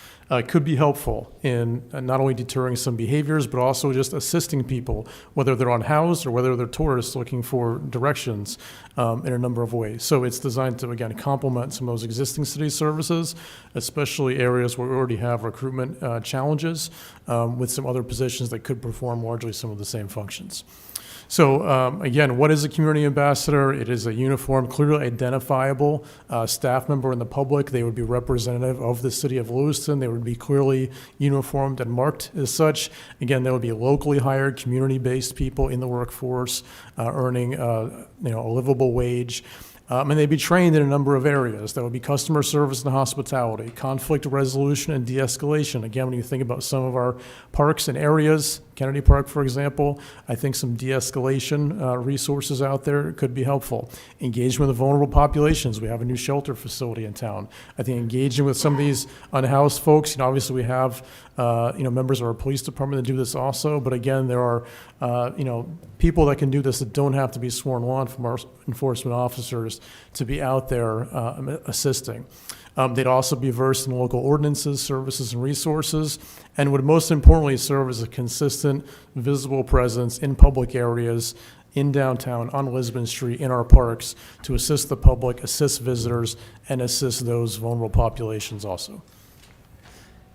could be helpful in not only deterring some behaviors, but also just assisting people, whether they're unhoused or whether they're tourists looking for directions in a number of ways. So it's designed to, again, complement some of those existing city services, especially areas where we already have recruitment challenges with some other positions that could perform largely some of the same functions. So again, what is a community ambassador? It is a uniform, clearly identifiable staff member in the public. They would be representative of the city of Lewiston. They would be clearly uniformed and marked as such. Again, they would be locally hired, community-based people in the workforce earning a livable wage. And they'd be trained in a number of areas. That would be customer service and hospitality, conflict resolution and de-escalation. Again, when you think about some of our parks and areas, Kennedy Park, for example, I think some de-escalation resources out there could be helpful. Engagement with vulnerable populations. We have a new shelter facility in town. I think engaging with some of these unhoused folks, obviously we have members of our police department that do this also, but again, there are people that can do this that don't have to be sworn law enforcement officers to be out there assisting. They'd also be versed in local ordinances, services, and resources, and would most importantly serve as a consistent, visible presence in public areas in downtown, on Lisbon Street, in our parks, to assist the public, assist visitors, and assist those vulnerable populations also.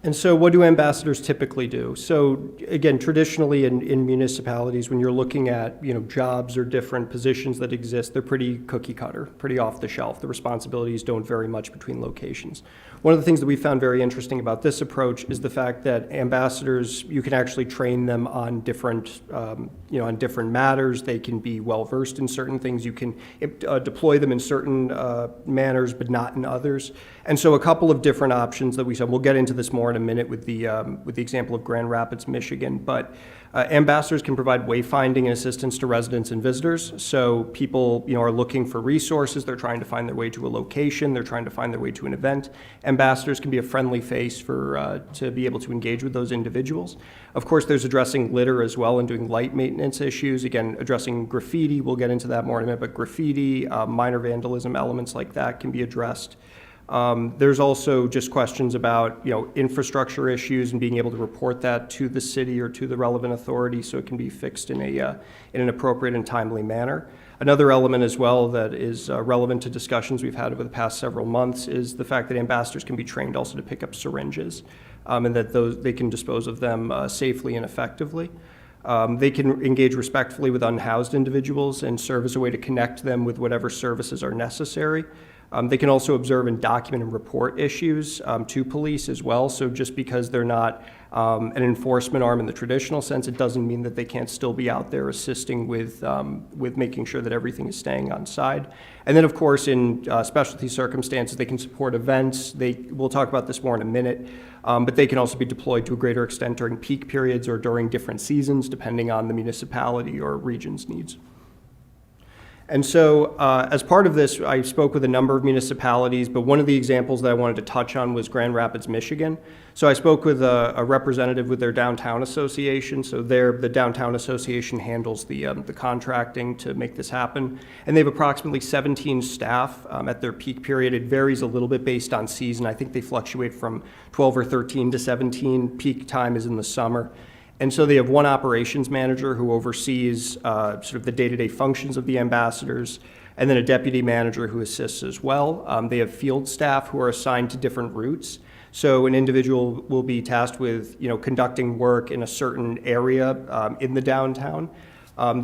And so what do ambassadors typically do? So again, traditionally in municipalities, when you're looking at, jobs or different positions that exist, they're pretty cookie cutter, pretty off the shelf. The responsibilities don't vary much between locations. One of the things that we found very interesting about this approach is the fact that ambassadors, you can actually train them on different, on different matters. They can be well-versed in certain things. You can deploy them in certain manners, but not in others. And so a couple of different options that we said, we'll get into this more in a minute with the example of Grand Rapids, Michigan, but ambassadors can provide wayfinding and assistance to residents and visitors. So people, are looking for resources. They're trying to find their way to a location. They're trying to find their way to an event. Ambassadors can be a friendly face to be able to engage with those individuals. Of course, there's addressing litter as well and doing light maintenance issues. Again, addressing graffiti. We'll get into that more in a minute, but graffiti, minor vandalism elements like that can be addressed. There's also just questions about, infrastructure issues and being able to report that to the city or to the relevant authority so it can be fixed in an appropriate and timely manner. Another element as well that is relevant to discussions we've had over the past several months is the fact that ambassadors can be trained also to pick up syringes, and that they can dispose of them safely and effectively. They can engage respectfully with unhoused individuals and serve as a way to connect them with whatever services are necessary. They can also observe and document and report issues to police as well. So just because they're not an enforcement arm in the traditional sense, it doesn't mean that they can't still be out there assisting with making sure that everything is staying on side. And then, of course, in specialty circumstances, they can support events. We'll talk about this more in a minute, but they can also be deployed to a greater extent during peak periods or during different seasons, depending on the municipality or region's needs. And so as part of this, I spoke with a number of municipalities, but one of the examples that I wanted to touch on was Grand Rapids, Michigan. So I spoke with a representative with their downtown association. So the downtown association handles the contracting to make this happen. And they have approximately 17 staff at their peak period. It varies a little bit based on season. I think they fluctuate from 12 or 13 to 17. Peak time is in the summer. And so they have one operations manager who oversees sort of the day-to-day functions of the ambassadors, and then a deputy manager who assists as well. They have field staff who are assigned to different routes. So an individual will be tasked with, conducting work in a certain area in the downtown.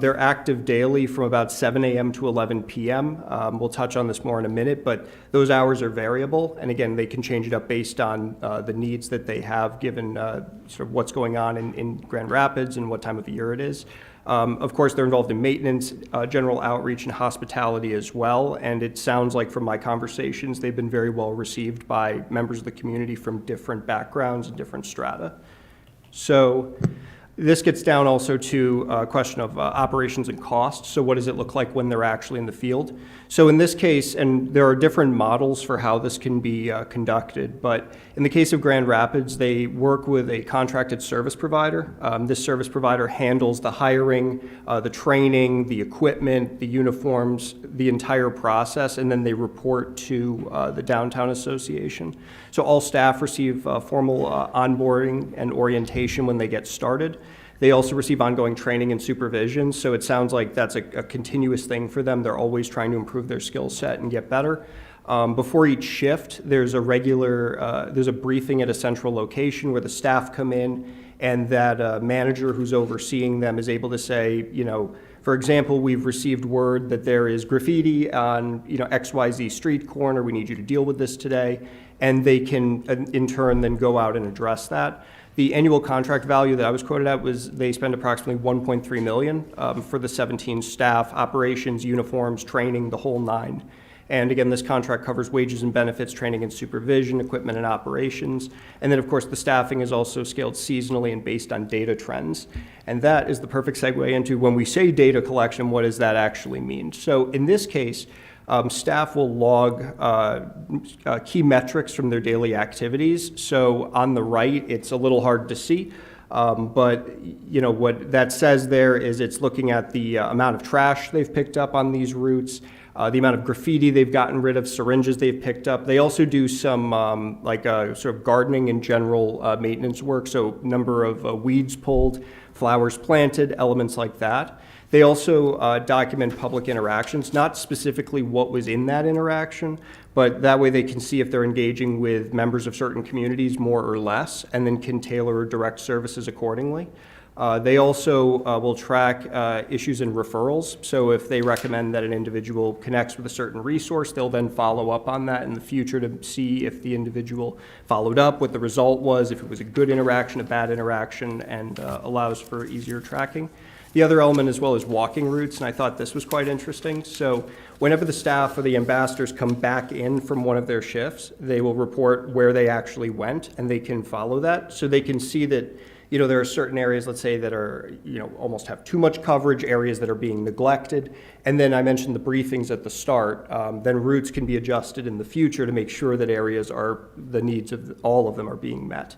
They're active daily from about 7 a.m. to 11 p.m. We'll touch on this more in a minute, but those hours are variable. And again, they can change it up based on the needs that they have given sort of what's going on in Grand Rapids and what time of year it is. Of course, they're involved in maintenance, general outreach, and hospitality as well. And it sounds like from my conversations, they've been very well received by members of the community from different backgrounds and different strata. So this gets down also to a question of operations and costs. So what does it look like when they're actually in the field? So in this case, and there are different models for how this can be conducted, but in the case of Grand Rapids, they work with a contracted service provider. This service provider handles the hiring, the training, the equipment, the uniforms, the entire process, and then they report to the Downtown Association. So all staff receive formal onboarding and orientation when they get started. They also receive ongoing training and supervision, so it sounds like that's a continuous thing for them. They're always trying to improve their skill set and get better. Before each shift, there's a briefing at a central location where the staff come in, and that manager who's overseeing them is able to say, for example, we've received word that there is graffiti on, XYZ street corner. We need you to deal with this today. And they can, in turn, then go out and address that. The annual contract value that I was quoted at was they spend approximately $1.3 million for the 17 staff, operations, uniforms, training, the whole nine. And again, this contract covers wages and benefits, training and supervision, equipment and operations. And then, of course, the staffing is also scaled seasonally and based on data trends. And that is the perfect segue into when we say data collection, what does that actually mean? So in this case, staff will log key metrics from their daily activities. So on the right, it's a little hard to see, but what that says there is it's looking at the amount of trash they've picked up on these routes, the amount of graffiti they've gotten rid of, syringes they've picked up. They also do some sort of gardening and general maintenance work, so number of weeds pulled, flowers planted, elements like that. They also document public interactions, not specifically what was in that interaction, but that way they can see if they're engaging with members of certain communities more or less, and then can tailor or direct services accordingly. They also will track issues and referrals. So if they recommend that an individual connects with a certain resource, they'll then follow up on that in the future to see if the individual followed up, what the result was, if it was a good interaction, a bad interaction, and allows for easier tracking. The other element as well is walking routes, and I thought this was quite interesting. So whenever the staff or the ambassadors come back in from one of their shifts, they will report where they actually went, and they can follow that. So they can see that, you know, there are certain areas, let's say, that are, you know, almost have too much coverage, areas that are being neglected. And then I mentioned the briefings at the start. Then routes can be adjusted in the future to make sure that areas are, the needs of all of them are being met.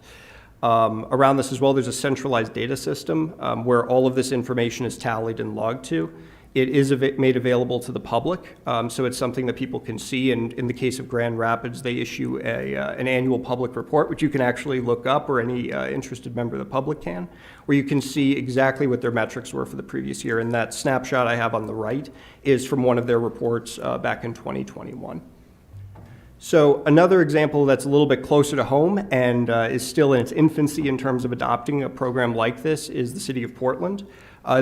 Around this as well, there's a centralized data system where all of this information is tallied and logged to. It is made available to the public, so it's something that people can see. And in the case of Grand Rapids, they issue an annual public report, which you can actually look up, or any interested member of the public can, where you can see exactly what their metrics were for the previous year. And that snapshot I have on the right is from one of their reports back in 2021. So another example that's a little bit closer to home and is still in its infancy in terms of adopting a program like this is the City of Portland.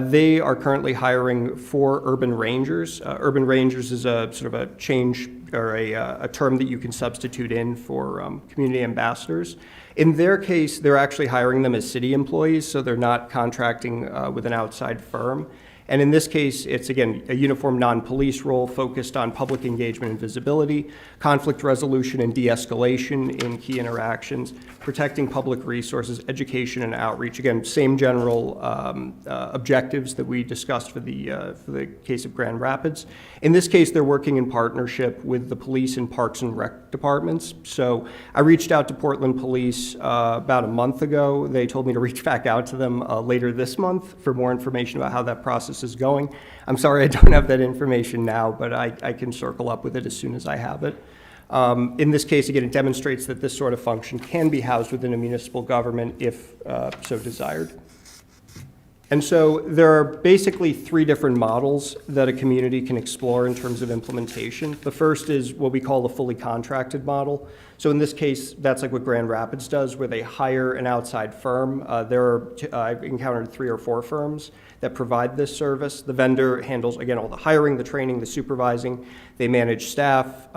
They are currently hiring 4 urban rangers. Urban rangers is a sort of a change or a term that you can substitute in for community ambassadors. In their case, they're actually hiring them as city employees, so they're not contracting with an outside firm. And in this case, it's, again, a uniform non-police role focused on public engagement and visibility, conflict resolution and de-escalation in key interactions, protecting public resources, education and outreach. Again, same general objectives that we discussed for the case of Grand Rapids. In this case, they're working in partnership with the police and parks and rec departments. So I reached out to Portland Police about a month ago. They told me to reach back out to them later this month for more information about how that process is going. I'm sorry I don't have that information now, but I can circle up with it as soon as I have it. In this case, again, it demonstrates that this sort of function can be housed within a municipal government if so desired. And so there are basically 3 different models that a community can explore in terms of implementation. The first is what we call the fully contracted model. So in this case, that's like what Grand Rapids does, where they hire an outside firm. I've encountered 3 or 4 firms that provide this service. The vendor handles, again, all the hiring, the training, the supervising. They manage staff.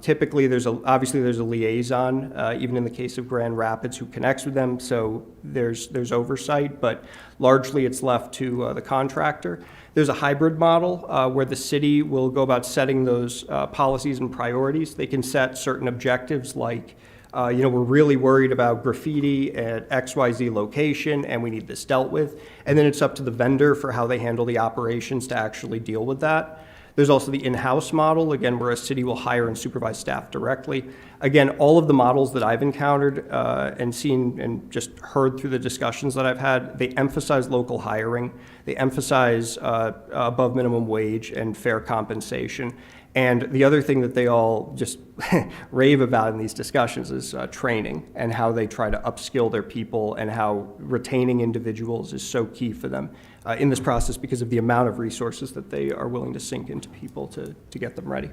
Typically, obviously there's a liaison, even in the case of Grand Rapids, who connects with them, so there's oversight, but largely it's left to the contractor. There's a hybrid model where the city will go about setting those policies and priorities. They can set certain objectives like, we're really worried about graffiti at XYZ location and we need this dealt with. And then it's up to the vendor for how they handle the operations to actually deal with that. There's also the in-house model, again, where a city will hire and supervise staff directly. Again, all of the models that I've encountered and seen and just heard through the discussions that I've had, they emphasize local hiring. They emphasize above minimum wage and fair compensation. And the other thing that they all just rave about in these discussions is training and how they try to upskill their people and how retaining individuals is so key for them in this process because of the amount of resources that they are willing to sink into people to get them ready.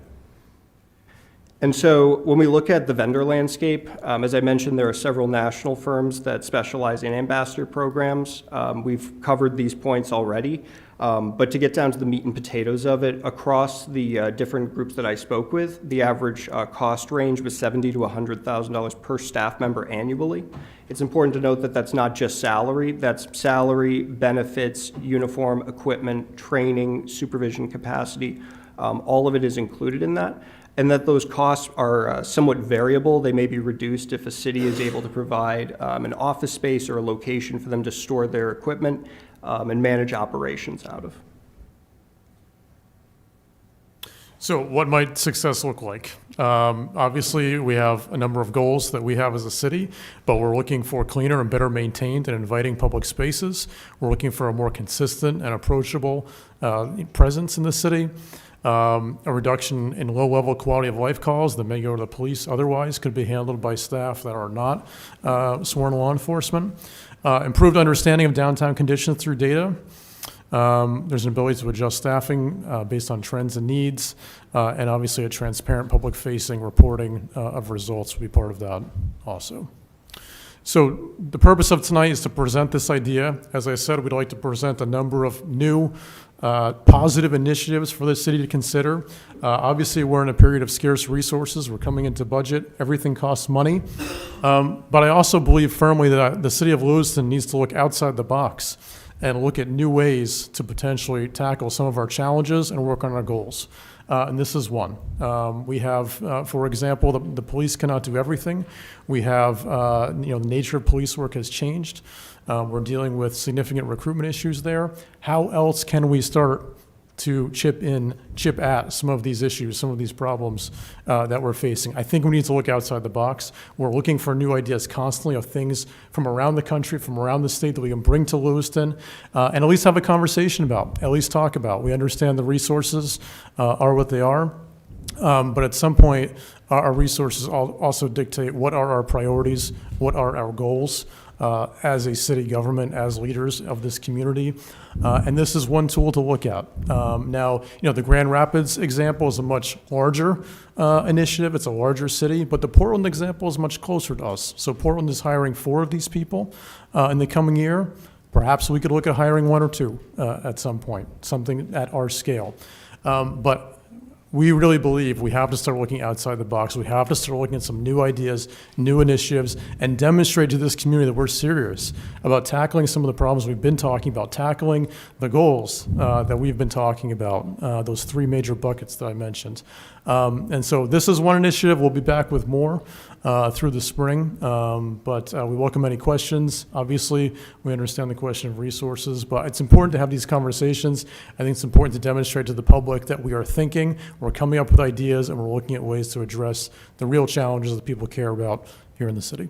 And so when we look at the vendor landscape, as I mentioned, there are several national firms that specialize in ambassador programs. We've covered these points already. But to get down to the meat and potatoes of it, across the different groups that I spoke with, the average cost range was $70,000 to $100,000 per staff member annually. It's important to note that that's not just salary. That's salary, benefits, uniform, equipment, training, supervision capacity. All of it is included in that. And that those costs are somewhat variable. They may be reduced if a city is able to provide an office space or a location for them to store their equipment and manage operations out of. So what might success look like? Obviously, we have a number of goals that we have as a city, but we're looking for cleaner and better maintained and inviting public spaces. We're looking for a more consistent and approachable presence in the city. A reduction in low-level quality of life calls that may go to the police otherwise could be handled by staff that are not sworn law enforcement. Improved understanding of downtown conditions through data. There's an ability to adjust staffing based on trends and needs, and obviously a transparent public-facing reporting of results will be part of that also. So the purpose of tonight is to present this idea. As I said, we'd like to present a number of new positive initiatives for the city to consider. Obviously, we're in a period of scarce resources. We're coming into budget. Everything costs money. But I also believe firmly that the city of Lewiston needs to look outside the box and look at new ways to potentially tackle some of our challenges and work on our goals. And this is one. We have, for example, the police cannot do everything. We have, the nature of police work has changed. We're dealing with significant recruitment issues there. How else can we start to chip at some of these issues, some of these problems that we're facing? I think we need to look outside the box. We're looking for new ideas constantly of things from around the country, from around the state that we can bring to Lewiston and at least have a conversation about, at least talk about. We understand the resources are what they are, but at some point, our resources also dictate what are our priorities, what are our goals, as a city government, as leaders of this community. And this is one tool to look at. Now, the Grand Rapids example is a much larger initiative. It's a larger city, but the Portland example is much closer to us. So Portland is hiring 4 of these people in the coming year. Perhaps we could look at hiring 1 or 2 at some point, something at our scale. But we really believe we have to start looking outside the box. We have to start looking at some new ideas, new initiatives, and demonstrate to this community that we're serious about tackling some of the problems we've been talking about, tackling the goals that we've been talking about, those 3 major buckets that I mentioned. And so this is one initiative. We'll be back with more through the spring, but we welcome any questions. Obviously, we understand the question of resources, but it's important to have these conversations. I think it's important to demonstrate to the public that we are thinking, we're coming up with ideas, and we're looking at ways to address the real challenges that people care about here in the city.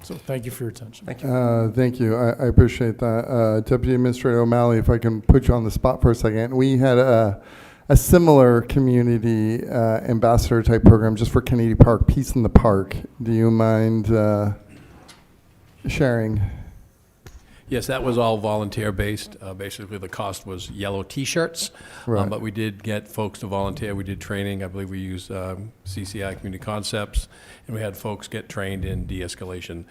So thank you for your attention. Thank you. Thank you. I appreciate that. Deputy Administrator O'Malley, if I can put you on the spot for a second. We had a similar community ambassador type program just for Kennedy Park, Peace in the Park. Do you mind sharing? Yes, that was all volunteer-based. Basically, the cost was yellow T-shirts, Right. but we did get folks to volunteer. We did training. I believe we used CCI Community Concepts, and we had folks get trained in de-escalation.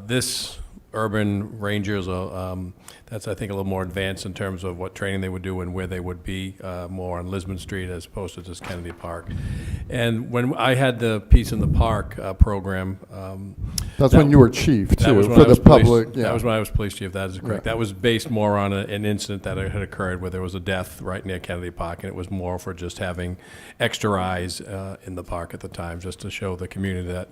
This urban rangers, that's, I think, a little more advanced in terms of what training they would do and where they would be, more on Lisbon Street as opposed to just Kennedy Park. And when I had the Peace in the Park program. That's when you were chief, too, for the public. That was when I was police chief, that is correct. Yeah. That was based more on an incident that had occurred where there was a death right near Kennedy Park, and it was more for just having extra eyes in the park at the time, just to show the community that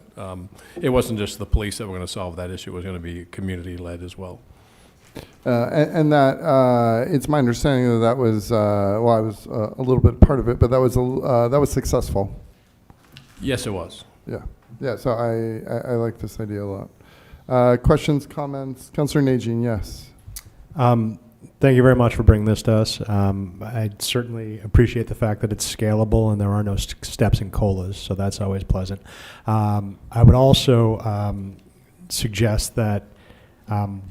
it wasn't just the police that were going to solve that issue, it was going to be community-led as well. And that it's my understanding that was I was a little bit part of it, but that was successful. Yes, it was. Yeah. So I like this idea a lot. Questions, comments, Councilor Najin? Yes. Thank you very much for bringing this to us. I certainly appreciate the fact that it's scalable and there are no steps and colas, so that's always pleasant. I would also suggest that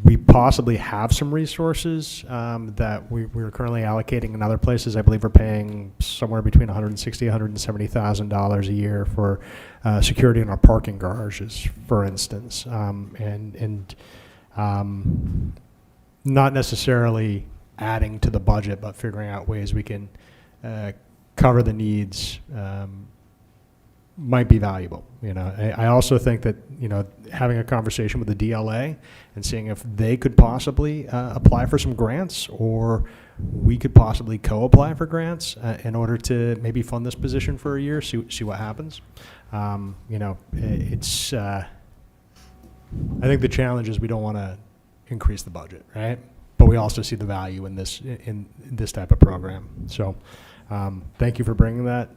we possibly have some resources that we're currently allocating in other places. I believe we're paying somewhere between $160,000 and $170,000 a year for security in our parking garages, for instance, and not necessarily adding to the budget, but figuring out ways we can cover the needs might be valuable. I also think that having a conversation with the DLA and seeing if they could possibly apply for some grants, or we could possibly co-apply for grants in order to maybe fund this position for a year, see what happens. It's I think the challenge is we don't want to increase the budget, right? But we also see the value in this type of program. So thank you for bringing that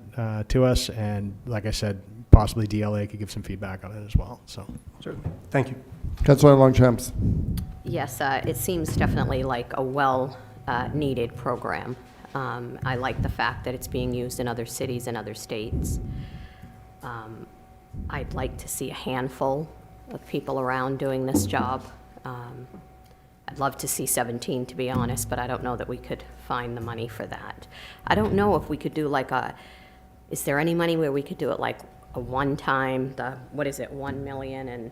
to us, and like I said, possibly DLA could give some feedback on it as well. So certainly. Thank you. Councilor Longchamps. Yes, it seems definitely like a well-needed program. I like the fact that it's being used in other cities and other states. I'd like to see a handful of people around doing this job. I'd love to see 17, to be honest, but I don't know that we could find the money for that. I don't know if we could do like is there any money where we could do it like a one-time, what is it, 1 million, and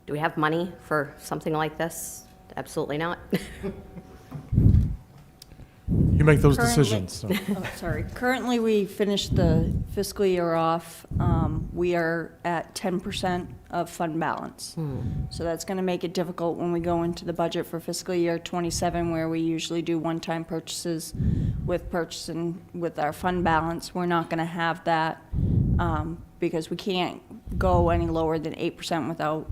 do we have money for something like this? Absolutely not. You make those Currently- decisions. So. Oh, sorry. Currently, we finished the fiscal year off. We are at 10% of fund balance. So that's going to make it difficult when we go into the budget for fiscal year 27, where we usually do one-time purchases with purchasing with our fund balance. We're not going to have that because we can't go any lower than 8% without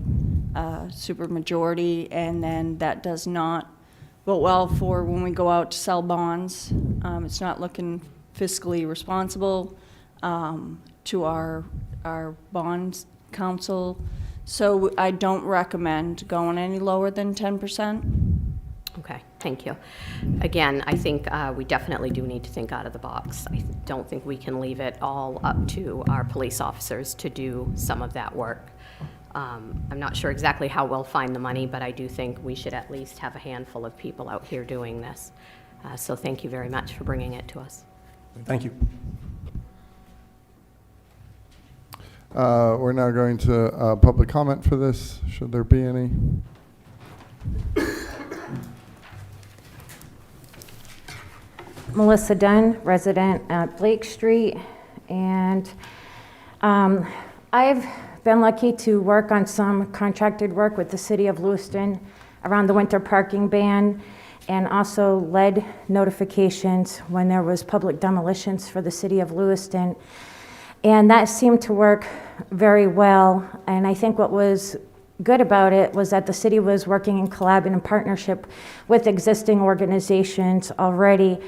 supermajority, and then that does not vote well for when we go out to sell bonds. It's not looking fiscally responsible to our bonds council. So I don't recommend going any lower than 10%. Okay, thank you. Again, I think we definitely do need to think out of the box. I don't think we can leave it all up to our police officers to do some of that work. I'm not sure exactly how we'll find the money, but I do think we should at least have a handful of people out here doing this. So thank you very much for bringing it to us. Thank you. We're now going to public comment for this. Should there be any? Melissa Dunn, resident at Blake Street, and I've been lucky to work on some contracted work with the city of Lewiston around the winter parking ban, and also led notifications when there was public demolitions for the city of Lewiston. And that seemed to work very well. And I think what was good about it was that the city was working in collab and in partnership with existing organizations already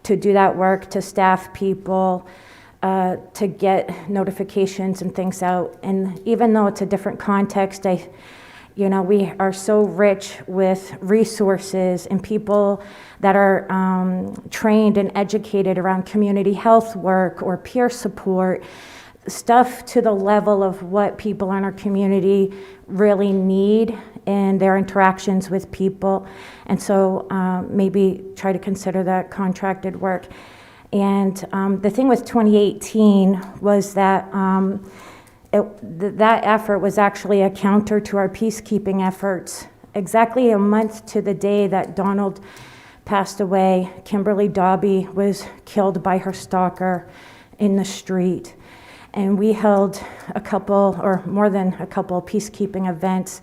to do that work, to staff people, to get notifications and things out. And even though it's a different context, we are so rich with resources and people that are trained and educated around community health work or peer support, stuff to the level of what people in our community really need in their interactions with people. And so maybe try to consider that contracted work. And the thing with 2018 was that that effort was actually a counter to our peacekeeping efforts. Exactly a month to the day that Donald passed away, Kimberly Dobby was killed by her stalker in the street. And we held a couple, or more than a couple, peacekeeping events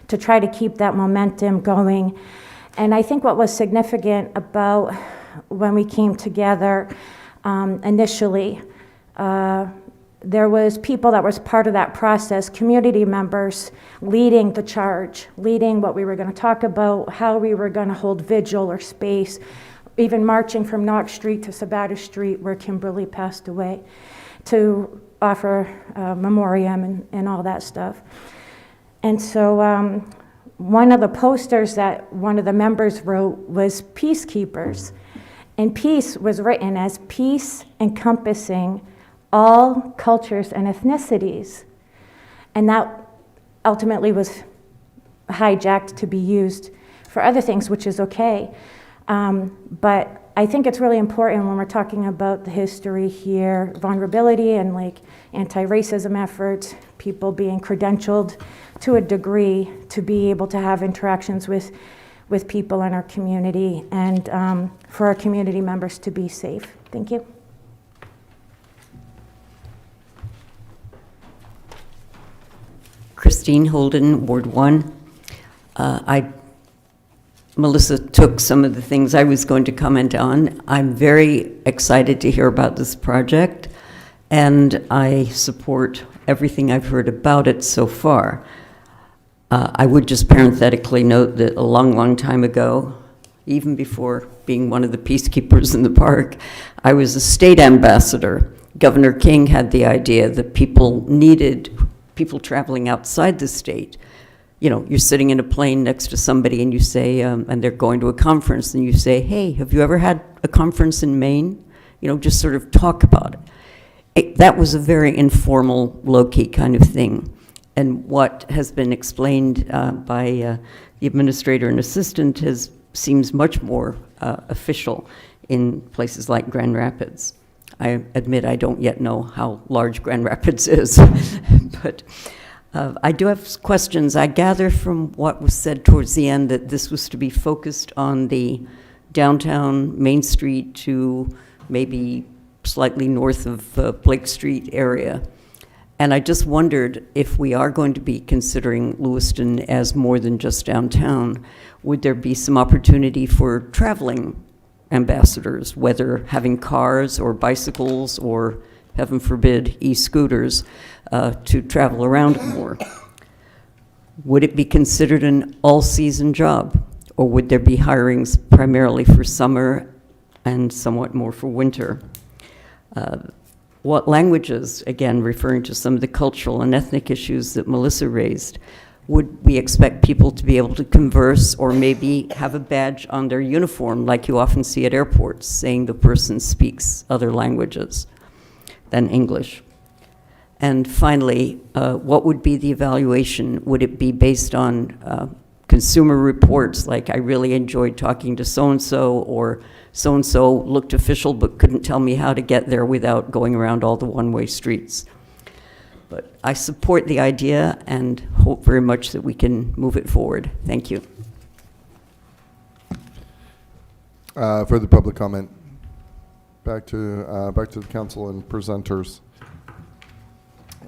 to try to keep that momentum going. And I think what was significant about when we came together initially, there was people that was part of that process, community members leading the charge, leading what we were going to talk about, how we were going to hold vigil or space, even marching from Knox Street to Sabata Street where Kimberly passed away, to offer memoriam and all that stuff. And so one of the posters that one of the members wrote was Peacekeepers. And peace was written as peace encompassing all cultures and ethnicities. And that ultimately was hijacked to be used for other things, which is okay. But I think it's really important when we're talking about the history here, vulnerability and like anti-racism efforts, people being credentialed to a degree to be able to have interactions with people in our community, and for our community members to be safe. Thank you. Christine Holden, Ward 1. Melissa took some of the things I was going to comment on. I'm very excited to hear about this project, and I support everything I've heard about it so far. I would just parenthetically note that a long, long time ago, even before being one of the peacekeepers in the park, I was a state ambassador. Governor King had the idea that people needed people traveling outside the state you know, you're sitting in a plane next to somebody and you say, and they're going to a conference, and you say, hey, have you ever had a conference in Maine? You know, just sort of talk about it. That was a very informal, low-key kind of thing. And what has been explained by the administrator and assistant seems much more official in places like Grand Rapids. I admit I don't yet know how large Grand Rapids is, but I do have questions. I gather from what was said towards the end that this was to be focused on the downtown Main Street to maybe slightly north of Blake Street area. And I just wondered if we are going to be considering Lewiston as more than just downtown, would there be some opportunity for traveling ambassadors, whether having cars or bicycles or, heaven forbid, e-scooters, to travel around more? Would it be considered an all-season job, or would there be hirings primarily for summer and somewhat more for winter? What languages, again, referring to some of the cultural and ethnic issues that Melissa raised, would we expect people to be able to converse or maybe have a badge on their uniform like you often see at airports saying the person speaks other languages than English? And finally, what would be the evaluation? Would it be based on consumer reports like I really enjoyed talking to so-and-so, or so-and-so looked official but couldn't tell me how to get there without going around all the one-way streets? But I support the idea and hope very much that we can move it forward. Thank you. Further public comment? Back to the council and presenters.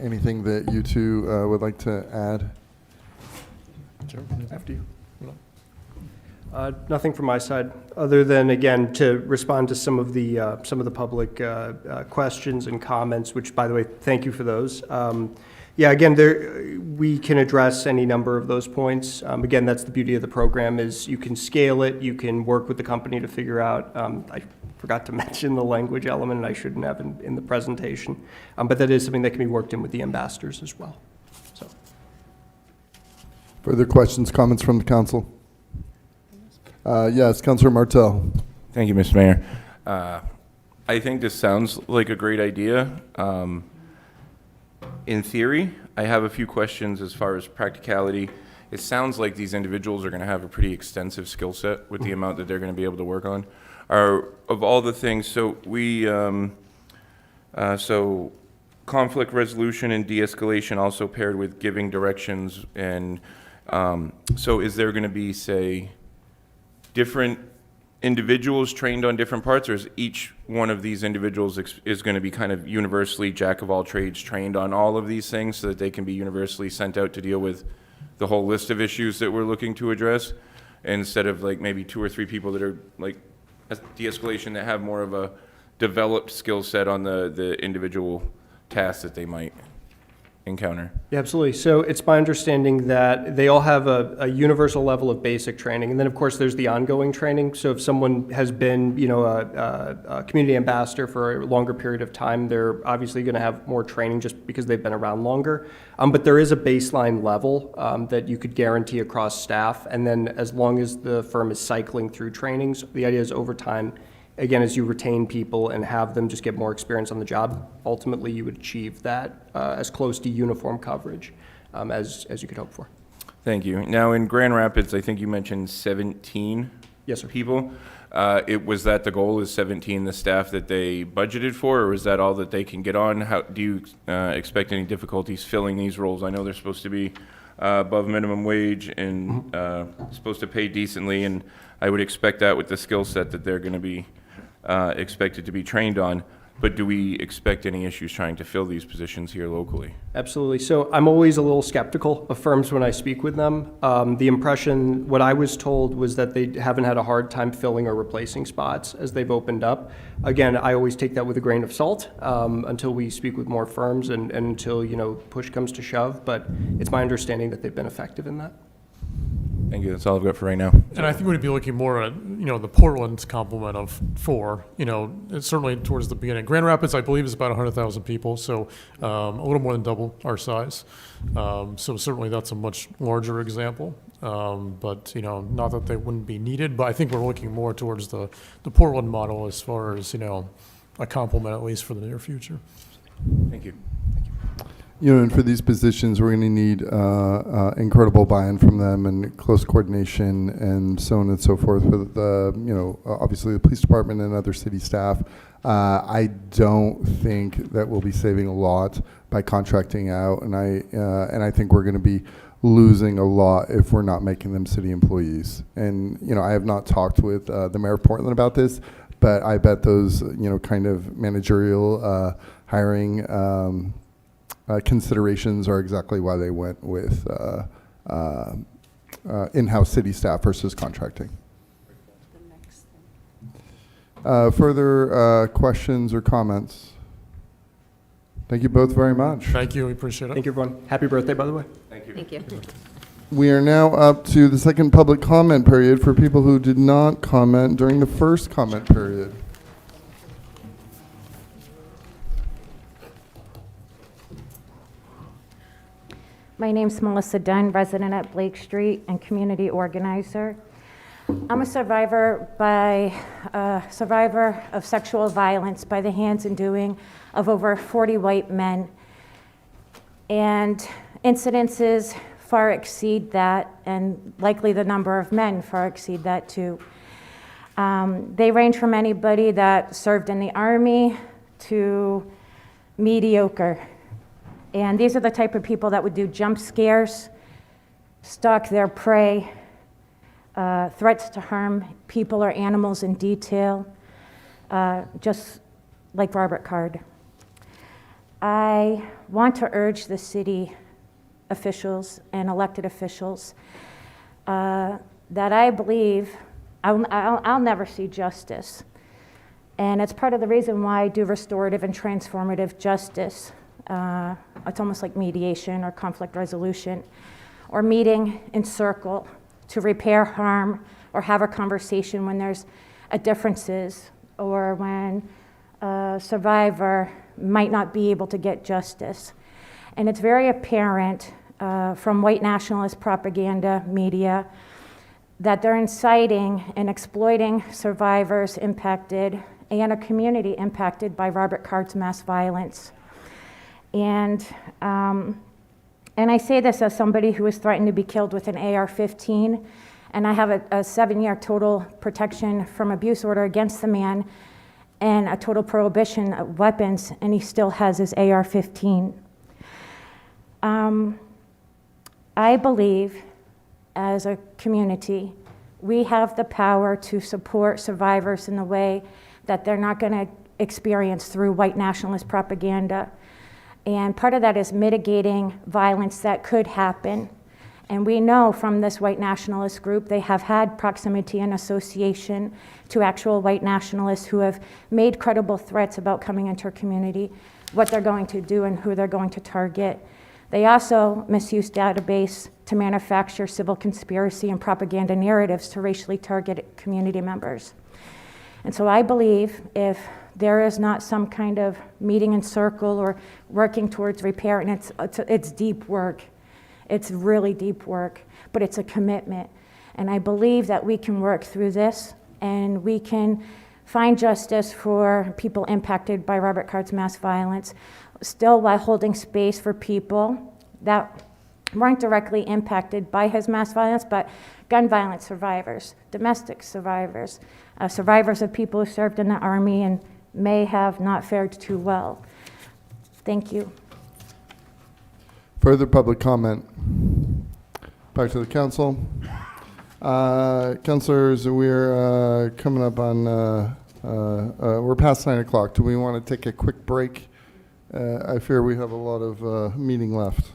Anything that you two would like to add? Sure. After you. Nothing from my side, other than, again, to respond to some of the public questions and comments, which, by the way, thank you for those. Yeah, again, we can address any number of those points. Again, that's the beauty of the program, is you can scale it, you can work with the company to figure out, I forgot to mention the language element, and I shouldn't have in the presentation, but that is something that can be worked in with the ambassadors as well. So. Further questions, comments from the council? Yes, Councilor Martel. Thank you, Mr. Mayor. I think this sounds like a great idea. In theory, I have a few questions as far as practicality. It sounds like these individuals are going to have a pretty extensive skill set with the amount that they're going to be able to work on. Of all the things, so so conflict resolution and de-escalation also paired with giving directions, and so is there going to be, say, different individuals trained on different parts, or is each one of these individuals is going to be kind of universally jack of all trades trained on all of these things so that they can be universally sent out to deal with the whole list of issues that we're looking to address, instead of like maybe 2 or 3 people that are like de-escalation that have more of a developed skill set on the individual tasks that they might encounter? Yeah, absolutely. So it's my understanding that they all have a universal level of basic training, and then of course there's the ongoing training. So if someone has been, you know, a community ambassador for a longer period of time, they're obviously going to have more training just because they've been around longer. But there is a baseline level that you could guarantee across staff, and then as long as the firm is cycling through trainings, the idea is over time, again, as you retain people and have them just get more experience on the job, ultimately you would achieve that as close to uniform coverage as you could hope for. Thank you. Now in Grand Rapids, I think you mentioned 17 yes, sir. People. Was that the goal, is 17 the staff that they budgeted for, or is that all that they can get on? How do you expect any difficulties filling these roles? I know they're supposed to be above minimum wage and supposed to pay decently, and I would expect that with the skill set that they're going to be expected to be trained on, but do we expect any issues trying to fill these positions here locally? Absolutely. So I'm always a little skeptical of firms when I speak with them. The impression, what I was told, was that they haven't had a hard time filling or replacing spots as they've opened up. Again, I always take that with a grain of salt until we speak with more firms and until, you know, push comes to shove, but it's my understanding that they've been effective in that. Thank you. That's all I've got for right now. And I think we'd be looking more at, the Portland's complement of 4, it's certainly towards the beginning. Grand Rapids, I believe, is about 100,000 people, so a little more than double our size. So certainly that's a much larger example. But, not that they wouldn't be needed, but I think we're looking more towards the Portland model as far as, a complement at least for the near future. Thank you. And for these positions, we're going to need incredible buy-in from them and close coordination and so on and so forth with obviously the police department and other city staff. I don't think that we'll be saving a lot by contracting out, and I think we're going to be losing a lot if we're not making them city employees. And I have not talked with the mayor of Portland about this, but I bet those kind of managerial hiring considerations are exactly why they went with in-house city staff versus contracting. Further questions or comments? Thank you both very much. Thank you. We appreciate it. Thank you, everyone. Happy birthday, by the way. Thank you. Thank you. We are now up to the second public comment period for people who did not comment during the first comment period. My name's Melissa Dunn, resident at Blake Street and community organizer. I'm a survivor of sexual violence by the hands and doing of over 40 white men. And incidences far exceed that, and likely the number of men far exceed that too. They range from anybody that served in the Army to mediocre. And these are the type of people that would do jump scares, stalk their prey, threats to harm people or animals in detail, just like Robert Card. I want to urge the city officials and elected officials that I believe I'll never see justice. And it's part of the reason why I do restorative and transformative justice. It's almost like mediation or conflict resolution, or meeting in circle to repair harm or have a conversation when there's differences or when a survivor might not be able to get justice. And it's very apparent from white nationalist propaganda media that they're inciting and exploiting survivors impacted and a community impacted by Robert Card's mass violence. And I say this as somebody who was threatened to be killed with an AR-15, and I have a 7-year total protection from abuse order against the man and a total prohibition of weapons, and he still has his AR-15. I believe, as a community, we have the power to support survivors in the way that they're not going to experience through white nationalist propaganda. And part of that is mitigating violence that could happen. And we know from this white nationalist group, they have had proximity and association to actual white nationalists who have made credible threats about coming into our community, what they're going to do and who they're going to target. They also misuse database to manufacture civil conspiracy and propaganda narratives to racially target community members. And so I believe if there is not some kind of meeting in circle or working towards repair, and it's deep work. It's really deep work, but it's a commitment. And I believe that we can work through this and we can find justice for people impacted by Robert Card's mass violence, still while holding space for people that weren't directly impacted by his mass violence, but gun violence survivors, domestic survivors, survivors of people who served in the Army and may have not fared too well. Thank you. Further public comment? Back to the council. Councilors, we're coming up on, we're past 9 o'clock. Do we want to take a quick break? I fear we have a lot of meeting left.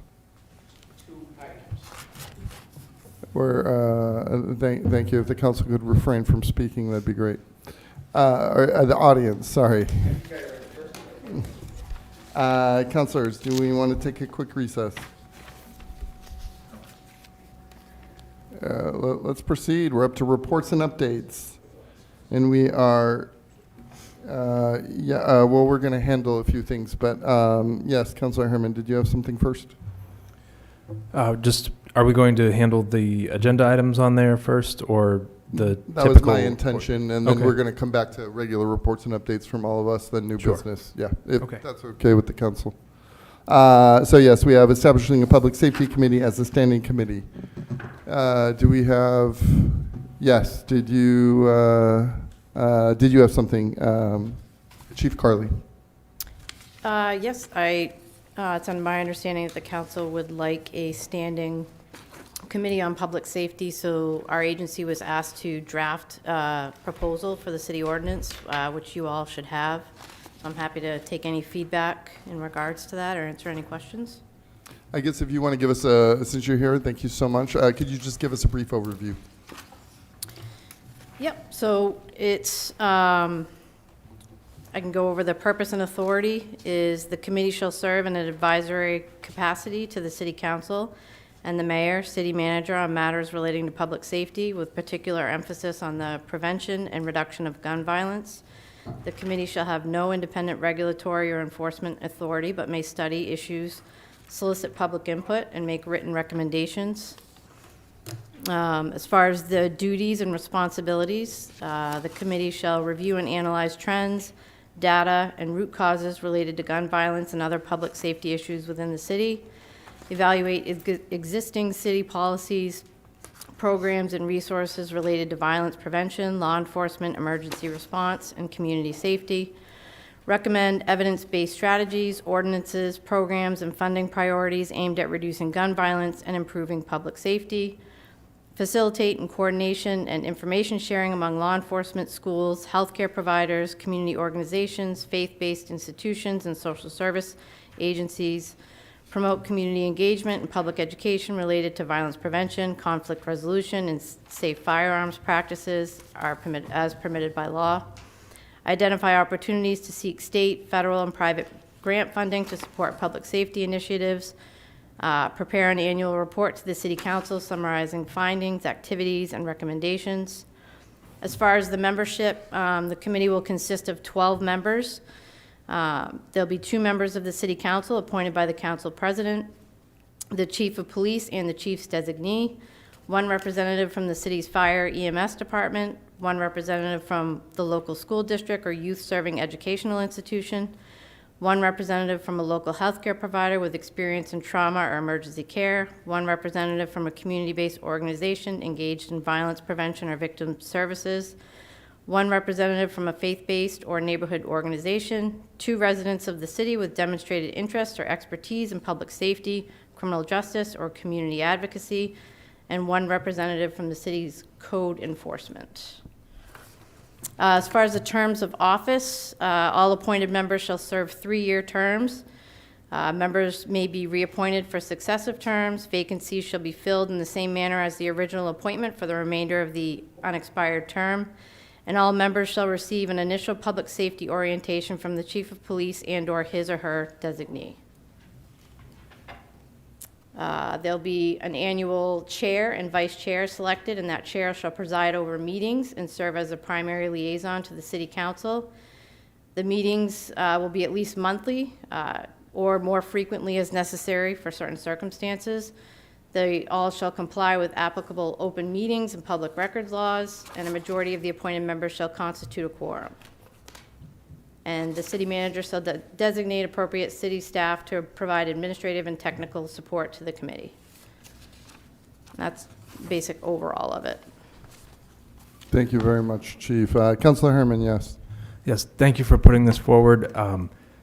Thank you. If the council could refrain from speaking, that'd be great. Or the audience, sorry. Councilors, do we want to take a quick recess? let's proceed. We're up to reports and updates. And we are, well, we're going to handle a few things. But yes, Councilor Herman, did you have something first? Just, are we going to handle the agenda items on there first, or the That was my intention, and then Okay. we're going to come back to regular reports and updates from all of us, then new Sure. business. Yeah, if Okay. that's okay with the council. So yes, we have establishing a public safety committee as a standing committee. Do we have, yes, did you have something? Chief Carley? Yes, it's on my understanding that the council would like a standing committee on public safety, so our agency was asked to draft a proposal for the city ordinance, which you all should have. I'm happy to take any feedback in regards to that or answer any questions. I guess if you want to give us since you're here, thank you so much. Could you just give us a brief overview? Yep, so it's, I can go over the purpose and authority is the committee shall serve in an advisory capacity to the city council and the mayor, city manager on matters relating to public safety with particular emphasis on the prevention and reduction of gun violence. The committee shall have no independent regulatory or enforcement authority, but may study issues, solicit public input, and make written recommendations. As far as the duties and responsibilities, the committee shall review and analyze trends, data, and root causes related to gun violence and other public safety issues within the city, evaluate existing city policies, programs, and resources related to violence prevention, law enforcement, emergency response, and community safety, recommend evidence-based strategies, ordinances, programs, and funding priorities aimed at reducing gun violence and improving public safety, facilitate and coordination and information sharing among law enforcement, schools, healthcare providers, community organizations, faith-based institutions, and social service agencies, promote community engagement and public education related to violence prevention, conflict resolution, and safe firearms practices as permitted by law, identify opportunities to seek state, federal, and private grant funding to support public safety initiatives, prepare an annual report to the City Council summarizing findings, activities, and recommendations. As far as the membership, the committee will consist of 12 members. There'll be 2 members of the City Council appointed by the Council President, the Chief of Police and the Chief's designee, 1 representative from the city's Fire EMS Department, 1 representative from the local school district or youth-serving educational institution, 1 representative from a local healthcare provider with experience in trauma or emergency care, 1 representative from a community-based organization engaged in violence prevention or victim services, 1 representative from a faith-based or neighborhood organization, 2 residents of the city with demonstrated interest or expertise in public safety, criminal justice, or community advocacy, and 1 representative from the city's code enforcement. As far as the terms of office, all appointed members shall serve 3-year terms. Members may be reappointed for successive terms. Vacancies shall be filled in the same manner as the original appointment for the remainder of the unexpired term. And all members shall receive an initial public safety orientation from the Chief of Police and/or his or her designee. There'll be an annual chair and vice chair selected, and that chair shall preside over meetings and serve as a primary liaison to the City Council. The meetings will be at least monthly or more frequently as necessary for certain circumstances. They all shall comply with applicable open meetings and public records laws, and a majority of the appointed members shall constitute a quorum. And the city manager shall designate appropriate city staff to provide administrative and technical support to the committee. That's basic overall of it. Thank you very much, Chief. Councilor Herman, yes. Yes, thank you for putting this forward.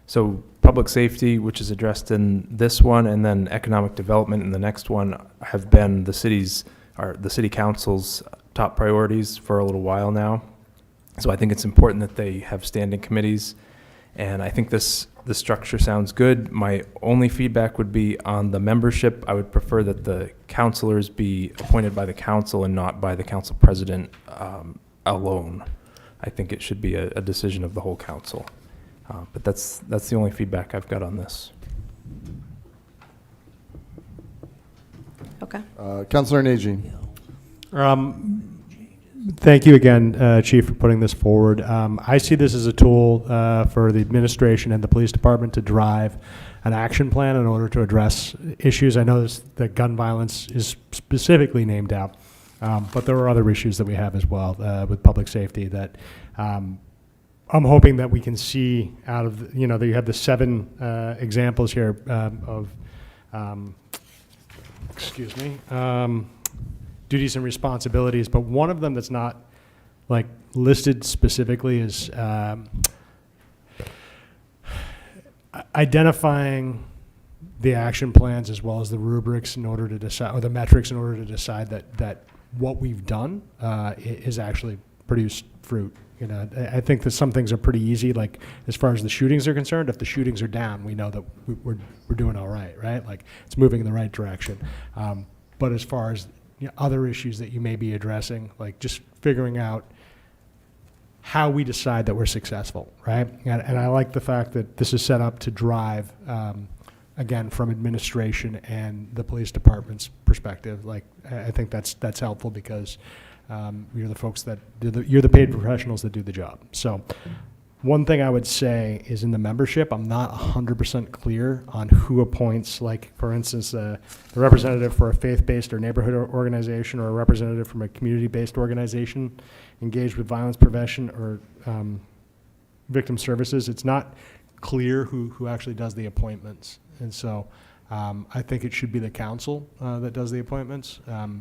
So public safety, which is addressed in this one, and then economic development in the next one, have been the city council's top priorities for a little while now. So I think it's important that they have standing committees, and I think this structure sounds good. My only feedback would be on the membership. I would prefer that the councilors be appointed by the council and not by the council president alone. I think it should be a decision of the whole council. But that's the only feedback I've got on this. Okay. Councilor Nagy. Thank you again, Chief, for putting this forward. I see this as a tool for the administration and the police department to drive an action plan in order to address issues. I know that gun violence is specifically named out, but there are other issues that we have as well with public safety that I'm hoping that we can see out of, that you have the 7 examples here of, duties and responsibilities, but one of them that's not like listed specifically is identifying the action plans as well as the rubrics in order to decide, or the metrics in order to decide that what we've done is actually produced fruit. I think that some things are pretty easy, like as far as the shootings are concerned. If the shootings are down, we know that we're doing all right, right? Like it's moving in the right direction. But as far as other issues that you may be addressing, like just figuring out how we decide that we're successful, right? And I like the fact that this is set up to drive, again, from administration and the police department's perspective. Like, I think that's helpful because you're the folks that you're the paid professionals that do the job. So one thing I would say is in the membership, I'm not 100% clear on who appoints, like, for instance, the representative for a faith-based or neighborhood organization or a representative from a community-based organization engaged with violence prevention or victim services. It's not clear who actually does the appointments. And so I think it should be the council that does the appointments,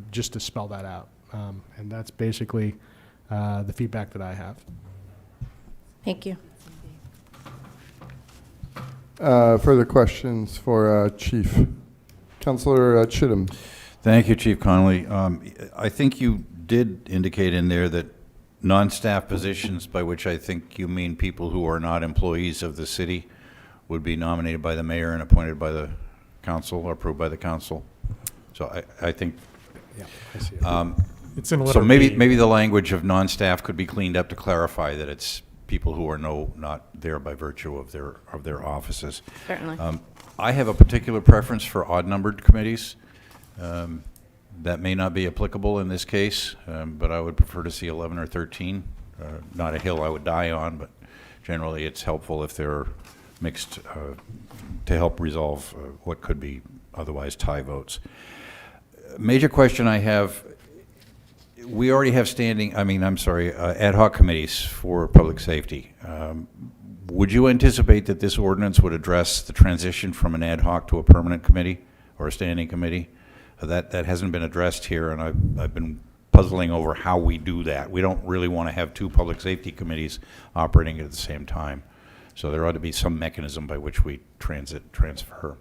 just to spell that out. And that's basically the feedback that I have. Thank you. Further questions for Chief? Councilor Chittum. Thank you, Chief Connolly. I think you did indicate in there that non-staff positions, by which I think you mean people who are not employees of the city, would be nominated by the mayor and appointed by the council or approved by the council. So I think. Yeah, I see it. It's in so letter maybe B. the language of non-staff could be cleaned up to clarify that it's people who are not there by virtue of their offices. Certainly. I have a particular preference for odd-numbered committees. That may not be applicable in this case, but I would prefer to see 11 or 13. Not a hill I would die on, but generally it's helpful if they're mixed to help resolve what could be otherwise tie votes. Major question I have, we already have ad hoc committees for public safety. Would you anticipate that this ordinance would address the transition from an ad hoc to a permanent committee or a standing committee? That hasn't been addressed here, and I've been puzzling over how we do that. We don't really want to have 2 public safety committees operating at the same time. So there ought to be some mechanism by which we transfer.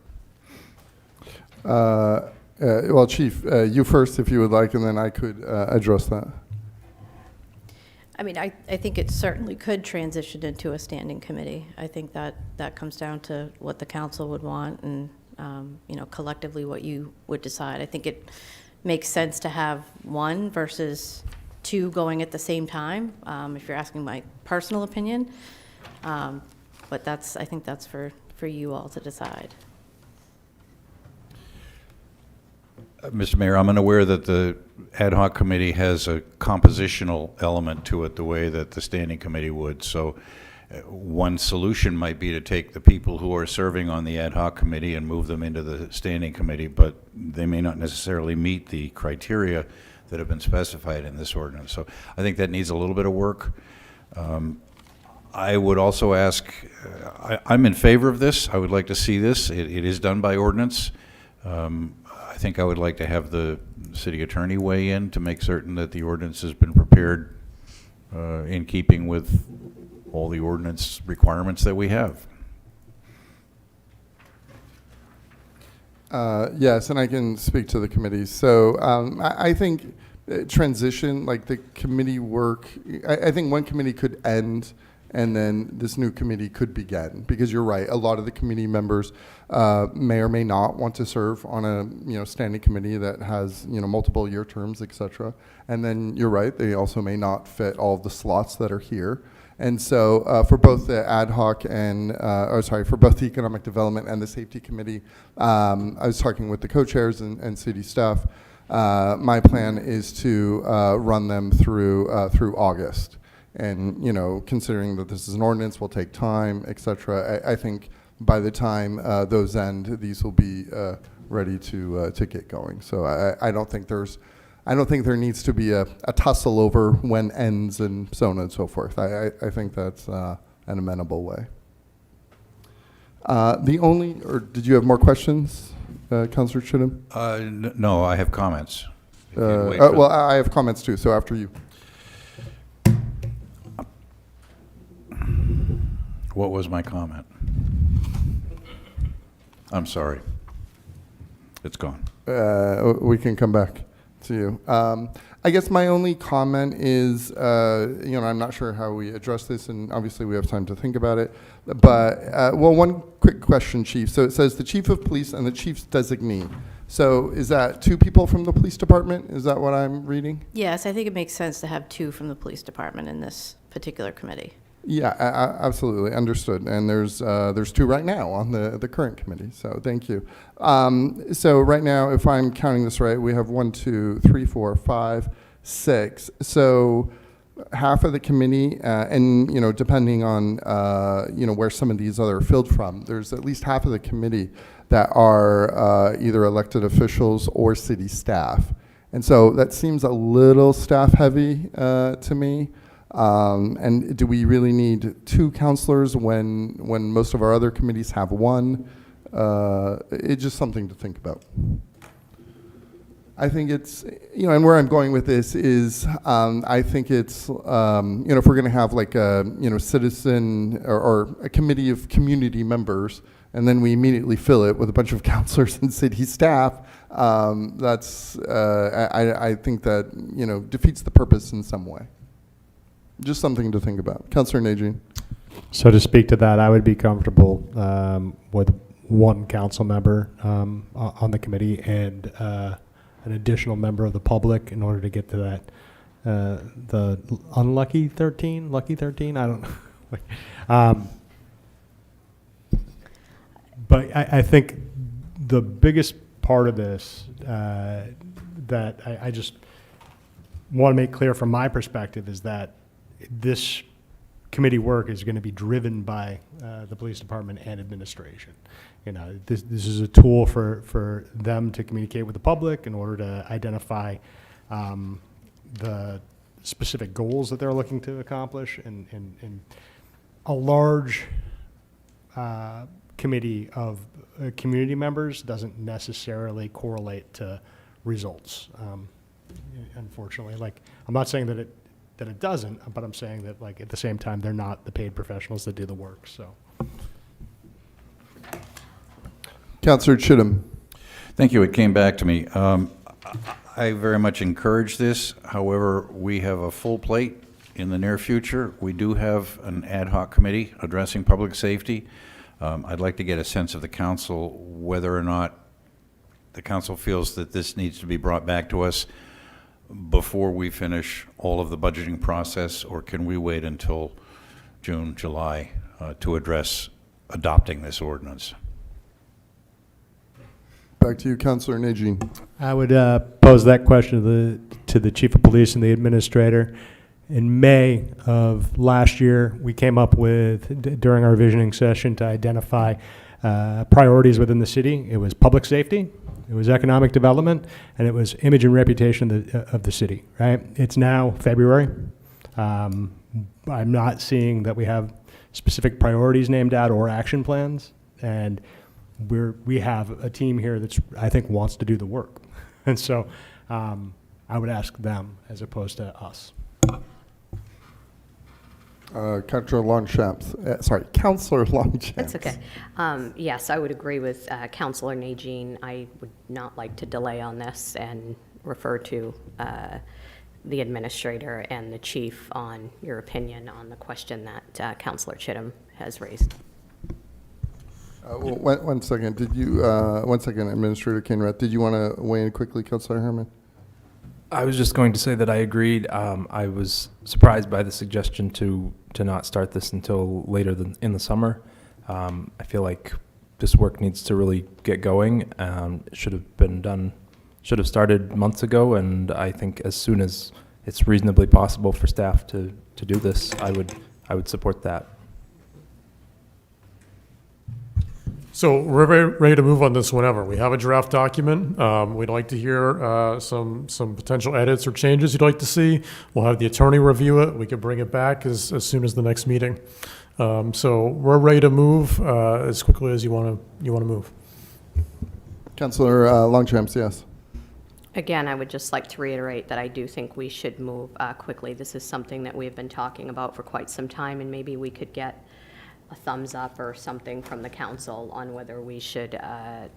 Well, Chief, you first if you would like, and then I could address that. I mean, I think it certainly could transition into a standing committee. I think that comes down to what the council would want and, collectively what you would decide. I think it makes sense to have 1 versus 2 going at the same time, if you're asking my personal opinion. But I think that's for you all to decide. Mr. Mayor, I'm unaware that the ad hoc committee has a compositional element to it the way that the standing committee would. So one solution might be to take the people who are serving on the ad hoc committee and move them into the standing committee, but they may not necessarily meet the criteria that have been specified in this ordinance. So I think that needs a little bit of work. I would also ask, I'm in favor of this. I would like to see this. It is done by ordinance. I think I would like to have the city attorney weigh in to make certain that the ordinance has been prepared in keeping with all the ordinance requirements that we have. Yes, and I can speak to the committee. So I think transition, like the committee work, I think one committee could end and then this new committee could begin, because you're right, a lot of the committee members may or may not want to serve on a standing committee that has multiple year terms, etc. And then you're right, they also may not fit all of the slots that are here. And so for both the ad hoc and, for both the economic development and the safety committee, I was talking with the co-chairs and city staff. My plan is to run them through August. And, you know, considering that this is an ordinance, will take time, et cetera, I think by the time those end, these will be ready to get going. So I don't think there needs to be a tussle over when ends and so on and so forth. I think that's an amenable way. Or did you have more questions, Councillor Chittum? No, I have comments. Well, I have comments too, so after you. What was my comment? I'm sorry. It's gone. We can come back to you. I guess my only comment is, I'm not sure how we address this, and obviously we have time to think about it. But, one quick question, Chief. So it says the Chief of Police and the Chief's designee. So is that 2 people from the police department? Is that what I'm reading? Yes, I think it makes sense to have 2 from the police department in this particular committee. Yeah, absolutely, understood. And there's 2 right now on the current committee, so thank you. So right now, if I'm counting this right, we have 1, 2, 3, 4, 5, 6. So half of the committee, and depending on where some of these other are filled from, there's at least half of the committee that are either elected officials or city staff. And so that seems a little staff heavy to me. And do we really need 2 counselors when most of our other committees have 1? It's just something to think about. I think it's, and where I'm going with this is, I think it's, if we're going to have like a, citizen or a committee of community members, and then we immediately fill it with a bunch of counselors and city staff, that's, I think that, defeats the purpose in some way. Just something to think about. Councillor Najin. So to speak to that, I would be comfortable with 1 council member on the committee and an additional member of the public in order to get to that the unlucky 13, lucky 13. I don't know. But I think the biggest part of this that I just want to make clear from my perspective is that this committee work is going to be driven by the police department and administration. This is a tool for them to communicate with the public in order to identify the specific goals that they're looking to accomplish, and a large committee of community members doesn't necessarily correlate to results. Unfortunately, like, I'm not saying that it doesn't, but I'm saying that, like, at the same time, they're not the paid professionals that do the work. So, Councillor Chittum. Thank you. It came back to me. I very much encourage this. However, we have a full plate in the near future. We do have an ad hoc committee addressing public safety. I'd like to get a sense of the council whether or not the council feels that this needs to be brought back to us before we finish all of the budgeting process, or can we wait until June, July to address adopting this ordinance? Back to you, Councillor Najin. I would pose that question to the chief of police and the administrator. In May of last year, we came up with, during our visioning session, to identify priorities within the city. It was public safety, it was economic development, and it was image and reputation of the city, right? It's now February. I'm not seeing that we have specific priorities named out or action plans, and we have a team here that's, I think, wants to do the work. And so I would ask them as opposed to us. Councillor Longchamps. Councillor Longchamps. That's okay. Yes, I would agree with Councillor Najin. I would not like to delay on this and refer to the administrator and the chief on your opinion on the question that Councillor Chittum has raised. One second. Did you? One second, Administrator Kainrath. Did you want to weigh in quickly, Councillor Herman? I was just going to say that I agreed. I was surprised by the suggestion to not start this until later in the summer. I feel like this work needs to really get going. It should have been done should have started months ago, and I think as soon as it's reasonably possible for staff to do this, I would support that. So we're ready to move on this whenever. We have a draft document. We'd like to hear some potential edits or changes you'd like to see. We'll have the attorney review it. We can bring it back as soon as the next meeting. So we're ready to move as quickly as you want to move. Councilor Longchamps, yes. Again, I would just like to reiterate that I do think we should move quickly. This is something that we have been talking about for quite some time, and maybe we could get a thumbs up or something from the council on whether we should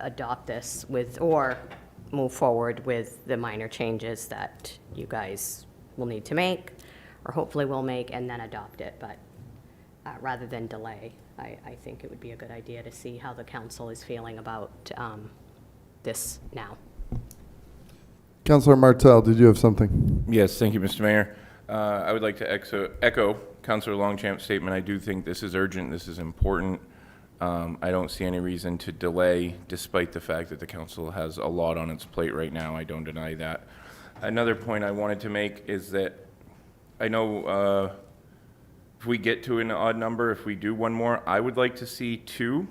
adopt this or move forward with the minor changes that you guys will need to make, or hopefully will make, and then adopt it. But rather than delay, I think it would be a good idea to see how the council is feeling about this now. Councilor Martell, did you have something? Yes, thank you, Mr. Mayor. I would like to echo Councilor Longchamp's statement. I do think this is urgent. This is important. I don't see any reason to delay, despite the fact that the council has a lot on its plate right now. I don't deny that. Another point I wanted to make is that I know if we get to an odd number, if we do one more, I would like to see 2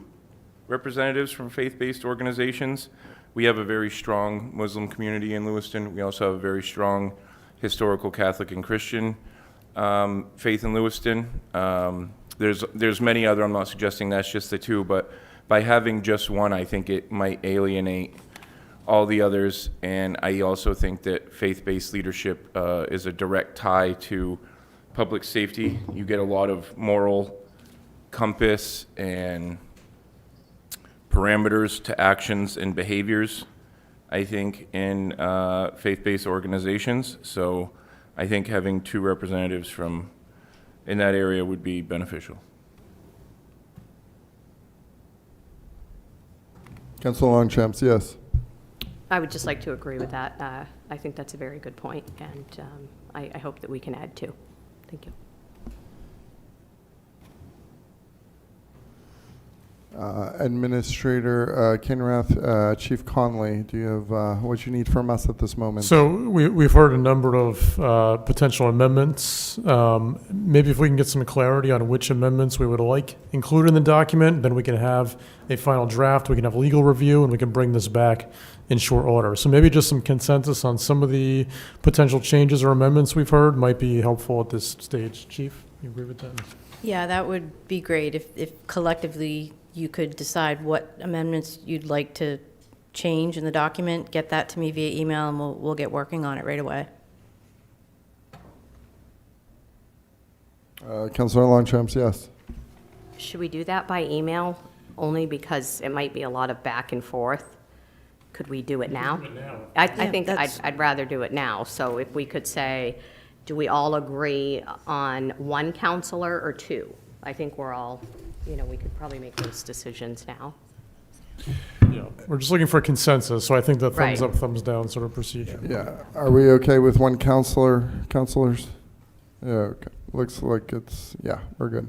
representatives from faith-based organizations. We have a very strong Muslim community in Lewiston. We also have a very strong historical Catholic and Christian faith in Lewiston. There's many other, I'm not suggesting that's just the 2, but by having just one, I think it might alienate all the others. And I also think that faith-based leadership is a direct tie to public safety. You get a lot of moral compass and parameters to actions and behaviors, I think, in faith-based organizations. So I think having 2 representatives from in that area would be beneficial. Councilor Longchamps, yes. I would just like to agree with that. I think that's a very good point, and I hope that we can add 2. Thank you. Administrator Kinrath, Chief Conley, do you have what you need from us at this moment? So we've heard a number of potential amendments. Maybe if we can get some clarity on which amendments we would like included in the document, then we can have a final draft, we can have legal review, and we can bring this back in short order. So maybe just some consensus on some of the potential changes or amendments we've heard might be helpful at this stage. Chief, you agree with that? Yeah, that would be great if collectively you could decide what amendments you'd like to change in the document, get that to me via email, and we'll get working on it right away. Councilor Longchamps, yes. Should we do that by email, only because it might be a lot of back and forth? Could we do it now? I think I'd rather do it now. So if we could say, do we all agree on 1 counselor or 2? I think we're all, we could probably make those decisions now. Yeah, we're just looking for consensus, so I think the thumbs Right. up, thumbs down sort of procedure. Yeah. Are we okay with 1 counselors? Yeah, okay. Looks like it's, yeah, we're good.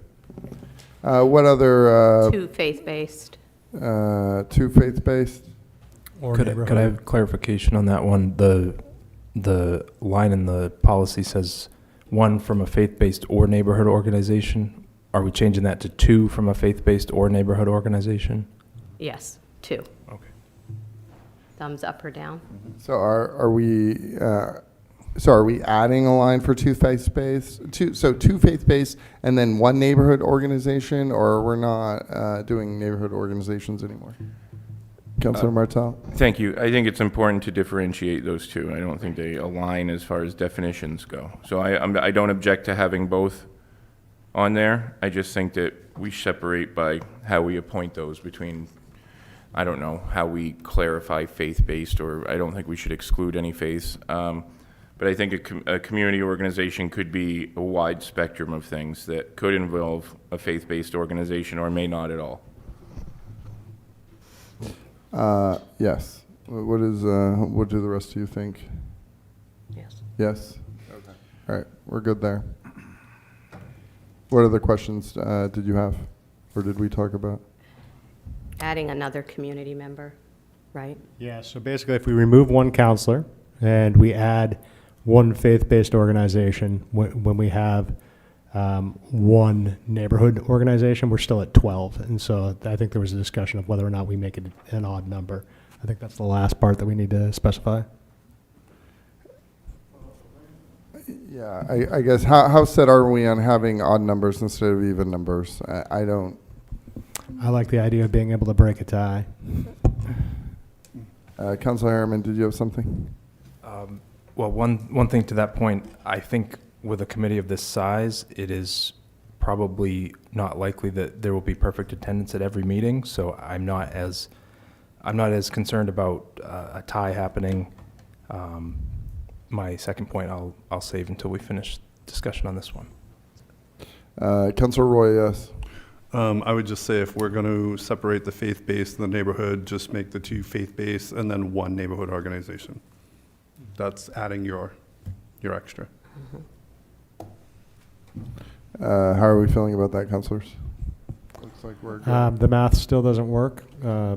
What other? 2 faith-based. 2 faith-based? Could I have clarification on that one? The line in the policy says 1 from a faith-based or neighborhood organization. Are we changing that to 2 from a faith-based or neighborhood organization? Yes, 2. Okay. Thumbs up or down? So are we adding a line for 2 faith-based? 2 faith-based and then 1 neighborhood organization, or we're not doing neighborhood organizations anymore? Councilor Martell? Thank you. I think it's important to differentiate those 2. I don't think they align as far as definitions go. So I don't object to having both on there. I just think that we separate by how we appoint those between, I don't know, how we clarify faith-based, or I don't think we should exclude any faiths. But I think a community organization could be a wide spectrum of things that could involve a faith-based organization or may not at all. Yes. What do the rest of you think? Yes. Yes? Okay. All right, we're good there. What other questions did you have, or did we talk about? Adding another community member. right? Yeah, so basically if we remove one counselor and we add one faith-based organization, when we have one neighborhood organization, we're still at 12. And so I think there was a discussion of whether or not we make it an odd number. I think that's the last part that we need to specify. Yeah, I guess, how set are we on having odd numbers instead of even numbers? I don't. I like the idea of being able to break a tie. Councilor Harriman, did you have something? Well, one thing to that point, I think with a committee of this size, it is probably not likely that there will be perfect attendance at every meeting. So I'm not as concerned about a tie happening. My second point I'll save until we finish discussion on this one. Councilor Roy, yes. I would just say if we're going to separate the faith-based and the neighborhood, just make the two faith-based and then one neighborhood organization. That's adding your extra. How are we feeling about that, councilors? Looks like we're good. The math still doesn't work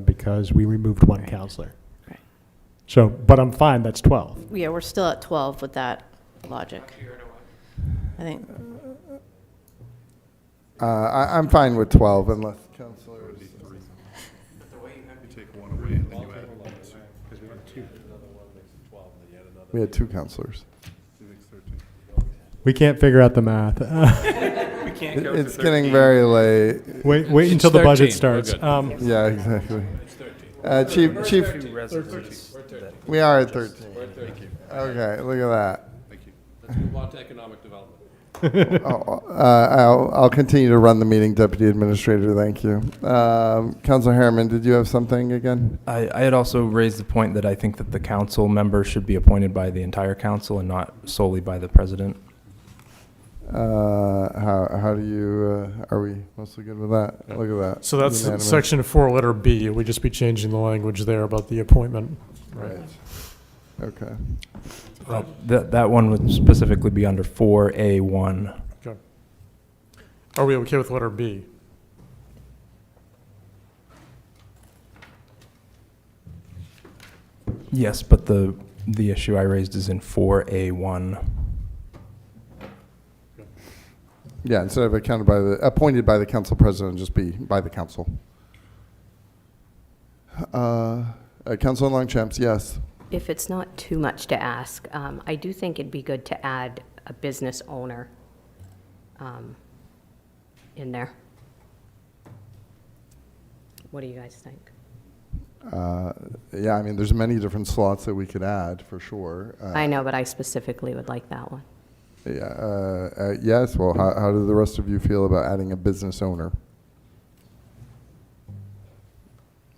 because we removed one counselor. So, but I'm fine, that's 12. Yeah, we're still at 12 with that logic. I think. I'm fine with 12 unless councilors. You take one away and then you add two, because we had two. We had two councilors. We can't figure out the math. We can't go It's to getting 13. very late. Wait until the budget starts. Yeah, exactly. Chief, we are at 13. Okay, look at that. Thank you. Let's move on to economic development. I'll continue to run the meeting, Deputy Administrator. Thank you. Councilor Harriman, did you have something again? I had also raised the point that I think that the council members should be appointed by the entire council and not solely by the president. How do you, are we mostly good with that? Look at that. So that's Unanimous. section 4, letter B. We'd just be changing the language there about the appointment. Right. Okay. That one would specifically be under 4A1. Okay. Are we okay with letter B? Yes, but the issue I raised is in 4A1. Yeah, instead of appointed by the council president, just be by the council. Councilor Longchamps, yes. If it's not too much to ask, I do think it'd be good to add a business owner in there. What do you guys think? Yeah, I mean, there's many different slots that we could add for sure. I know, but I specifically would like that one. Yeah. Yes. Well, how do the rest of you feel about adding a business owner?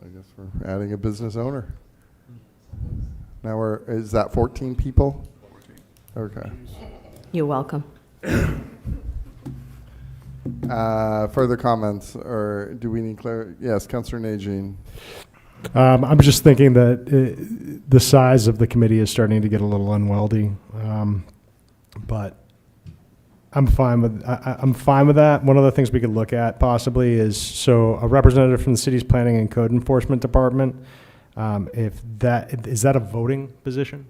I guess we're adding a business owner. Now is that 14 people? 14. Okay. You're welcome. Further comments, or do we need clarity? Yes, Councilor Najin. I'm just thinking that the size of the committee is starting to get a little unwieldy, but I'm fine with that. One of the things we could look at possibly is a representative from the city's planning and code enforcement department. Is that a voting position?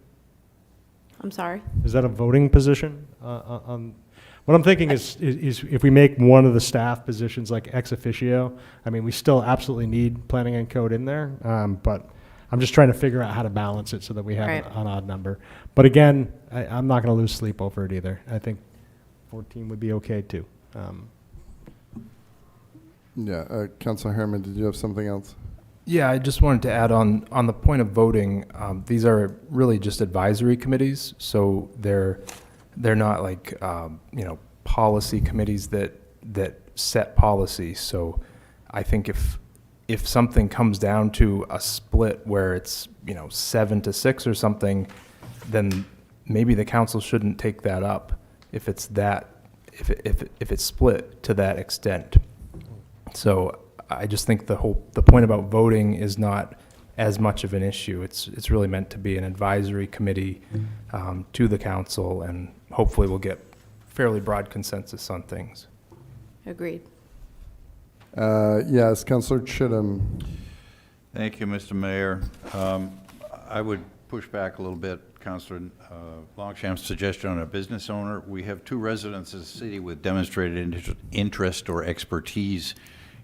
I'm sorry? Is that a voting position? What I'm thinking is if we make one of the staff positions like ex officio, I mean, we still absolutely need planning and code in there, but I'm just trying to figure out how to balance it so that we have an odd number. But again, I'm not going to lose sleep over it either. I think 14 would be okay too. Yeah, Councilor Harriman, did you have something else? Yeah, I just wanted to add on the point of voting. These are really just advisory committees, so they're not like policy committees that set policy. So I think if something comes down to a split where it's 7-6 or something, then maybe the council shouldn't take that up if it's split to that extent. So I just think the point about voting is not as much of an issue. It's really meant to be an advisory committee to the council, and hopefully we'll get fairly broad consensus on things. Agreed. Yes, Councilor Chittum. Thank you, Mr. Mayor. I would push back a little bit, Councilor Longsham's suggestion on a business owner. We have 2 residents of the city with demonstrated interest or expertise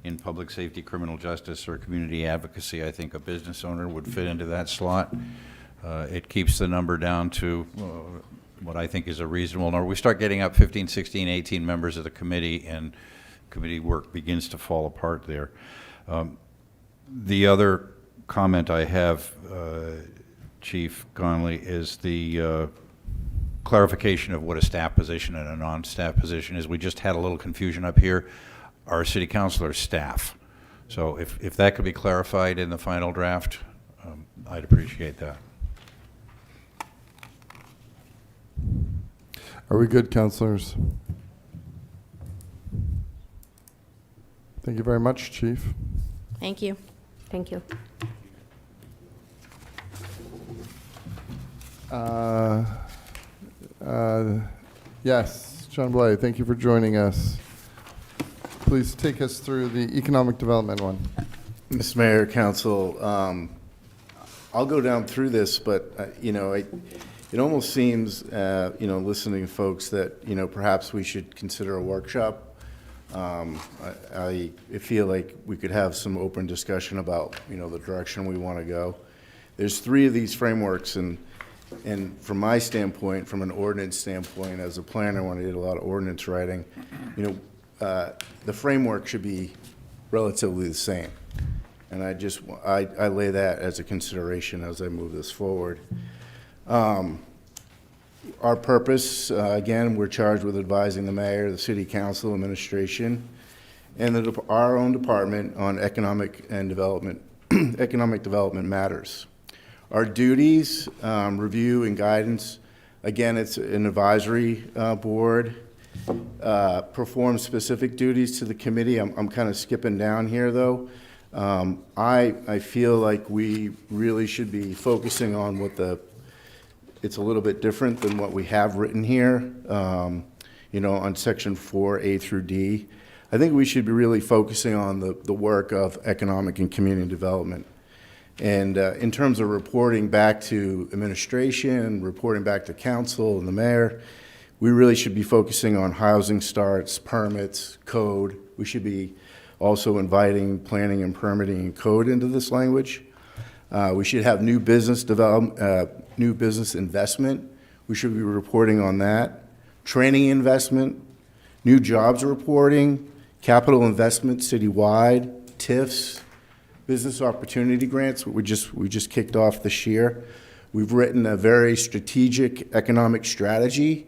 in public safety, criminal justice, or community advocacy. I think a business owner would fit into that slot. It keeps the number down to what I think is a reasonable number. We start getting up 15, 16, 18 members of the committee, and committee work begins to fall apart there. The other comment I have, Chief Conley, is the clarification of what a staff position and a non-staff position is. We just had a little confusion up here. Our city councilor staff. So if that could be clarified in the final draft, I'd appreciate that. Are we good, councilors? Thank you very much, Chief. Thank you. Thank you. Yes, John Blay, thank you for joining us. Please take us through the economic development one. Mr. Mayor, Council, I'll go down through this, but, it almost seems, listening to folks that, perhaps we should consider a workshop. I feel like we could have some open discussion about, the direction we want to go. There's 3 of these frameworks, and from my standpoint, from an ordinance standpoint, as a planner, when I did a lot of ordinance writing, the framework should be relatively the same. And I lay that as a consideration as I move this forward. Our purpose, again, we're charged with advising the mayor, the city council, administration, and our own department on economic development matters. Our duties, review and guidance, again, it's an advisory board, perform specific duties to the committee. I'm kind of skipping down here, though. I feel like we really should be focusing on it's a little bit different than what we have written here, on section 4A through D. I think we should be really focusing on the work of economic and community development. And in terms of reporting back to administration, reporting back to council and the mayor, we really should be focusing on housing starts, permits, code. We should be also inviting planning and permitting and code into this language. We should have new business development, new business investment. We should be reporting on that. Training investment, new jobs reporting, capital investment citywide, TIFs, business opportunity grants. We just kicked off this year. We've written a very strategic economic strategy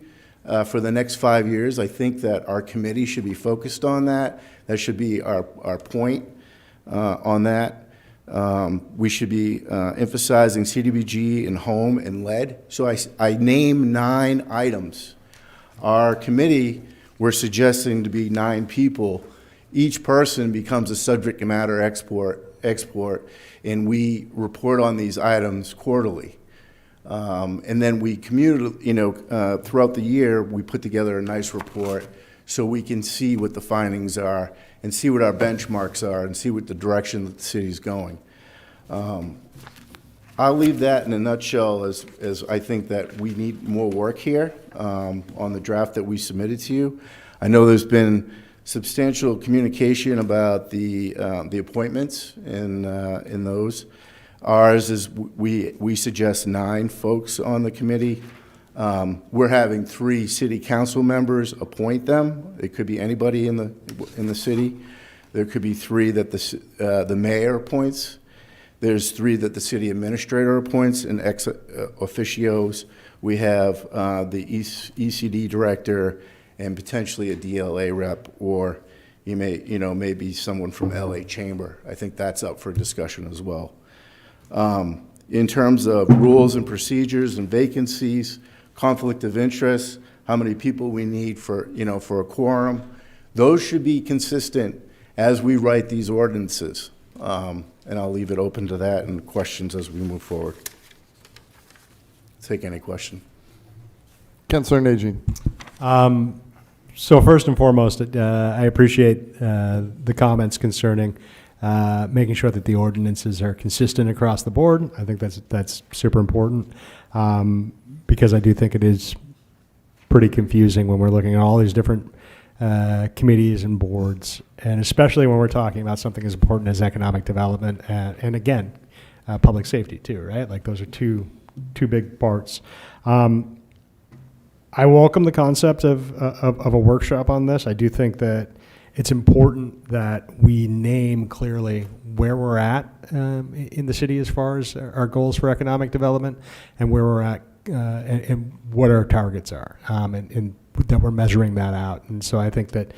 for the next 5 years. I think that our committee should be focused on that. That should be our point on that. We should be emphasizing CDBG and home and lead. So I name 9 items. Our committee, we're suggesting to be 9 people. Each person becomes a subject matter expert, and we report on these items quarterly. And then we throughout the year, we put together a nice report so we can see what the findings are and see what our benchmarks are and see what the direction that the city's going. I'll leave that in a nutshell as I think that we need more work here on the draft that we submitted to you. I know there's been substantial communication about the appointments in those. Ours is we suggest 9 folks on the committee. We're having 3 city council members appoint them. It could be anybody in the city. There could be 3 that the mayor appoints. There's 3 that the city administrator appoints, and ex officios. We have the ECD director and potentially a DLA rep, or maybe someone from LA Chamber. I think that's up for discussion as well. In terms of rules and procedures and vacancies, conflict of interest, how many people we need for a quorum, those should be consistent as we write these ordinances. And I'll leave it open to that and questions as we move forward. Take any question. Councilor Najin. So first and foremost, I appreciate the comments concerning making sure that the ordinances are consistent across the board. I think that's super important, because I do think it is pretty confusing when we're looking at all these different committees and boards, and especially when we're talking about something as important as economic development and again, public safety too, right? Like those are two big parts. I welcome the concept of a workshop on this. I do think that it's important that we name clearly where we're at in the city as far as our goals for economic development and where we're at and what our targets are, and that we're measuring that out. And so I think that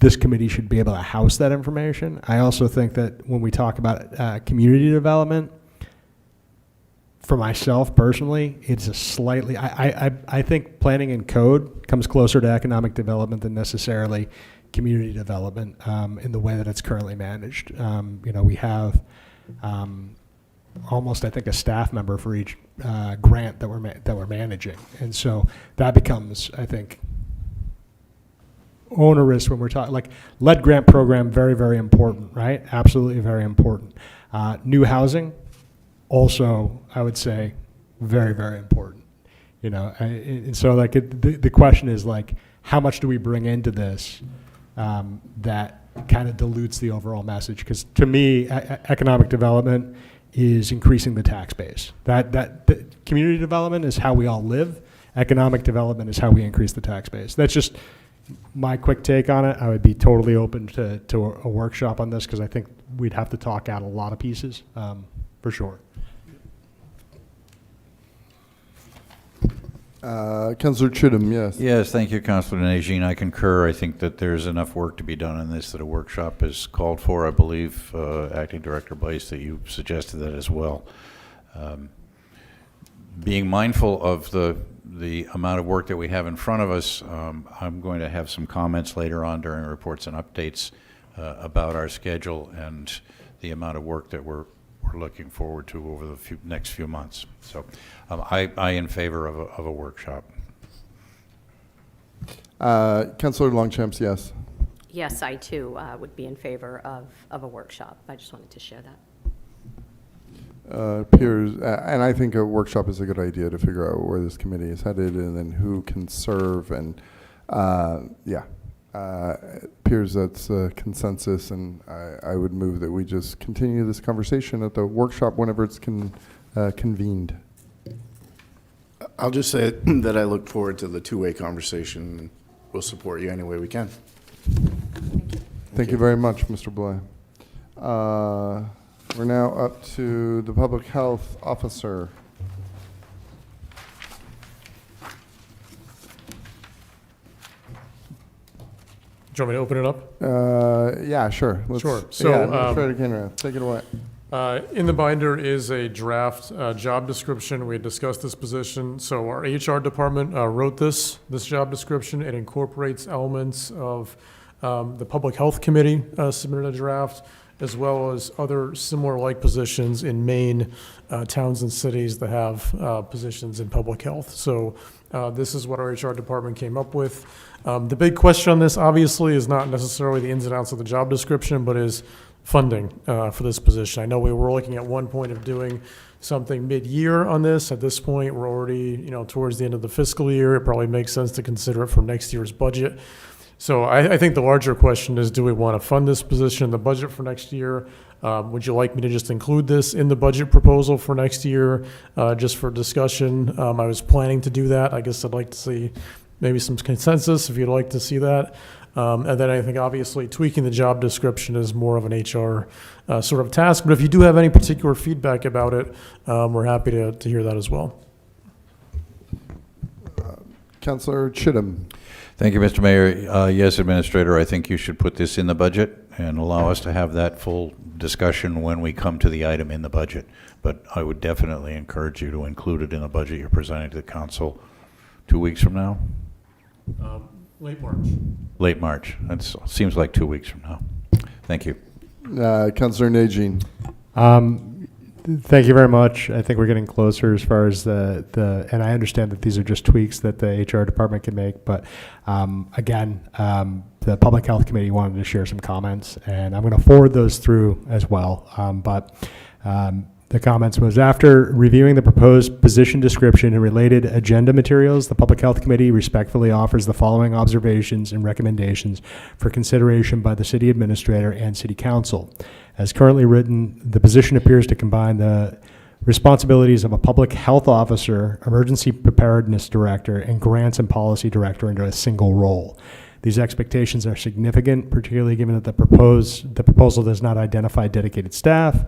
this committee should be able to house that information. I also think that when we talk about community development, for myself personally, it's a slightly, I think planning and code comes closer to economic development than necessarily community development in the way that it's currently managed. We have almost, I think, a staff member for each grant that we're managing. And so that becomes, I think, onerous when we're talking, like lead grant program, very, very important, right? Absolutely very important. New housing, also, I would say, very, very important. And so like the question is like, how much do we bring into this that kind of dilutes the overall message? Because to me, economic development is increasing the tax base. That community development is how we all live. Economic development is how we increase the tax base. That's just my quick take on it. I would be totally open to a workshop on this because I think we'd have to talk out a lot of pieces for sure. Councillor Chittum, yes. Yes, thank you, Councillor Najin. I concur. I think that there's enough work to be done on this that a workshop is called for. I believe, Acting Director Bice, that you suggested that as well. Being mindful of the amount of work that we have in front of us, I'm going to have some comments later on during reports and updates about our schedule and the amount of work that we're looking forward to over the next few months. So I in favor of a workshop. Councillor Longchamps, yes. Yes, I too would be in favor of a workshop. I just wanted to share that. Appears, and I think a workshop is a good idea to figure out where this committee is headed and then who can serve, and appears that's a consensus, and I would move that we just continue this conversation at the workshop whenever it's convened. I'll just say that I look forward to the two-way conversation, and we'll support you any way we can. Thank you very much, Mr. Blay. We're now up to the Public Health Officer. Do you want me to open it up? Yeah, sure. Sure. So, Frederick Henrath, take it away. In the binder is a draft job description. We had discussed this position. So our HR department wrote this job description. It incorporates elements of the Public Health Committee submitted a draft, as well as other similar like positions in Maine, towns and cities that have positions in public health. So this is what our HR department came up with. The big question on this, obviously, is not necessarily the ins and outs of the job description, but is funding for this position. I know we were looking at one point of doing something mid-year on this. At this point, we're already towards the end of the fiscal year. It probably makes sense to consider it for next year's budget. So I think the larger question is, do we want to fund this position in the budget for next year? Would you like me to just include this in the budget proposal for next year, just for discussion? I was planning to do that. I guess I'd like to see maybe some consensus if you'd like to see that. And then I think obviously tweaking the job description is more of an HR sort of task. But if you do have any particular feedback about it, we're happy to hear that as well. Councillor Chittum. Thank you, Mr. Mayor. Yes, Administrator, I think you should put this in the budget and allow us to have that full discussion when we come to the item in the budget. But I would definitely encourage you to include it in the budget you're presenting to the council 2 weeks from now. Late March. Late March. That seems like 2 weeks from now. Thank you. Councillor Najin. Thank you very much. I think we're getting closer as far as and I understand that these are just tweaks that the HR department can make, but again, the Public Health Committee wanted to share some comments, and I'm going to forward those through as well. The comments was, after reviewing the proposed position description and related agenda materials, the Public Health Committee respectfully offers the following observations and recommendations for consideration by the City Administrator and City Council. As currently written, the position appears to combine the responsibilities of a Public Health Officer, Emergency Preparedness Director, and Grants and Policy Director into a single role. These expectations are significant, particularly given that the proposal does not identify dedicated staff,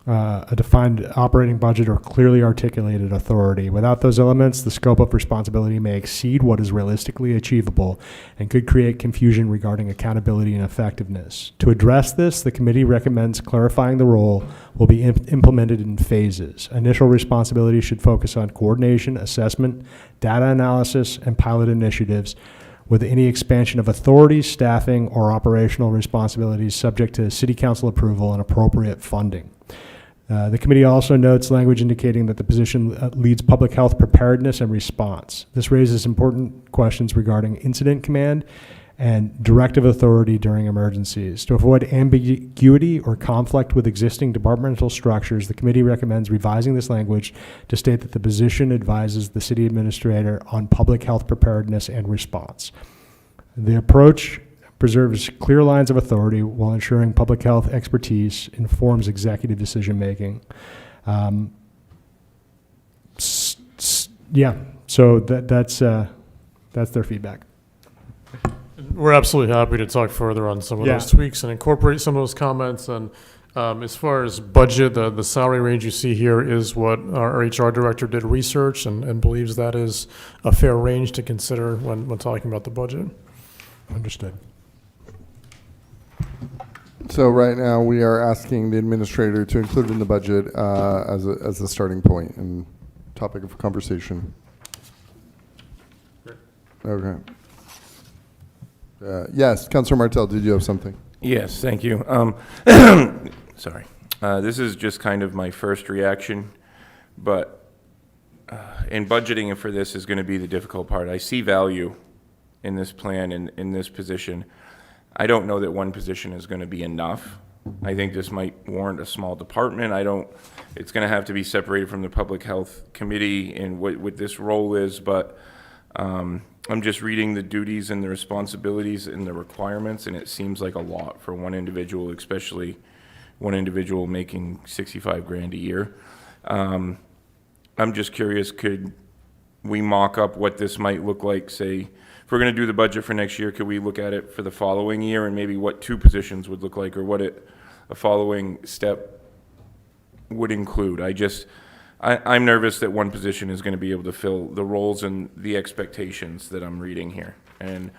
a defined operating budget, or clearly articulated authority. Without those elements, the scope of responsibility may exceed what is realistically achievable and could create confusion regarding accountability and effectiveness. To address this, the committee recommends clarifying the role will be implemented in phases. Initial responsibility should focus on coordination, assessment, data analysis, and pilot initiatives, with any expansion of authorities, staffing, or operational responsibilities subject to City Council approval and appropriate funding. The committee also notes language indicating that the position leads public health preparedness and response. This raises important questions regarding incident command and directive authority during emergencies. To avoid ambiguity or conflict with existing departmental structures, the committee recommends revising this language to state that the position advises the city administrator on public health preparedness and response. The approach preserves clear lines of authority while ensuring public health expertise informs executive decision-making. Yeah, so that's their feedback. We're absolutely happy to talk further on some of those tweaks and incorporate some of those comments. And as far as budget, the salary range you see here is what our HR director did research and believes that is a fair range to consider when talking about the budget. Understood. So right now, we are asking the administrator to include in the budget as a starting point and topic of conversation. Okay. Yes, Councilor Martel, did you have something? Yes, thank you. Sorry. This is just kind of my first reaction, but in budgeting for this is going to be the difficult part. I see value in this plan and in this position. I don't know that one position is going to be enough. I think this might warrant a small department. It's going to have to be separated from the Public Health Committee and what this role is, but I'm just reading the duties and the responsibilities and the requirements, and it seems like a lot for one individual, especially one individual making 65 grand a year. I'm just curious, could we mock up what this might look like, say, if we're going to do the budget for next year, could we look at it for the following year and maybe what two positions would look like or what a following step would include? I'm nervous that one position is going to be able to fill the roles and the expectations that I'm reading here. And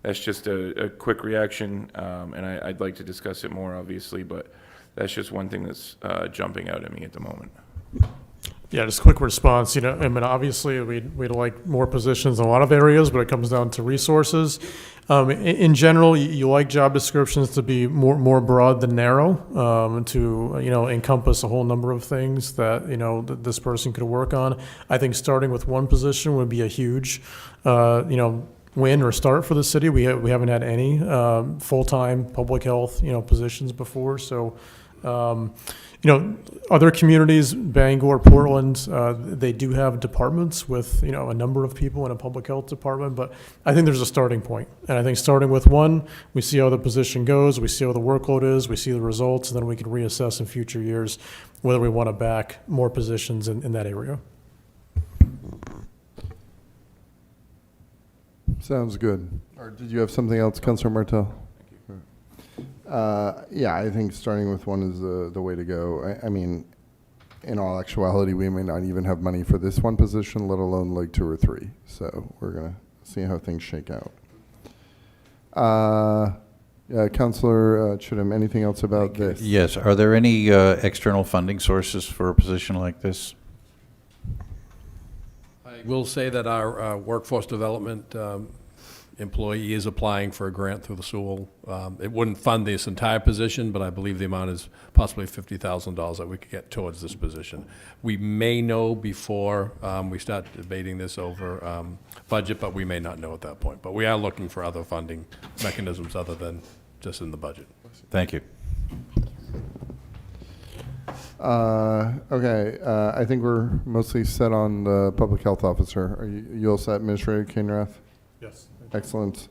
that's just a quick reaction, and I'd like to discuss it more, obviously, but that's just one thing that's jumping out at me at the moment. Yeah, just a quick response. Obviously, we'd like more positions in a lot of areas, but it comes down to resources. In general, you like job descriptions to be more broad than narrow, to encompass a whole number of things that that this person could work on. I think starting with one position would be a huge, win or start for the city. We haven't had any full-time public health positions before, so. Other communities, Bangor, Portland, they do have departments with, a number of people in a public health department, but I think there's a starting point. And I think starting with one, we see how the position goes, we see how the workload is, we see the results, and then we can reassess in future years whether we want to back more positions in that area. Sounds good. Or did you have something else, Councilor Martel? Yeah, I think starting with one is the way to go. I mean, in all actuality, we may not even have money for this one position, let alone like two or three. So we're going to see how things shake out. Councilor Chittum, anything else about this? Yes. Are there any external funding sources for a position like this? I will say that our workforce development employee is applying for a grant through the school. It wouldn't fund this entire position, but I believe the amount is possibly $50,000 that we could get towards this position. We may know before we start debating this over budget, but we may not know at that point. But we are looking for other funding mechanisms other than just in the budget. Thank you. Okay, I think we're mostly set on the public health officer. Are you all set, Administrator Kainrath? Yes. Excellent.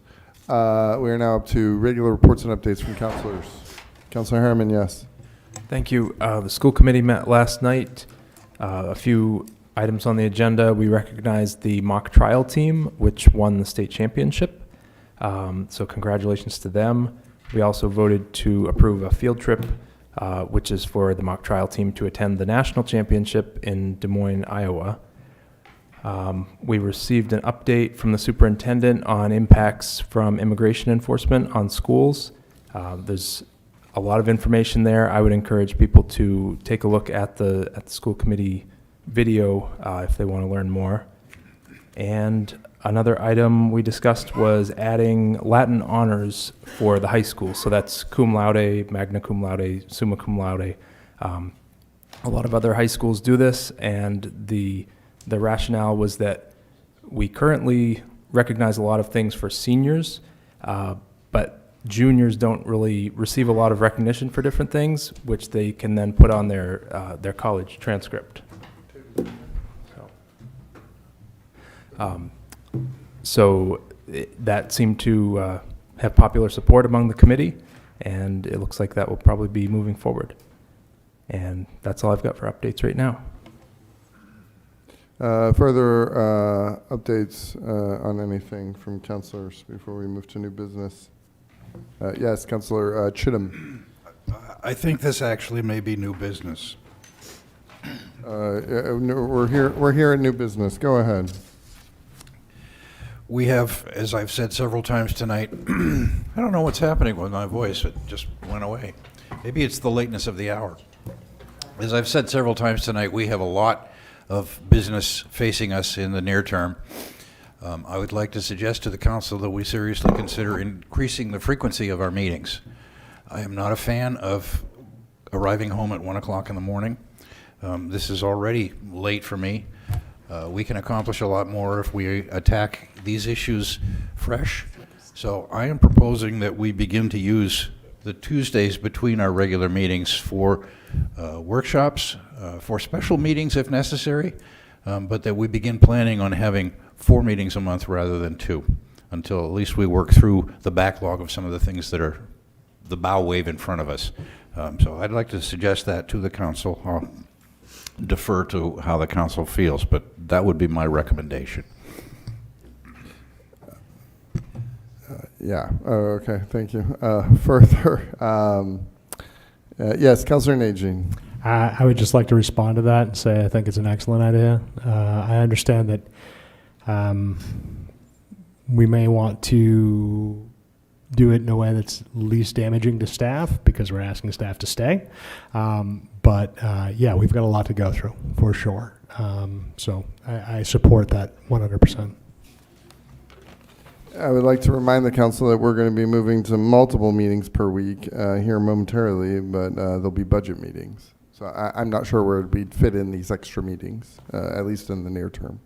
We are now up to regular reports and updates from councilors. Councilor Harriman, yes. Thank you. The school committee met last night. A few items on the agenda. We recognized the mock trial team, which won the state championship. So congratulations to them. We also voted to approve a field trip, which is for the mock trial team to attend the national championship in Des Moines, Iowa. We received an update from the superintendent on impacts from immigration enforcement on schools. There's a lot of information there. I would encourage people to take a look at the school committee video if they want to learn more. And another item we discussed was adding Latin honors for the high school. So that's cum laude, magna cum laude, summa cum laude. A lot of other high schools do this, and the rationale was that we currently recognize a lot of things for seniors, but juniors don't really receive a lot of recognition for different things, which they can then put on their college transcript. So that seemed to have popular support among the committee, and it looks like that will probably be moving forward. And that's all I've got for updates right now. Further updates on anything from councilors before we move to new business? Yes, Councilor Chittum. I think this actually may be new business. We're here at new business. Go ahead. We have, as I've said several times tonight, I don't know what's happening with my voice. It just went away. Maybe it's the lateness of the hour. As I've said several times tonight, we have a lot of business facing us in the near term. I would like to suggest to the council that we seriously consider increasing the frequency of our meetings. I am not a fan of arriving home at 1 o'clock in the morning. This is already late for me. We can accomplish a lot more if we attack these issues fresh. So I am proposing that we begin to use the Tuesdays between our regular meetings for workshops, for special meetings if necessary, but that we begin planning on having 4 meetings a month rather than 2, until at least we work through the backlog of some of the things that are the bow wave in front of us. So I'd like to suggest that to the council. I'll defer to how the council feels, but that would be my recommendation. Yeah. Okay. Thank you. Further, yes, Councilor Najin. I would just like to respond to that and say I think it's an excellent idea. I understand that we may want to do it in a way that's least damaging to staff because we're asking staff to stay. But yeah, we've got a lot to go through for sure. So I support that 100%. I would like to remind the council that we're going to be moving to multiple meetings per week here momentarily, but there'll be budget meetings. So I'm not sure where we'd fit in these extra meetings, at least in the near term.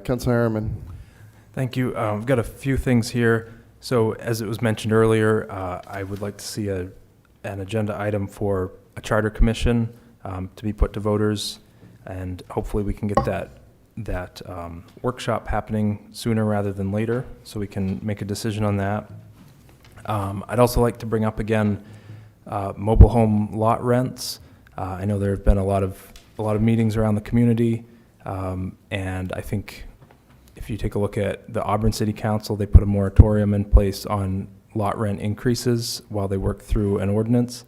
Councilor Harriman. Thank you. I've got a few things here. So as it was mentioned earlier, I would like to see an agenda item for a charter commission to be put to voters, and hopefully we can get that workshop happening sooner rather than later, so we can make a decision on that. I'd also like to bring up again mobile home lot rents. I know there have been a lot of meetings around the community, and I think if you take a look at the Auburn City Council, they put a moratorium in place on lot rent increases while they work through an ordinance.